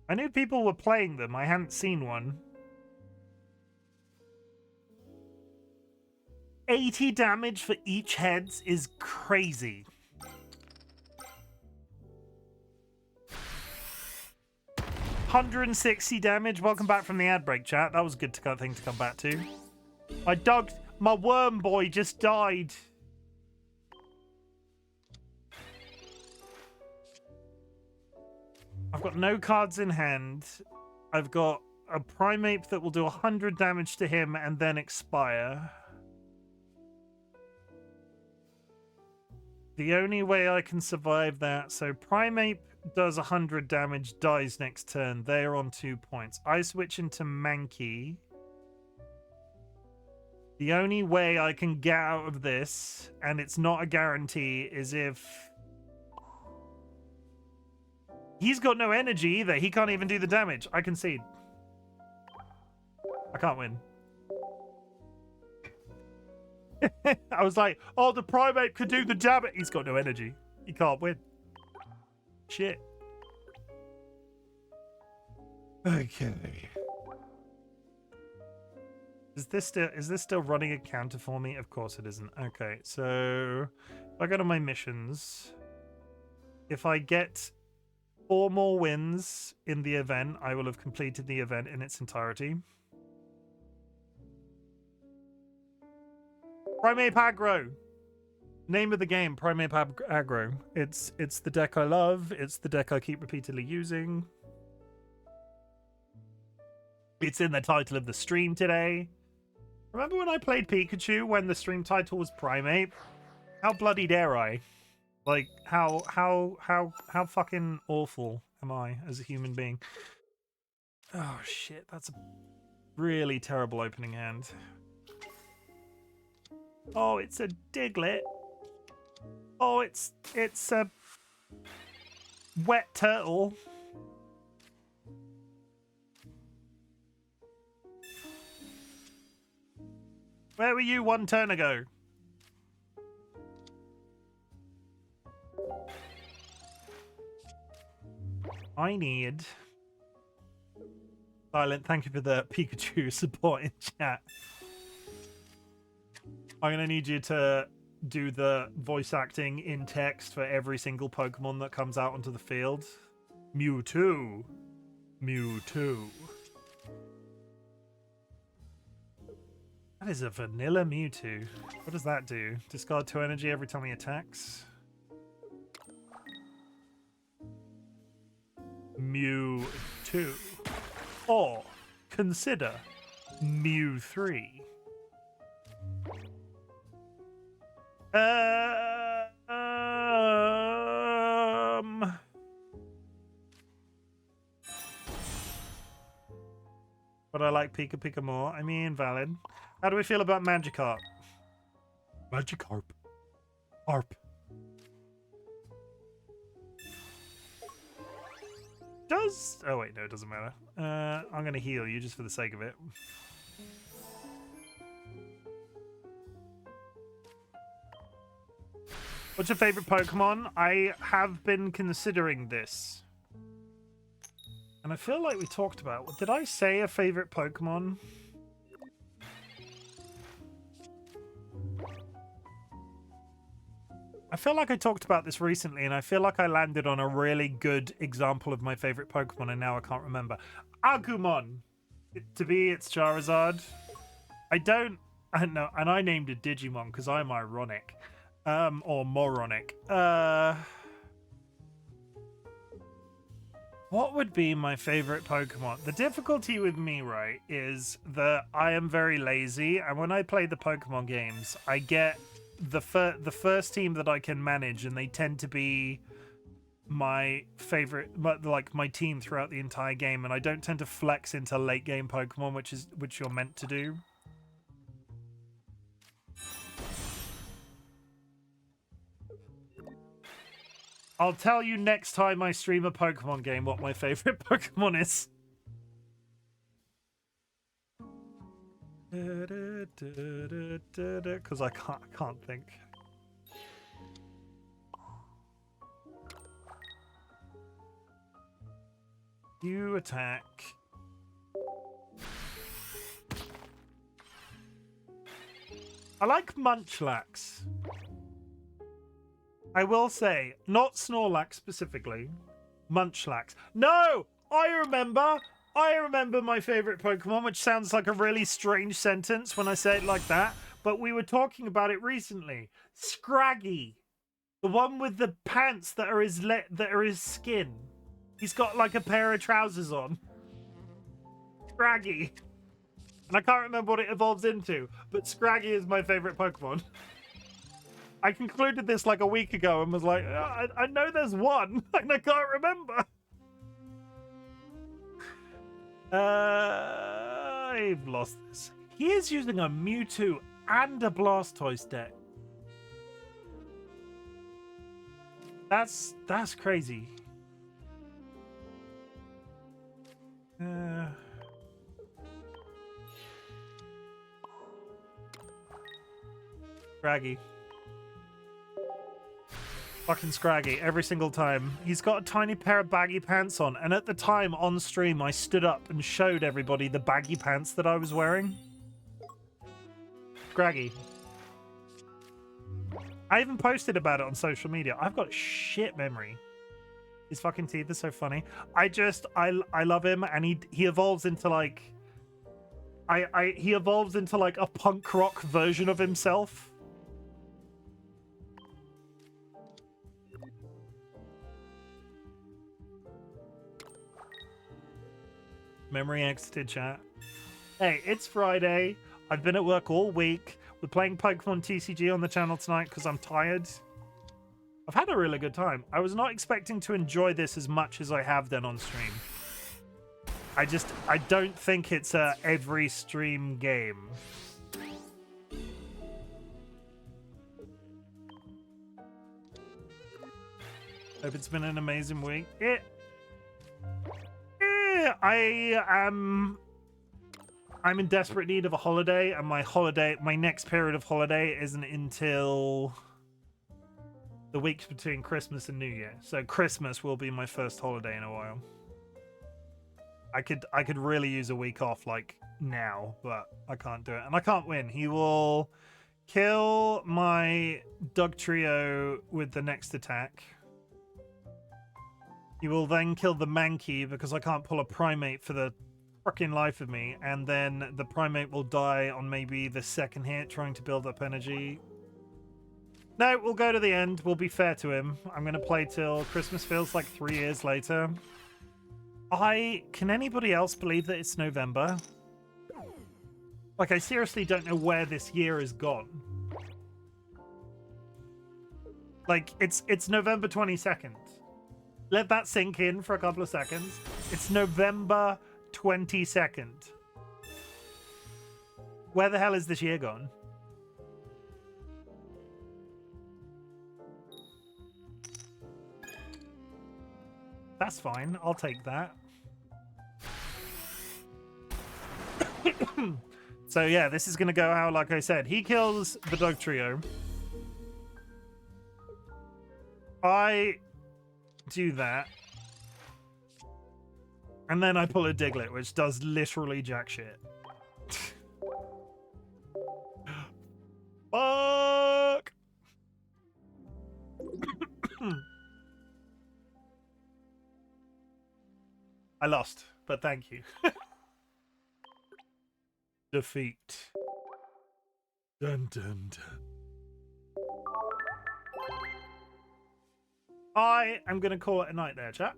I knew people were playing them. I hadn't seen one. 80 damage for each heads is crazy. $160 damage. Welcome back from the ad break, chat. That was a good thing to come back to. My worm boy just died. I've got no cards in hand. I've got a Primeape that will do 100 damage to him and then expire. The only way I can survive that, so Primeape does 100 damage, dies next turn. They're on 2 points. I switch into Mankey. The only way I can get out of this, and it's not a guarantee, is if he's got no energy either. He can't even do the damage. I concede. I can't win. I was like, oh, the Primeape could do the jab. He's got no energy. He can't win. Shit. Okay. Is this still running a counter for me? Of course it isn't. Okay, so if I go to my missions, if I get 4 more wins in the event, I will have completed the event in its entirety. Primeape Aggro. Name of the game, Primeape Aggro. It's the deck I love. It's the deck I keep repeatedly using. It's in the title of the stream today. Remember when I played Pikachu when the stream title was Primeape? How bloody dare I? Like, how fucking awful am I as a human being? Oh shit, that's a really terrible opening hand. Oh, it's a Diglett. Oh, it's a wet turtle. Where were you 1 turn ago? I need... Silent, thank you for the Pikachu support in chat. I'm going to need you to do the voice acting in text for every single Pokemon that comes out onto the field. Mewtwo. Mewtwo. That is a vanilla Mewtwo. What does that do? Discard 2 energy every time he attacks? Mewtwo. Or consider Mew3. But I like Pika Pika more. I mean, valid. How do we feel about Magikarp? Magikarp. Arp. Does... Oh, wait, no, it doesn't matter. I'm going to heal you just for the sake of it. What's your favorite Pokemon? I have been considering this. And I feel like we talked about... Did I say a favorite Pokemon? I feel like I talked about this recently, and I feel like I landed on a really good example of my favorite Pokemon, and now I can't remember. Agumon! To be, it's Charizard. I don't know, and I named it Digimon because I'm ironic. Or moronic. What would be my favorite Pokemon? The difficulty with me, right, is that I am very lazy, and when I play the Pokemon games, I get the first team that I can manage, and they tend to be my favorite, like my team throughout the entire game, and I don't tend to flex into late game Pokemon, which you're meant to do. I'll tell you next time I stream a Pokemon game what my favorite Pokemon is. Because I can't think. You attack. I like Munchlax. I will say, not Snorlax specifically, Munchlax. No! I remember my favorite Pokemon, which sounds like a really strange sentence when I say it like that, but we were talking about it recently. Scraggy. The one with the pants that are his skin. He's got like a pair of trousers on. Scraggy. And I can't remember what it evolves into, but Scraggy is my favorite Pokemon. I concluded this like a week ago and was like, I know there's one, and I can't remember. I've lost this. He is using a Mewtwo and a Blastoise deck. That's crazy. Scraggy. Fucking Scraggy every single time. He's got a tiny pair of baggy pants on, and at the time on stream I stood up and showed everybody the baggy pants that I was wearing. Scraggy. I even posted about it on social media. I've got shit memory. His fucking teeth are so funny. I love him, and he evolves into like he evolves into like a punk rock version of himself. Memory exited chat. Hey, it's Friday. I've been at work all week. We're playing Pokemon TCG on the channel tonight because I'm tired. I've had a really good time. I was not expecting to enjoy this as much as I have done on stream. I don't think it's a every stream game. Hope it's been an amazing week. I'm in desperate need of a holiday, and my next period of holiday isn't until the weeks between Christmas and New Year. So Christmas will be my first holiday in a while. I could really use a week off like now, but I can't do it. And I can't win. He will kill my Dugtrio with the next attack. He will then kill the Mankey because I can't pull a Primeape for the fucking life of me. And then the Primeape will die on maybe the second hit trying to build up energy. No, we'll go to the end. We'll be fair to him. I'm going to play till Christmas feels like 3 years later. Can anybody else believe that it's November? Like, I seriously don't know where this year has gone. Like, it's November 22nd. Let that sink in for a couple of seconds. It's November 22nd. Where the hell is this year gone? That's fine. I'll take that. So yeah, this is going to go out like I said. He kills the Dugtrio. I do that. And then I pull a Diglett, which does literally jack shit. Fuck! I lost, but thank you. Defeat. Dun dun dun. I am going to call it a night there, chat.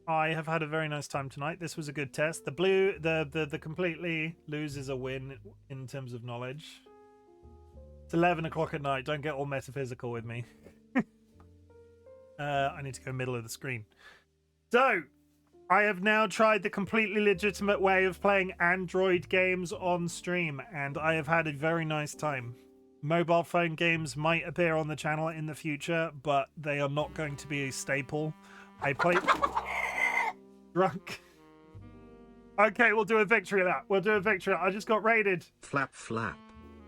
I have had a very nice time tonight. This was a good test. The blue, the completely loses a win in terms of knowledge. It's 11 o'clock at night. Don't get all metaphysical with me. I need to go middle of the screen. So, I have now tried the completely legitimate way of playing Android games on stream, and I have had a very nice time. Mobile phone games might appear on the channel in the future, but they are not going to be a staple. I play... Drunk. Okay, we'll do a victory lap. We'll do a victory lap. I just got raided. Flap flap.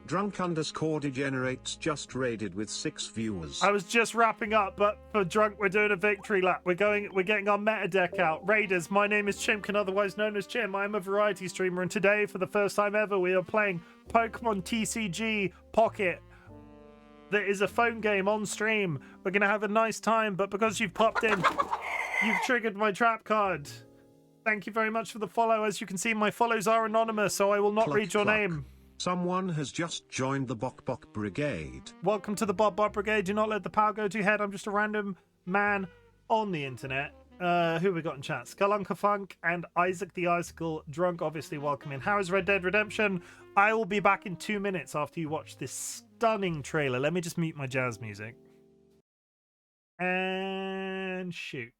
Drunk_degenerates just raided with 6 viewers. I was just wrapping up, but for Drunk, we're doing a victory lap. We're getting our meta deck out. Raiders, my name is Chimken, otherwise known as Chim. I am a variety streamer, and today, for the first time ever, we are playing Pokemon TCG Pocket. That is a phone game on stream. We're going to have a nice time, but because you've popped in, you've triggered my trap card. Thank you very much for the follow. As you can see, my follows are anonymous, so I will not read your name. Someone has just joined the Bok Bok Brigade. Welcome to the Bok Bok Brigade. Do not let the power go to your head. I'm just a random man on the internet. Who we got in chat? Skulunka Funk and Isaac the Icicle. Drunk, obviously, welcome in. How is Red Dead Redemption? I will be back in 2 minutes after you watch this stunning trailer. Let me just mute my jazz music. And shoot.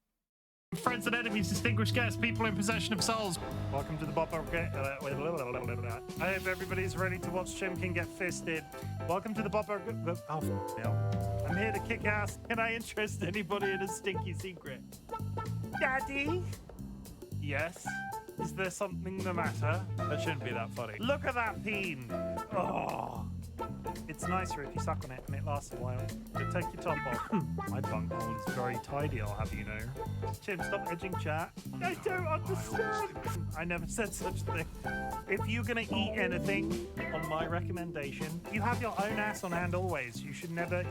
Friends and enemies, distinguished guests, people in possession of souls. Welcome to the Bok Bok Brigade. I hope everybody's ready to watch Chimken get fisted. Welcome to the Bok Bok Brigade. Oh, hell. I'm here to kick ass. Can I interest anybody in a stinky secret? Daddy? Yes? Is there something the matter? That shouldn't be that funny. Look at that peen. Oh. It's nicer if you suck on it and it lasts a while. So take your top off. My bunghole is very tidy, I'll have you know. Chim, stop edging chat. I don't understand. I never said such a thing. If you're gonna eat anything, on my recommendation, you have your own ass on hand always. You should never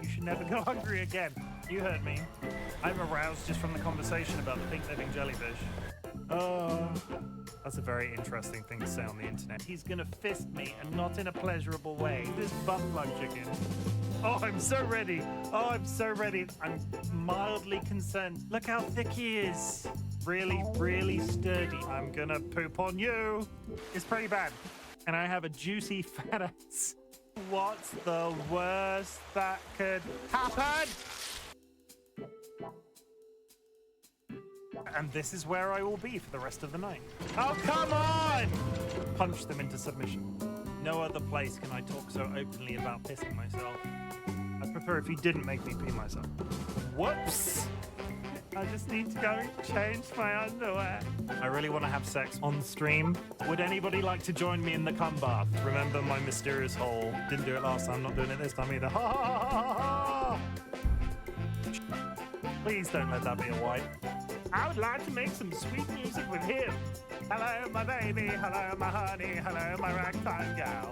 go hungry again. You heard me. I'm aroused just from the conversation about the pink living jellyfish. Oh, that's a very interesting thing to say on the internet. He's gonna fist me, and not in a pleasurable way. This butt plug chicken. Oh, I'm so ready. Oh, I'm so ready. I'm mildly concerned. Look how thick he is. Really, really sturdy. I'm gonna poop on you. It's pretty bad. And I have a juicy fat ass. What's the worst that could happen? And this is where I will be for the rest of the night. Oh, come on! Punch them into submission. No other place can I talk so openly about pissing myself. I'd prefer if you didn't make me pee myself. Whoops! I just need to go change my underwear. I really want to have sex on stream. Would anybody like to join me in the cum bath? Remember my mysterious hole. Didn't do it last time, not doing it this time either. Ha ha ha ha ha! Please don't let that be a wipe. I would like to make some sweet music with him. Hello, my baby. Hello, my honey. Hello, my ragtime gal.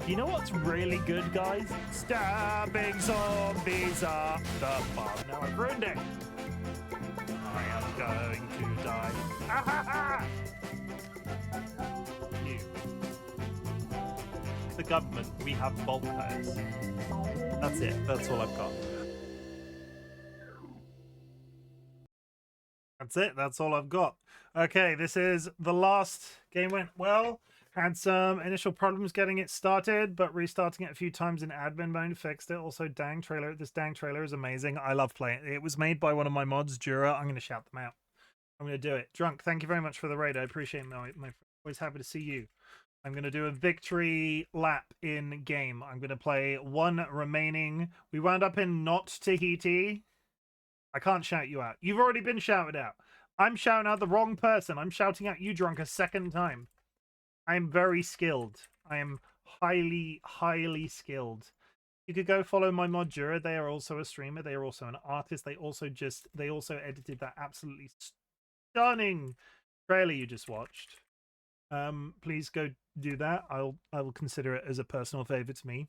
You know what's really good, guys? Stabbing zombies up the bar. No, I've ruined it. I am going to die. Ah, ha, ha. You. The government, we have bulk hires. That's it. That's all I've got. That's it. That's all I've got. Okay, this is the last game. Went well. Had some initial problems getting it started, but restarting it a few times in admin mode fixed it. Also, dang trailer. This dang trailer is amazing. I love playing it. It was made by one of my mods, Jura. I'm going to shout them out. I'm going to do it. Drunk, thank you very much for the raid. I appreciate my always happy to see you. I'm going to do a victory lap in game. I'm going to play one remaining. We wound up in not Tahiti. I can't shout you out. You've already been shouted out. I'm shouting out the wrong person. I'm shouting out you, Drunk, a second time. I'm very skilled. I am highly, highly skilled. You could go follow my mod Jura. They are also a streamer. They are also an artist. They also edited that absolutely stunning trailer you just watched. Please go do that. I will consider it as a personal favor to me.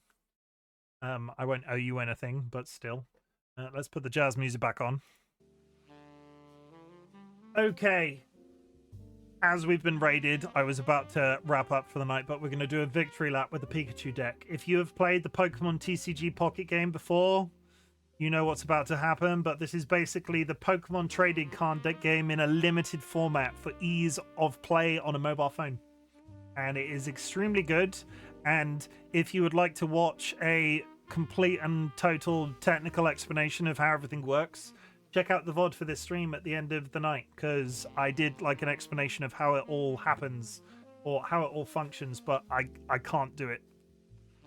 I won't owe you anything, but still. Let's put the jazz music back on. Okay. As we've been raided, I was about to wrap up for the night, but we're going to do a victory lap with the Pikachu deck. If you have played the Pokemon TCG Pocket game before, you know what's about to happen, but this is basically the Pokemon trading card deck game in a limited format for ease of play on a mobile phone. And it is extremely good. And if you would like to watch a complete and total technical explanation of how everything works, check out the VOD for this stream at the end of the night, because I did like an explanation of how it all happens or how it all functions, but I can't do it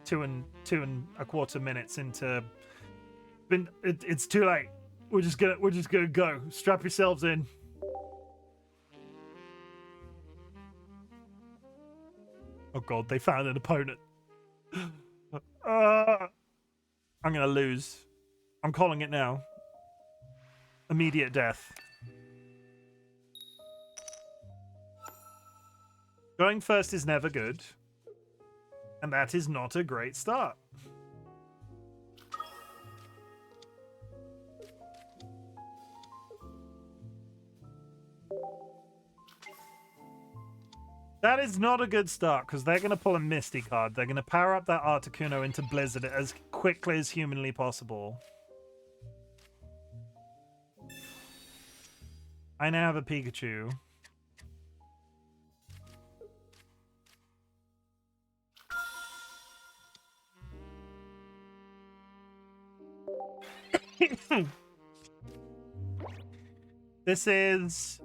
2 1/4 minutes into. It's too late. We're just gonna go. Strap yourselves in. Oh god, they found an opponent. I'm gonna lose. I'm calling it now. Immediate death. Going first is never good. And that is not a great start. That is not a good start, because they're going to pull a Misty card. They're going to power up that Articuno into Blizzard as quickly as humanly possible. I now have a Pikachu. This is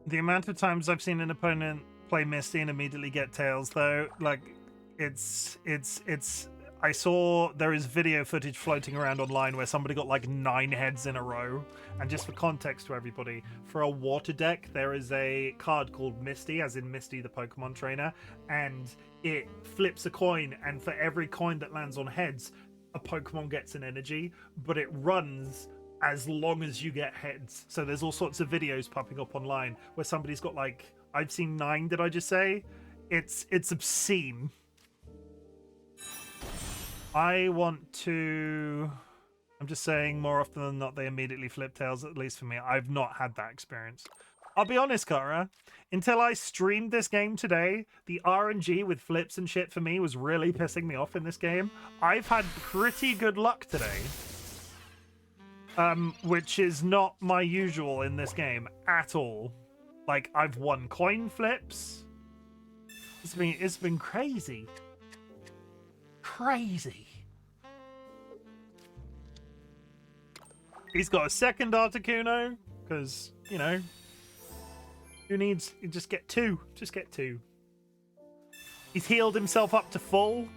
the amount of times I've seen an opponent play Misty and immediately get Tails, though. Like, it's I saw there is video footage floating around online where somebody got like 9 heads in a row. And just for context to everybody, for a water deck, there is a card called Misty, as in Misty the Pokemon trainer, and it flips a coin, and for every coin that lands on heads, 3 a Pokemon gets an energy, but it runs as long as you get heads. So there's all sorts of videos popping up online where somebody's got like, I've seen 9, did I just say? It's obscene. I want to... I'm just saying, more often than not, they immediately flip tails, at least for me. I've not had that experience. I'll be honest, Kara. Until I streamed this game today, the RNG with flips and shit for me was really pissing me off in this game. I've had pretty good luck today. Which is not my usual in this game at all. Like, I've won coin flips. It's been crazy. Crazy. He's got a second Articuno, because, you know, who needs... You just get 2. Just get 2. He's healed himself up to full.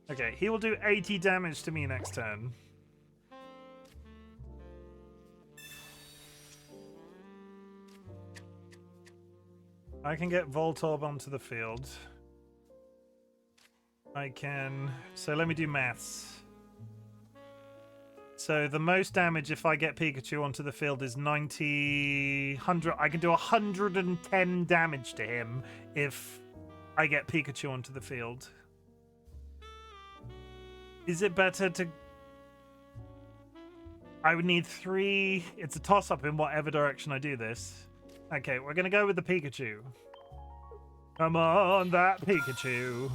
Okay, he will do 80 damage to me next turn. I can get Voltorb onto the field. I can... So let me do maths. So the most damage if I get Pikachu onto the field is 90... 100... I can do 110 damage to him if I get Pikachu onto the field. Is it better to... I would need 3... It's a toss-up in whatever direction I do this. Okay, we're going to go with the Pikachu. Come on, that Pikachu.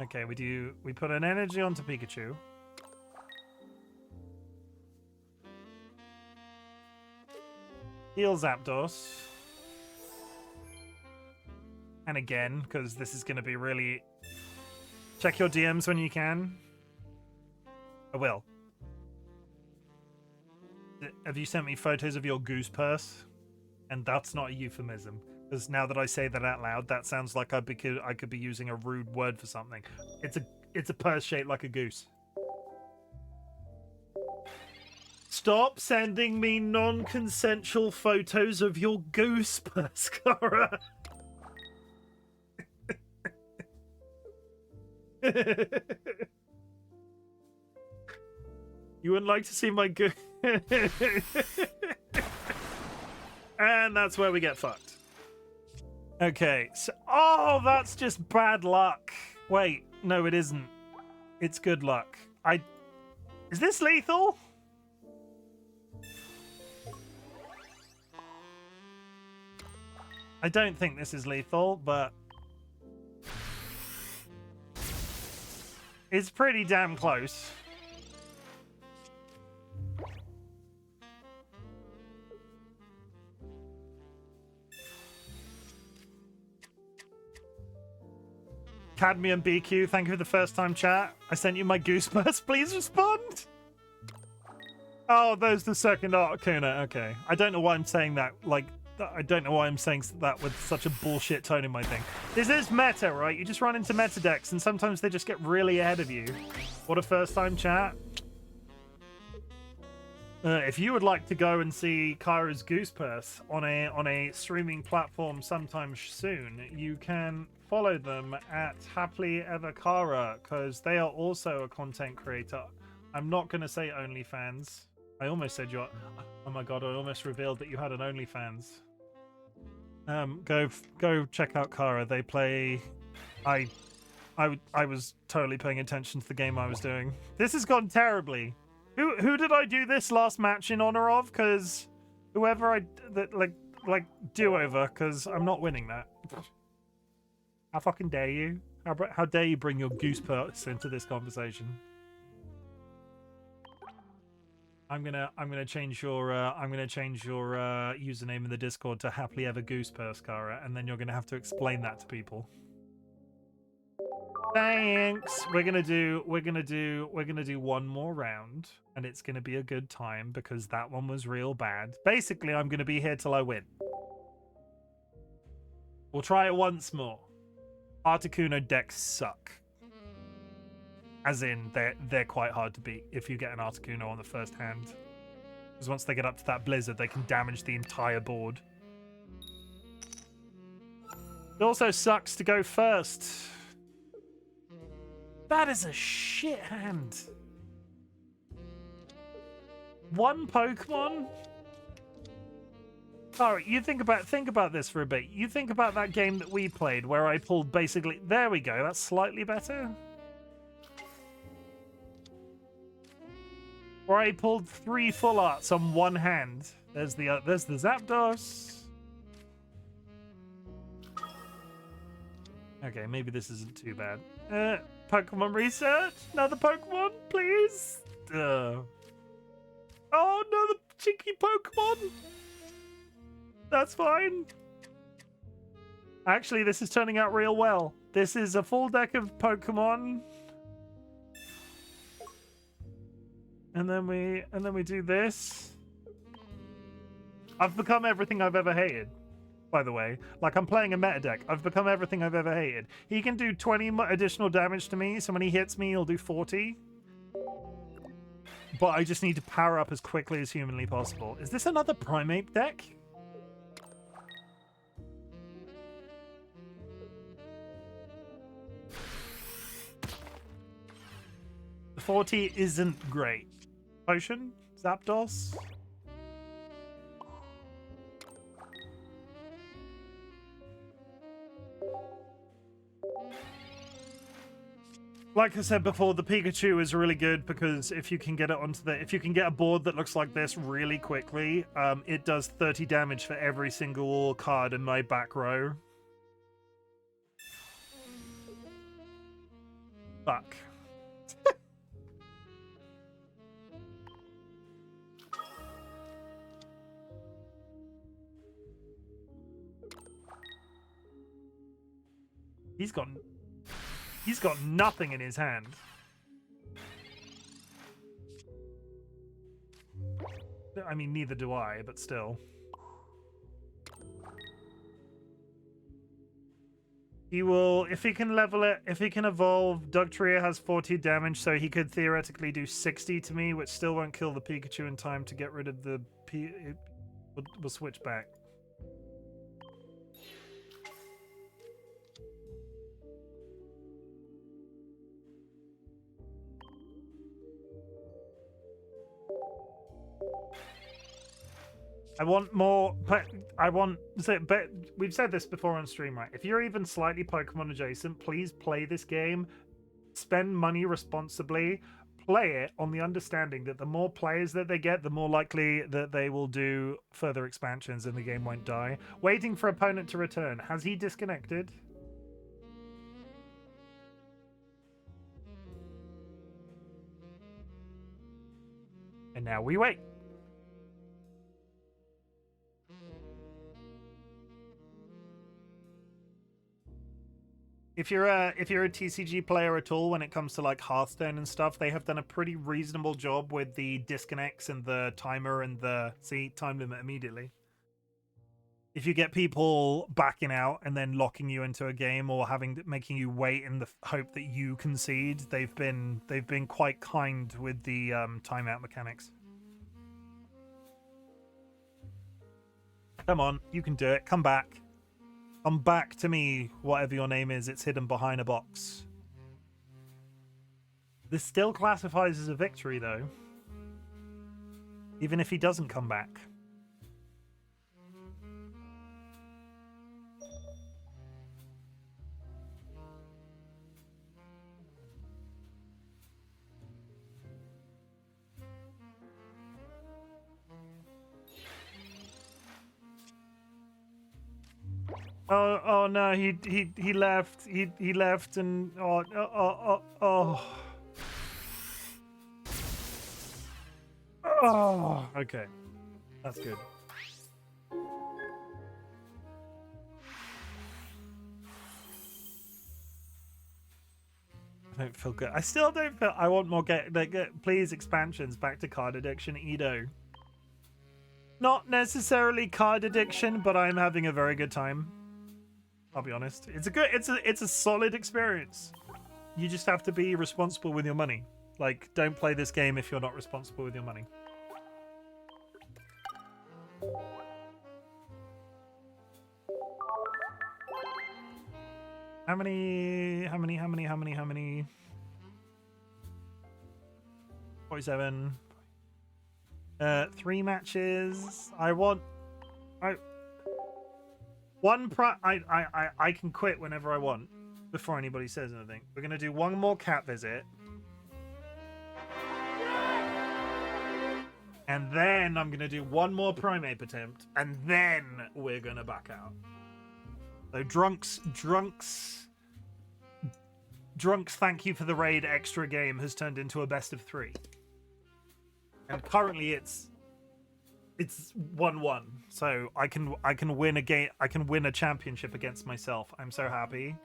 Okay, we put an energy onto Pikachu. Heal Zapdos. And again, because this is going to be really... Check your DMs when you can. I will. Have you sent me photos of your goose purse? And that's not a euphemism. Because now that I say that out loud, that sounds like I could be using a rude word for something. It's a purse shaped like a goose. Stop sending me non-consensual photos of your goose purse, Cara. You wouldn't like to see my goose. And that's where we get fucked. Okay, so... Oh, that's just bad luck. Wait, no, it isn't. It's good luck. Is this lethal? I don't think this is lethal, but... It's pretty damn close. Cadmium BQ, thank you for the first time chat. I sent you my goosebumps. Please respond. Oh, there's the second Articuno. Okay. I don't know why I'm saying that. Like, I don't know why I'm saying that with such a bullshit tone in my thing. This is meta, right? You just run into meta decks and sometimes they just get really ahead of you. What a first time chat. If you would like to go and see Kyra's Goose Purse on a streaming platform sometime soon, you can follow them at Happily Ever Kara, because they are also a content creator. I'm not going to say OnlyFans. I almost said you're... Oh my god, I almost revealed that you had an OnlyFans. Go check out Kara. They play... I was totally paying attention to the game I was doing. This has gone terribly. Who did I do this last match in honor of? Because whoever like do-over, because I'm not winning that. How fucking dare you? How dare you bring your goose purse into this conversation? I'm gonna change your username in the Discord to Happily Ever Goose Purse, Kara, and then you're gonna have to explain that to people. Thanks. We're gonna do one more round, and it's gonna be a good time because that one was real bad. Basically, I'm gonna be here till I win. We'll try it once more. Articuno decks suck. As in, they're quite hard to beat if you get an Articuno on the first hand. Because once they get up to that Blizzard, they can damage the entire board. It also sucks to go first. That is a shit hand. One Pokemon? Alright, you think about this for a bit. You think about that game that we played where I pulled basically... There we go, that's slightly better. Where I pulled 3 full arts on one hand. There's the Zapdos. Okay, maybe this isn't too bad. Pokemon research? Another Pokemon, please? Oh, another cheeky Pokemon? That's fine. Actually, this is turning out real well. This is a full deck of Pokemon. And then we do this. I've become everything I've ever hated, by the way. Like, I'm playing a meta deck. I've become everything I've ever hated. He can do 20 additional damage to me, so when he hits me, he'll do 40. But I just need to power up as quickly as humanly possible. Is this another Primeape deck? The 40 isn't great. Potion? Zapdos? Like I said before, the Pikachu is really good because if you can get it onto if you can get a board that looks like this really quickly, it does 30 damage for every single card in my back row. Fuck. He's got nothing in his hand. I mean, neither do I, but still. He will, if he can level it, if he can evolve, Dugtrio has 40 damage, so he could theoretically do 60 to me, which still won't kill the Pikachu in time to get rid of the we'll switch back. I want more. But we've said this before on stream, right? If you're even slightly Pokemon adjacent, please play this game. Spend money responsibly. Play it on the understanding that the more players that they get, the more likely that they will do further expansions and the game won't die. Waiting for opponent to return. Has he disconnected? And now we wait. If you're a TCG player at all, when it comes to like Hearthstone and stuff, they have done a pretty reasonable job with the disconnects and the timer and the time limit immediately. If you get people backing out and then locking you into a game or making you wait in the hope that you concede, they've been quite kind with the timeout mechanics. Come on, you can do it. Come back. Come back to me, whatever your name is. It's hidden behind a box. This still classifies as a victory, though. Even if he doesn't come back. Oh no, he left. He left and oh. Oh, okay. That's good. I don't feel good. I still don't feel I want more please expansions back to card addiction, Edo. Not necessarily card addiction, but I'm having a very good time. I'll be honest. It's a solid experience. You just have to be responsible with your money. Like, don't play this game if you're not responsible with your money. How many? 47. 3 matches. I can quit whenever I want before anybody says anything. We're gonna do one more cat visit. And then I'm gonna do one more Primeape attempt, and then we're gonna back out. So drunks, thank you for the raid extra game has turned into a best of 3. And currently it's 1-1. So I can win a game, I can win a championship against myself. I'm so happy.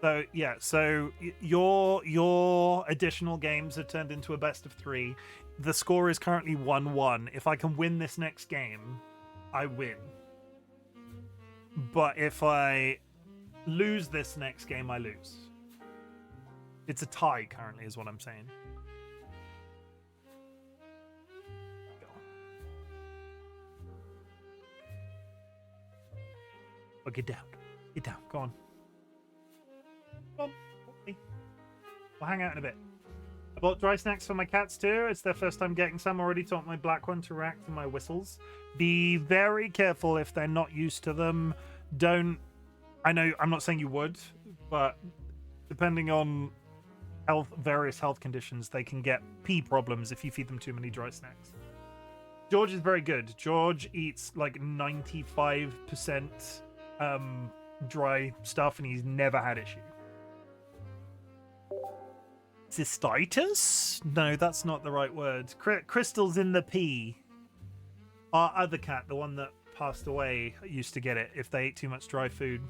So yeah, so your additional games have turned into a best of 3. The score is currently 1-1. If I can win this next game, I win. But if I lose this next game, I lose. It's a tie currently, is what I'm saying. Oh, get down. Get down. Go on. Come on. We'll hang out in a bit. I bought dry snacks for my cats too. It's their first time getting some. Already taught my black one to react to my whistles. Be very careful if they're not used to them. Don't... I know, I'm not saying you would, but depending on various health conditions, they can get pee problems if you feed them too many dry snacks. George is very good. George eats like 95% dry stuff, and he's never had issue. Cystitis? No, that's not the right word. Crystals in the pee. Our other cat, the one that passed away, used to get it if they ate too much dry food.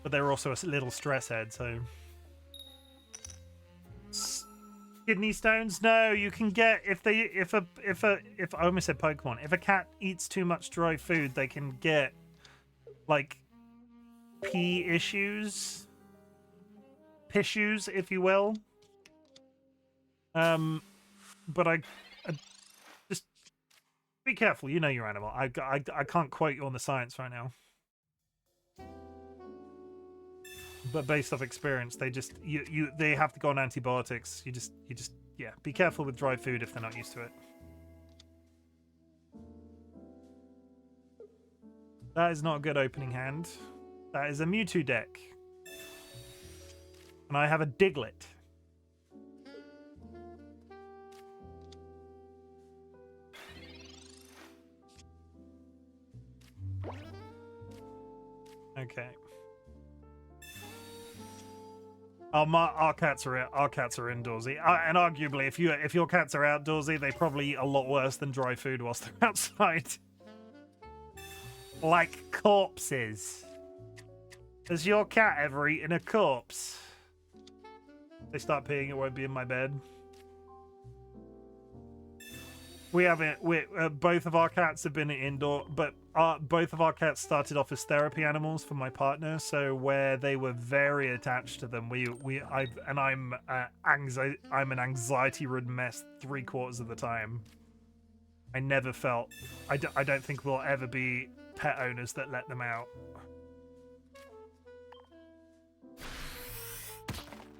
But they were also a little stress head, so... Kidney stones? No, you can get if I almost said Pokemon. If a cat eats too much dry food, they can get like pee issues, pissues, if you will. But I just be careful. You know your animal. I can't quote you on the science right now. But based off experience, they just they have to go on antibiotics. You just yeah, be careful with dry food if they're not used to it. That is not a good opening hand. That is a Mewtwo deck. And I have a Diglett. Okay. Our cats are indoorsy, and arguably, if your cats are outdoorsy, they probably eat a lot worse than dry food whilst they're outside. Like corpses. Has your cat ever eaten a corpse? They start peeing, it won't be in my bed. We haven't. Both of our cats have been indoor, but both of our cats started off as therapy animals for my partner. So where they were very attached to them, I'm an anxiety-ridden mess 3/4 of the time. I never felt. I don't think we'll ever be pet owners that let them out.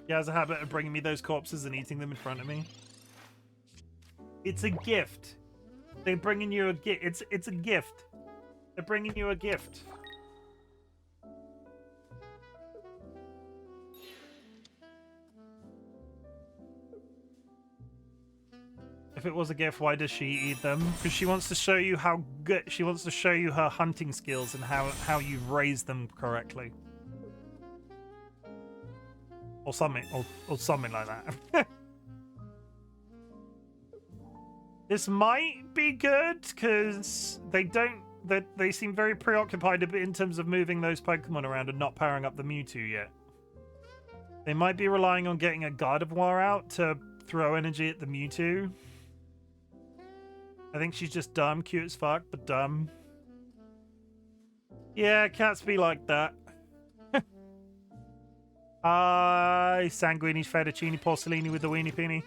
He has a habit of bringing me those corpses and eating them in front of me. It's a gift. They're bringing you a gift. It's a gift. They're bringing you a gift. If it was a gift, why does she eat them? Because she wants to show you how good. She wants to show you her hunting skills and how you've raised them correctly, or something, or something like that. This might be good because they seem very preoccupied in terms of moving those Pokemon around and not powering up the Mewtwo yet. They might be relying on getting a Gardevoir out to throw energy at the Mewtwo. I think she's just dumb, cute as fuck, but dumb. Yeah, cats be like that. Sanguini, Fettuccine, Porcellini with the Weenie Peenie.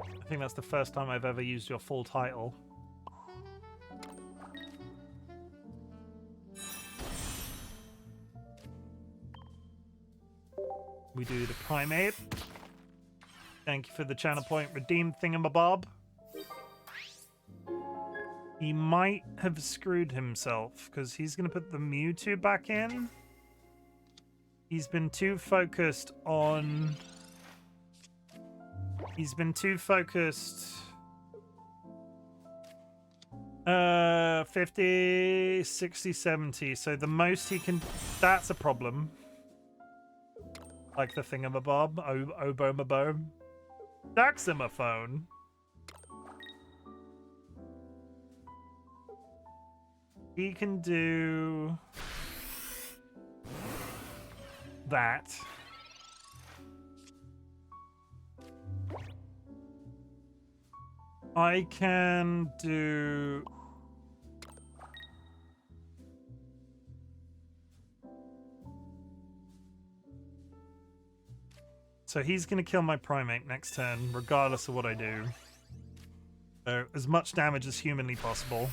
I think that's the first time I've ever used your full title. We do the Primeape. Thank you for the channel point redeemed thingamabob. He might have screwed himself because he's going to put the Mewtwo back in. He's been too focused on... He's been too focused... 50, 60, 70. So the most he can... That's a problem. Like the thingamabob. Obomabob. Daximophone. He can do... that. I can do... So he's going to kill my Primeape next turn, regardless of what I do. So as much damage as humanly possible.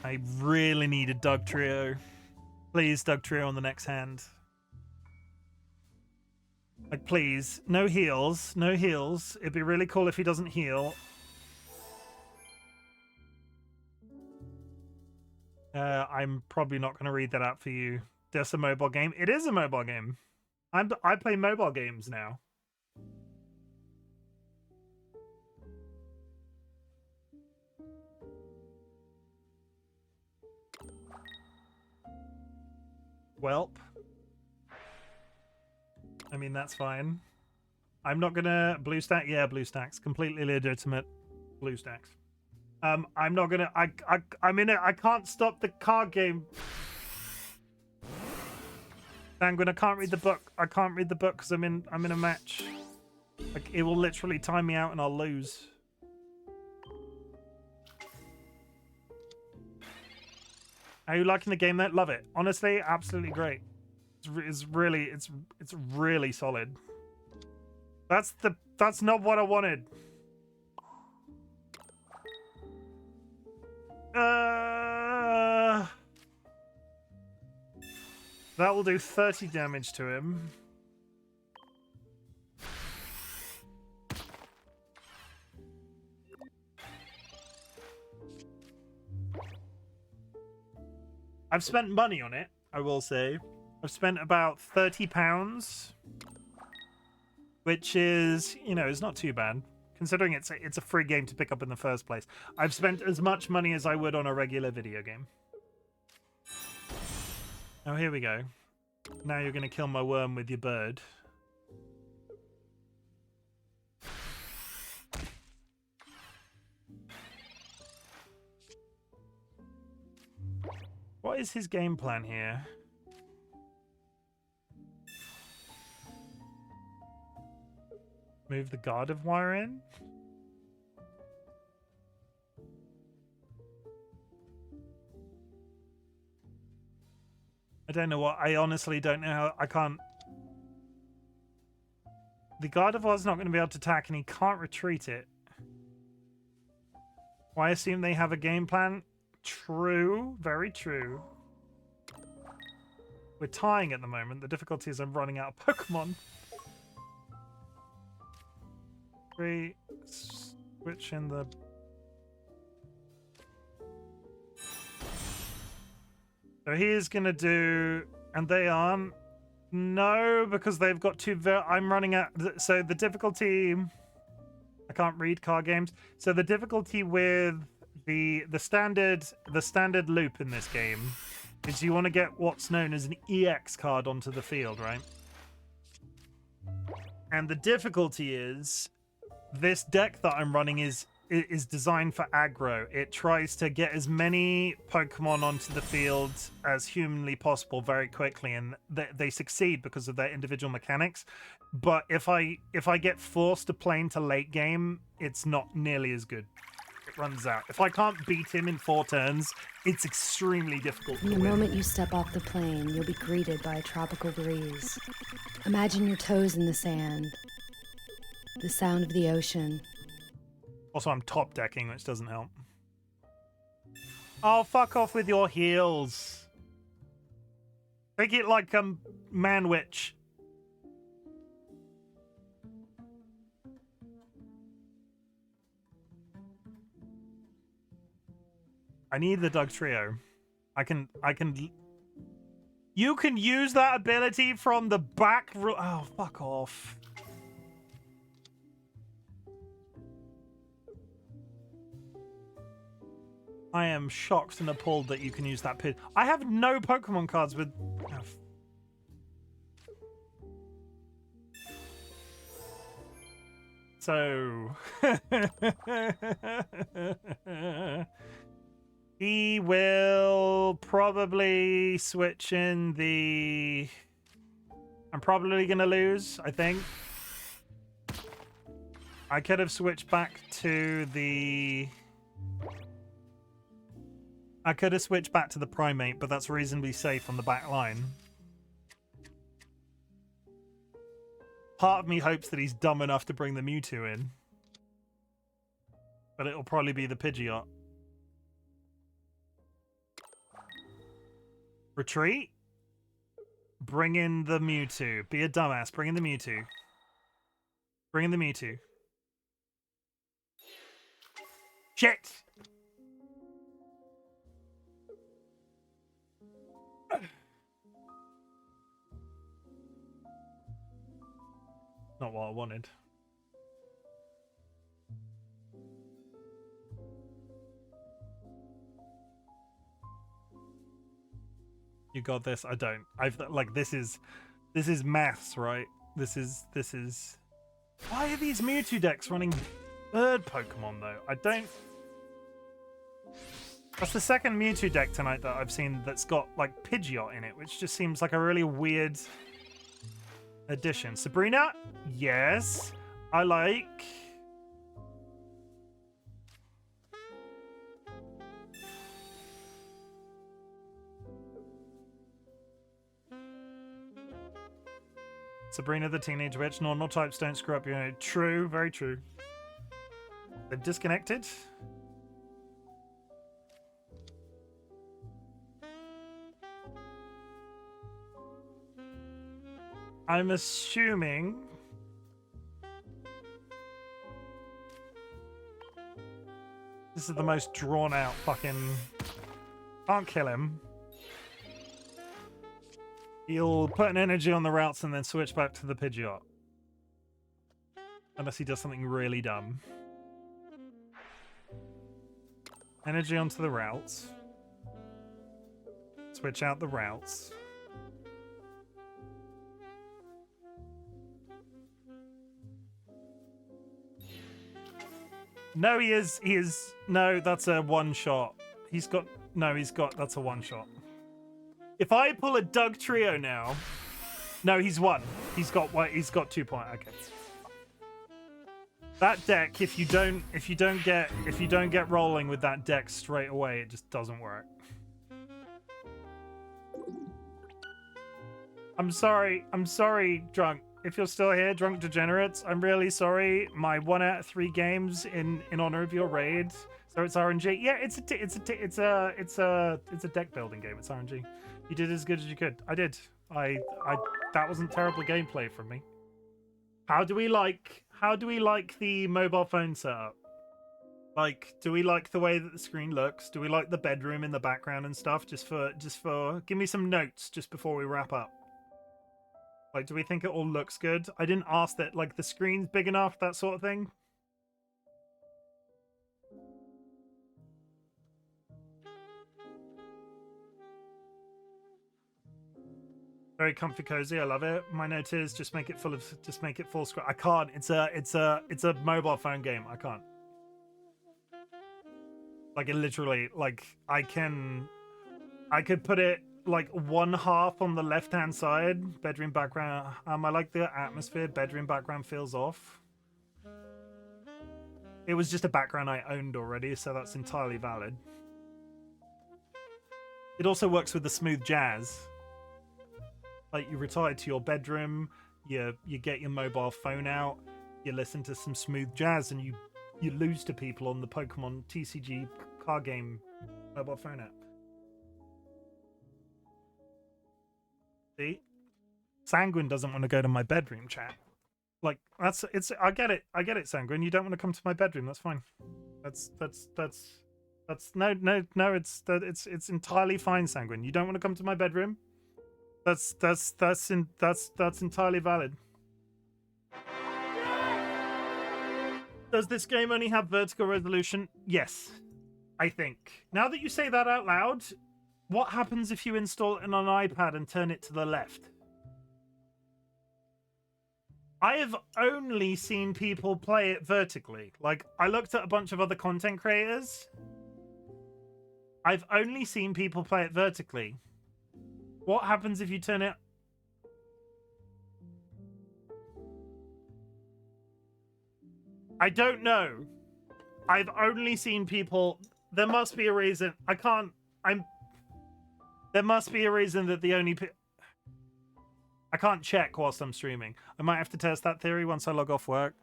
I really need a Doug Trio. Please, Doug Trio on the next hand. Like, please. No heals. No heals. It'd be really cool if he doesn't heal. I'm probably not going to read that out for you. That's a mobile game. It is a mobile game. I play mobile games now. Welp. I mean, that's fine. I'm not gonna... Blue stack? Yeah, blue stacks. Completely legitimate blue stacks. I'm not gonna... I'm in it. I can't stop the card game. Sanguine, I can't read the book. I can't read the book because I'm in a match. Like, it will literally time me out and I'll lose. Are you liking the game though? Love it. Honestly, absolutely great. It's really solid. That's not what I wanted. That will do 30 damage to him. I've spent money on it, I will say. I've spent about £30, which is, you know, is not too bad. Considering it's a free game to pick up in the first place. I've spent as much money as I would on a regular video game. Oh, here we go. Now you're going to kill my worm with your bird. What is his game plan here? Move the Gardevoir in? I don't know what. I honestly don't know how. I can't. The Gardevoir's not going to be able to attack and he can't retreat it. Well, I assume they have a game plan. True. Very true. We're tying at the moment. The difficulty is I'm running out of Pokemon. Switch in the... So he is going to do... And they aren't... No, because they've got two... I'm running out... So the difficulty... I can't read card games. So the difficulty with the standard loop in this game is you want to get what's known as an EX card onto the field, right? And the difficulty is... This deck that I'm running is designed for aggro. It tries to get as many Pokemon onto the field as humanly possible very quickly, and they succeed because of their individual mechanics. But if I get forced to play into late game, it's not nearly as good. runs out. If I can't beat him in 4 turns, it's extremely difficult to The win. moment you step off the plane, you'll be greeted by a tropical breeze. Imagine your toes in the sand. The sound of the ocean. Also, I'm top decking, which doesn't help. Oh, fuck off with your heels. Make it like Manwich. I need the Doug Trio. I can. You can use that ability from the back. Oh, fuck off. I am shocked and appalled that you can use that pin. I have no Pokemon cards with. Oh. So. He will probably switch in the... I'm probably going to lose, I think. I could have switched back to the... I could have switched back to the Primeape, but that's reasonably safe on the back line. Part of me hopes that he's dumb enough to bring the Mewtwo in. But it'll probably be the Pidgeot. Retreat. Bring in the Mewtwo. Be a dumbass. Bring in the Mewtwo. Bring in the Mewtwo. Shit! Not what I wanted. You got this. I don't. I've like this is maths, right? This is. Why are these Mewtwo decks running bird Pokemon though? I don't. That's the second Mewtwo deck tonight that I've seen that's got like Pidgeot in it, which just seems like a really weird addition. Sabrina, yes, I like. Sabrina the Teenage Witch. Normal types don't screw up your... True, very true. They've disconnected. I'm assuming... This is the most drawn out fucking... Can't kill him. He'll put an energy on the routes and then switch back to the Pidgeot. Unless he does something really dumb. Energy onto the routes. Switch out the routes. No, he is. No, that's a one shot. That's a one shot. If I pull a Doug Trio now, no, he's won. He's got 2 points. Okay. That deck, if you don't get rolling with that deck straight away, it just doesn't work. I'm sorry, Drunk. If you're still here, Drunk Degenerates, I'm really sorry. My 1 out of 3 games in honor of your raid. So it's RNG. Yeah, it's a deck building game. It's RNG. You did as good as you could. I did. That wasn't terrible gameplay from me. How do we like the mobile phone setup? Like, do we like the way that the screen looks? Do we like the bedroom in the background and stuff? Just for give me some notes just before we wrap up. Like, do we think it all looks good? I didn't ask that. Like, the screen's big enough, that sort of thing. Very comfy, cozy. I love it. My note is just make it full screen. I can't. It's a mobile phone game. I can't. Like, it literally, like, I could put it like 1/2 on the left hand side. Bedroom background. I like the atmosphere. Bedroom background feels off. It was just a background I owned already, so that's entirely valid. It also works with the smooth jazz. Like, you retire to your bedroom, you get your mobile phone out, you listen to some smooth jazz, and you lose to people on the Pokemon TCG card game mobile phone app. See? Sanguine doesn't want to go to my bedroom, chat. Like, I get it, Sanguine. You don't want to come to my bedroom, that's fine. That's it's entirely fine, Sanguine. You don't want to come to my bedroom? That's entirely valid. Does this game only have vertical resolution? Yes, I think. Now that you say that out loud, what happens if you install it on an iPad and turn it to the left? I have only seen people play it vertically. Like, I looked at a bunch of other content creators. I've only seen people play it vertically. What happens if you turn it... I don't know. I've only seen people... There must be a reason. There must be a reason that the only... I can't check whilst I'm streaming. I might have to test that theory once I log off work.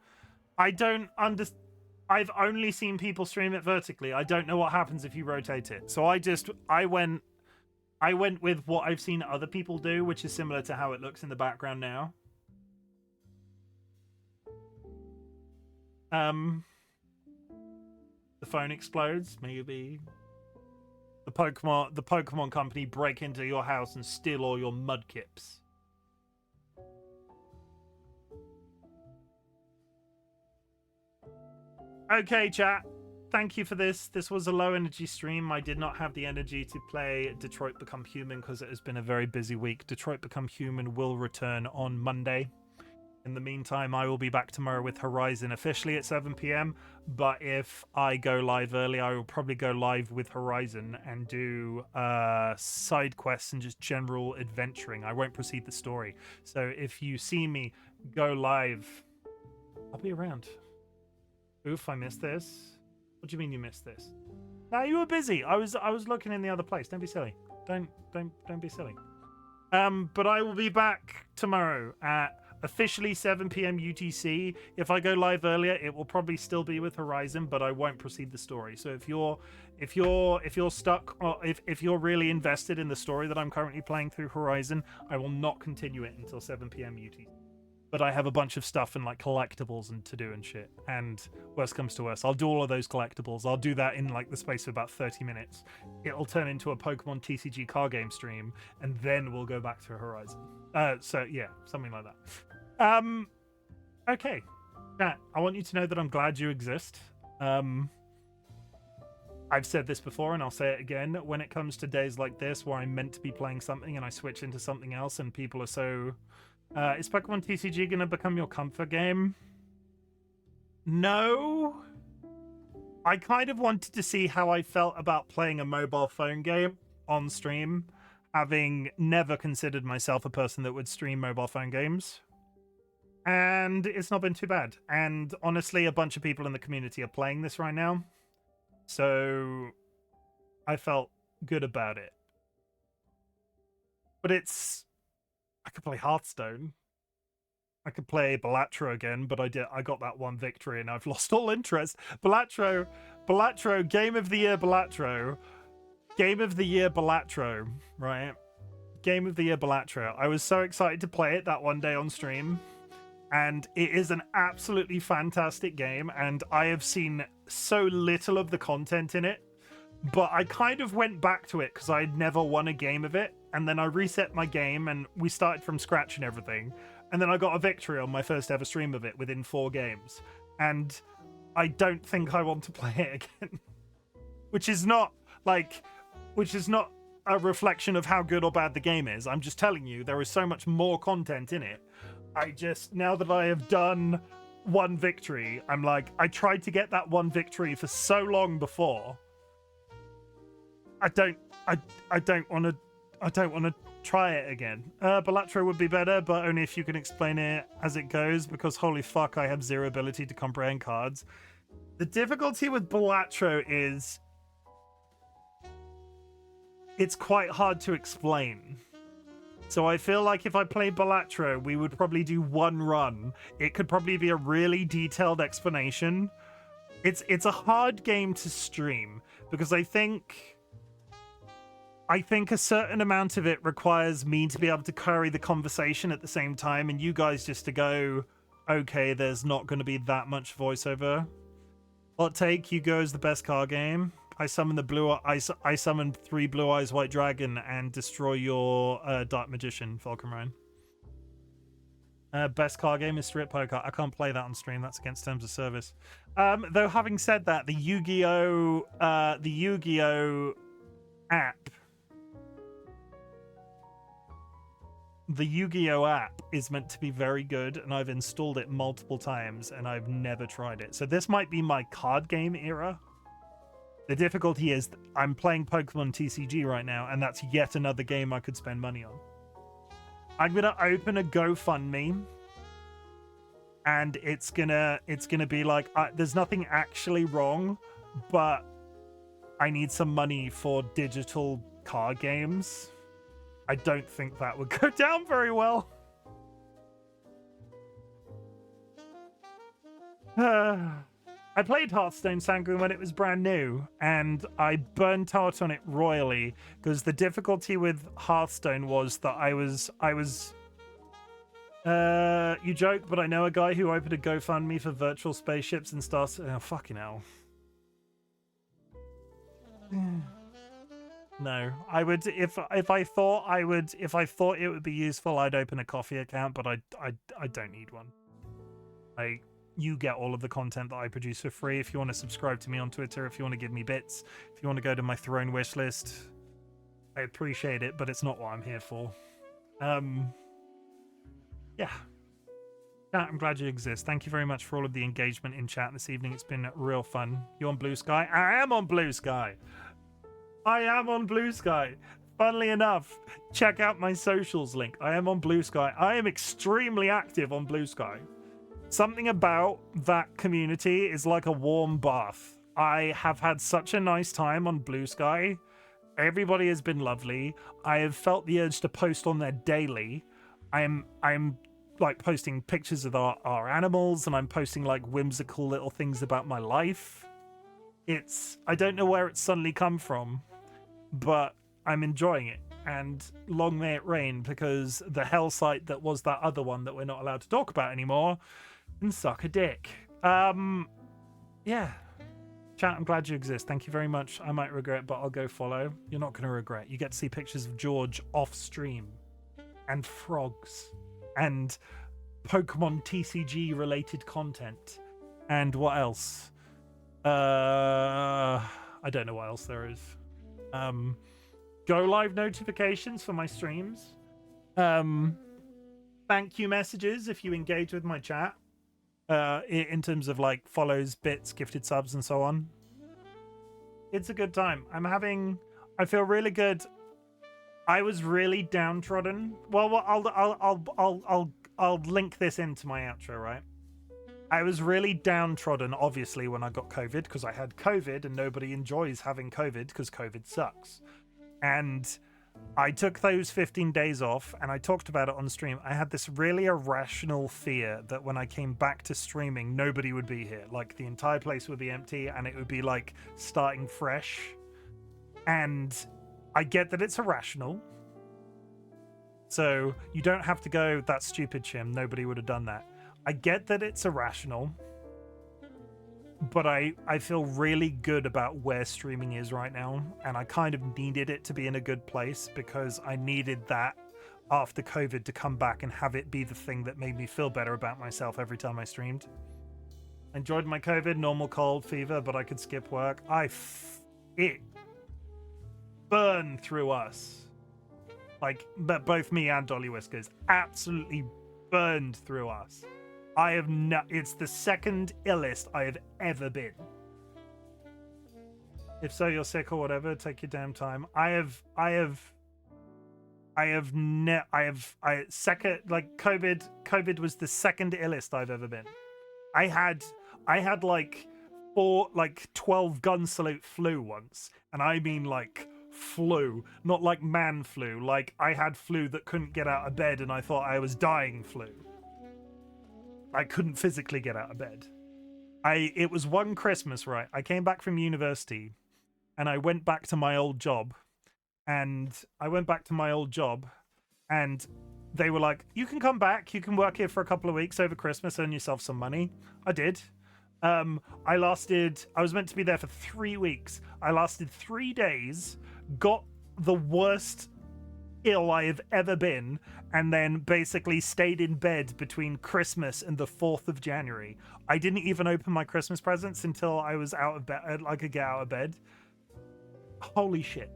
I don't understand. I've only seen people stream it vertically. I don't know what happens if you rotate it. So I went with what I've seen other people do, which is similar to how it looks in the background now. The phone explodes, maybe. The Pokemon company break into your house and steal all your mudkips. Okay, chat. Thank you for this. This was a low energy stream. I did not have the energy to play Detroit Become Human because it has been a very busy week. Detroit Become Human will return on Monday. In the meantime, I will be back tomorrow with Horizon officially at 7 p.m. But if I go live early, I will probably go live with Horizon and do side quests and just general adventuring. I won't proceed the story. So if you see me go live, I'll be around. Oof, I missed this. What do you mean you missed this? No, you were busy. I was looking in the other place. Don't be silly. Don't be silly. But I will be back tomorrow at officially 7 p.m. UTC. If I go live earlier, it will probably still be with Horizon, but I won't proceed the story. So if you're stuck, or if you're really invested in the story that I'm currently playing through Horizon, I will not continue it until 7 p.m. UTC. But I have a bunch of stuff and like collectibles and to do and shit. And worst comes to worst, I'll do all of those collectibles. I'll do that in like the space of about 30 minutes. It'll turn into a Pokemon TCG card game stream, and then we'll go back to Horizon. So yeah, something like that. Okay, chat. I want you to know that I'm glad you exist. I've said this before and I'll say it again. When it comes to days like this where I'm meant to be playing something and I switch into something else and people are so... is Pokemon TCG going to become your comfort game? No. I kind of wanted to see how I felt about playing a mobile phone game on stream, having never considered myself a person that would stream mobile phone games. And it's not been too bad. And honestly, a bunch of people in the community are playing this right now. So I felt good about it. But it's... I could play Hearthstone. I could play Balatro again, but I got that one victory and I've lost all interest. Balatro, Game of the Year Balatro. Game of the Year Balatro, right? Game of the Year Balatro. I was so excited to play it that one day on stream. And it is an absolutely fantastic game, and I have seen so little of the content in it. But I kind of went back to it because I'd never won a game of it. And then I reset my game and we started from scratch and everything. And then I got a victory on my first ever stream of it within 4 games. And I don't think I want to play it again. Which is not a reflection of how good or bad the game is. I'm just telling you, there is so much more content in it. Now that I have done one victory, I'm like, I tried to get that one victory for so long before. I don't want to try it again. Balatro would be better, but only if you can explain it as it goes, because holy fuck, I have zero ability to comprehend cards. The difficulty with Balatro is it's quite hard to explain. So I feel like if I played Balatro, we would probably do one run. It could probably be a really detailed explanation. It's a hard game to stream because I think a certain amount of it requires me to be able to carry the conversation at the same time, and you guys just to go, okay, there's not going to be that much voiceover. Hot take, Yu-Gi-Oh! Is the best card game. I summon I summoned 3 Blue Eyes White Dragon and destroy your Dark Magician, Falcon Ryan. Best card game is Strip Poker. I can't play that on stream. That's against terms of service. Though having said that, the Yu-Gi-Oh app, the Yu-Gi-Oh app is meant to be very good, and I've installed it multiple times, and I've never tried it. So this might be my card game era. The difficulty is I'm playing Pokemon TCG right now, and that's yet another game I could spend money on. I'm gonna open a GoFundMe, and it's gonna be like, there's nothing actually wrong, but I need some money for digital card games. I don't think that would go down very well. I played Hearthstone Sanguine when it was brand new, and I burnt out on it royally because the difficulty with Hearthstone was that I was you joke, but I know a guy who opened a GoFundMe for virtual spaceships and stars. Oh, fucking hell. No, I would if I thought it would be useful, I'd open a coffee account, but I don't need one. You get all of the content that I produce for free. If you want to subscribe to me on Twitter, if you want to give me bits, if you want to go to my throne wish list, I appreciate it, but it's not what I'm here for. Yeah. Chat, I'm glad you exist. Thank you very much for all of the engagement in chat this evening. It's been real fun. You on Blue Sky? I am on Blue Sky. I am on Blue Sky. Funnily enough, check out my socials link. I am on Blue Sky. I am extremely active on Blue Sky. Something about that community is like a warm bath. I have had such a nice time on Blue Sky. Everybody has been lovely. I have felt the urge to post on there daily. I'm like posting pictures of our animals, and I'm posting like whimsical little things about my life. I don't know where it's suddenly come from, but I'm enjoying it. And long may it rain, because the hell site that was that other one that we're not allowed to talk about anymore can suck a dick. Yeah. Chat, I'm glad you exist. Thank you very much. I might regret, but I'll go follow. You're not going to regret. You get to see pictures of George off stream, and frogs, and Pokemon TCG related content, and what else? I don't know what else there is. Go live notifications for my streams. Thank you messages if you engage with my chat. In terms of like follows, bits, gifted subs, and so on. It's a good time. I feel really good. I was really downtrodden. Well, I'll link this into my outro, right? I was really downtrodden, obviously, when I got COVID, because I had COVID, and nobody enjoys having COVID because COVID sucks. And I took those 15 days off, and I talked about it on stream. I had this really irrational fear that when I came back to streaming, nobody would be here. Like, the entire place would be empty, and it would be like starting fresh. And I get that it's irrational. So you don't have to go, that's stupid, Chim. Nobody would have done that. I get that it's irrational. But I feel really good about where streaming is right now. And I kind of needed it to be in a good place, because I needed that after COVID to come back and have it be the thing that made me feel better about myself every time I streamed. I enjoyed my COVID, normal cold, fever, but I could skip work. It burned through us. Like, but both me and DollyWhiskers absolutely burned through us. It's the second illest I have ever been. If so, you're sick or whatever, take your damn time. COVID was the second illest I've ever been. I had like for like 12 gun salute flu once, and I mean like flu, not like man flu. Like I had flu that couldn't get out of bed, and I thought I was dying flu. I couldn't physically get out of bed. It was one Christmas, right? I came back from university, and I went back to my old job, and they were like, "You can come back. You can work here for a couple of weeks over Christmas, earn yourself some money." I did. I was meant to be there for 3 weeks. I lasted 3 days, got the worst ill I have ever been, and then basically stayed in bed between Christmas and the 4th of January. I didn't even open my Christmas presents until I was out of bed, I could get out of bed. Holy shit.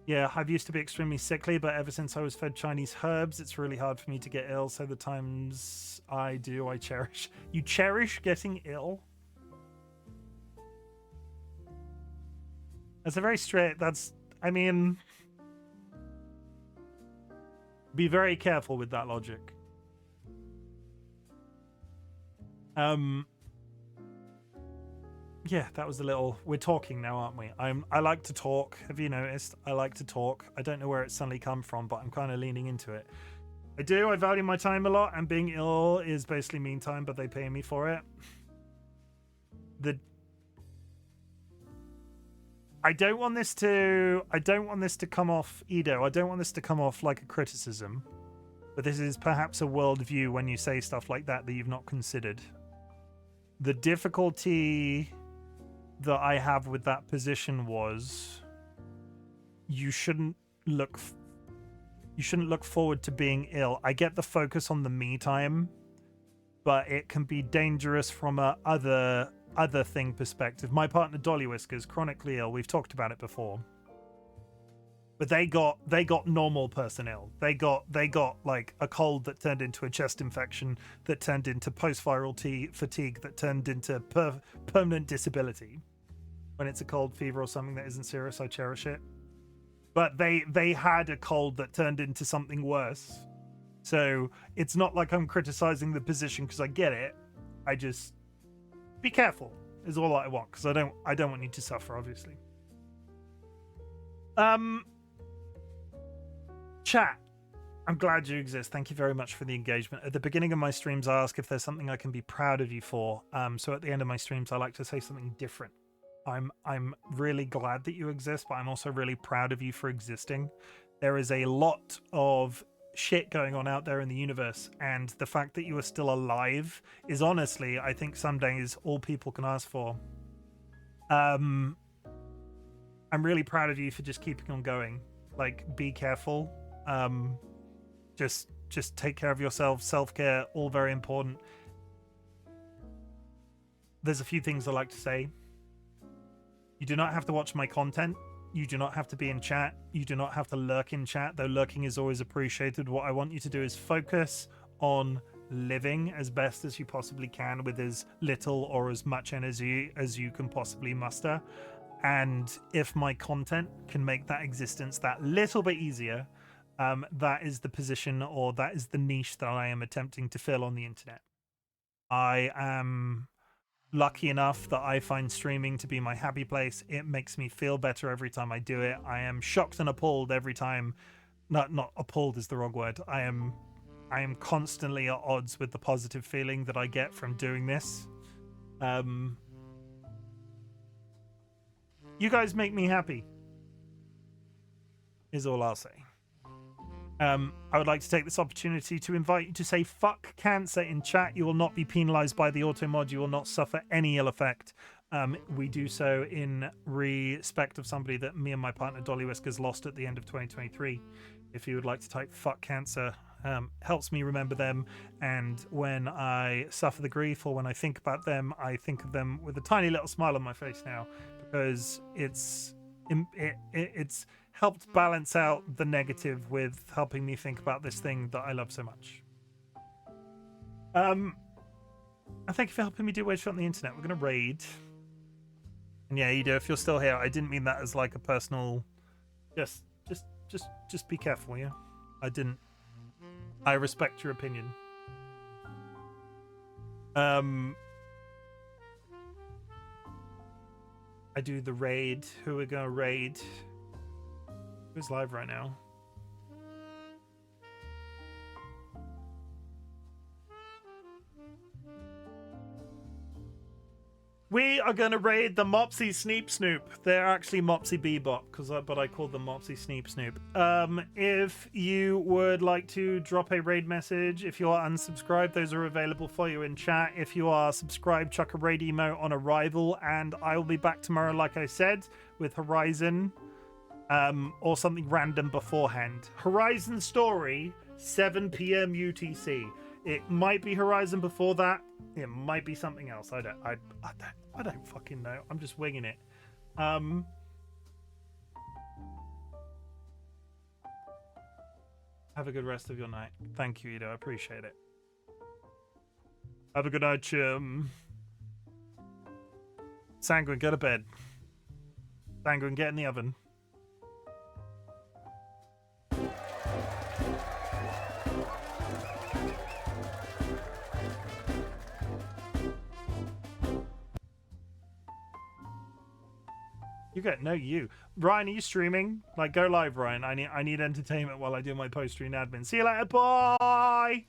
Yeah, I've used to be extremely sickly, but ever since I was fed Chinese herbs, it's really hard for me to get ill, so the times I do, I cherish. You cherish getting ill? That's a very straight, I mean, be very careful with that logic. Yeah, that was a little... We're talking now, aren't we? I like to talk. Have you noticed? I like to talk. I don't know where it suddenly come from, but I'm kind of leaning into it. I do. I value my time a lot, and being ill is basically mean time, but they pay me for it. I don't want this to come off, Edo. I don't want this to come off like a criticism, but this is perhaps a worldview when you say stuff like that you've not considered. The difficulty that I have with that position was you shouldn't look forward to being ill. I get the focus on the me time, but it can be dangerous from a other thing perspective. My partner DollyWhiskers, chronically ill. We've talked about it before. But they got normal person ill. They got like a cold that turned into a chest infection, that turned into post-viral fatigue, that turned into permanent disability. When it's a cold, fever, or something that isn't serious, I cherish it. But they had a cold that turned into something worse. So it's not like I'm criticizing the position because I get it. I just be careful is all I want, because I don't want you to suffer, obviously. Chat, I'm glad you exist. Thank you very much for the engagement. At the beginning of my streams, I ask if there's something I can be proud of you for. So at the end of my streams, I like to say something different. I'm really glad that you exist, but I'm also really proud of you for existing. There is a lot of shit going on out there in the universe, and the fact that you are still alive is honestly, I think, some days all people can ask for. I'm really proud of you for just keeping on going. Like, be careful. Just take care of yourself. Self-care, all very important. There's a few things I like to say. You do not have to watch my content. You do not have to be in chat. You do not have to lurk in chat, though lurking is always appreciated. What I want you to do is focus on living as best as you possibly can with as little or as much energy as you can possibly muster. And if my content can make that existence that little bit easier, that is the position, or that is the niche that I am attempting to fill on the internet. I am lucky enough that I find streaming to be my happy place. It makes me feel better every time I do it. I am shocked and appalled every time. Not appalled is the wrong word. I am constantly at odds with the positive feeling that I get from doing this. You guys make me happy, is all I'll say. I would like to take this opportunity to invite you to say "fuck cancer" in chat. You will not be penalized by the auto mod. You will not suffer any ill effect. We do so in respect of somebody that me and my partner DollyWhiskers lost at the end of 2023. If you would like to type "fuck cancer," helps me remember them, and when I suffer the grief or when I think about them, I think of them with a tiny little smile on my face now, because it's helped balance out the negative with helping me think about this thing that I love so much. And thank you for helping me do Wage Shot on the internet. We're gonna raid. And yeah, Edo, if you're still here, I didn't mean that as like a personal. Just be careful, yeah. I respect your opinion. I do the raid. Who are gonna raid? Who's live right now? We are going to raid the Mopsy Sneep Snoop. They're actually Mopsy Bebop, but I called them Mopsy Sneep Snoop. If you would like to drop a raid message, if you are unsubscribed, those are available for you in chat. If you are subscribed, chuck a raid emote on arrival, and I will be back tomorrow, like I said, with Horizon, or something random beforehand. Horizon Story, 7 p.m. UTC. It might be Horizon before that. It might be something else. I don't fucking know. I'm just winging it. Have a good rest of your night. Thank you, Ido. I appreciate it. Have a good night, Chim. Sanguine, go to bed. Sanguine, get in the oven. You get you. Ryan, are you streaming? Like, go live, Ryan. I need entertainment while I do my post-stream admin. See you later. Bye.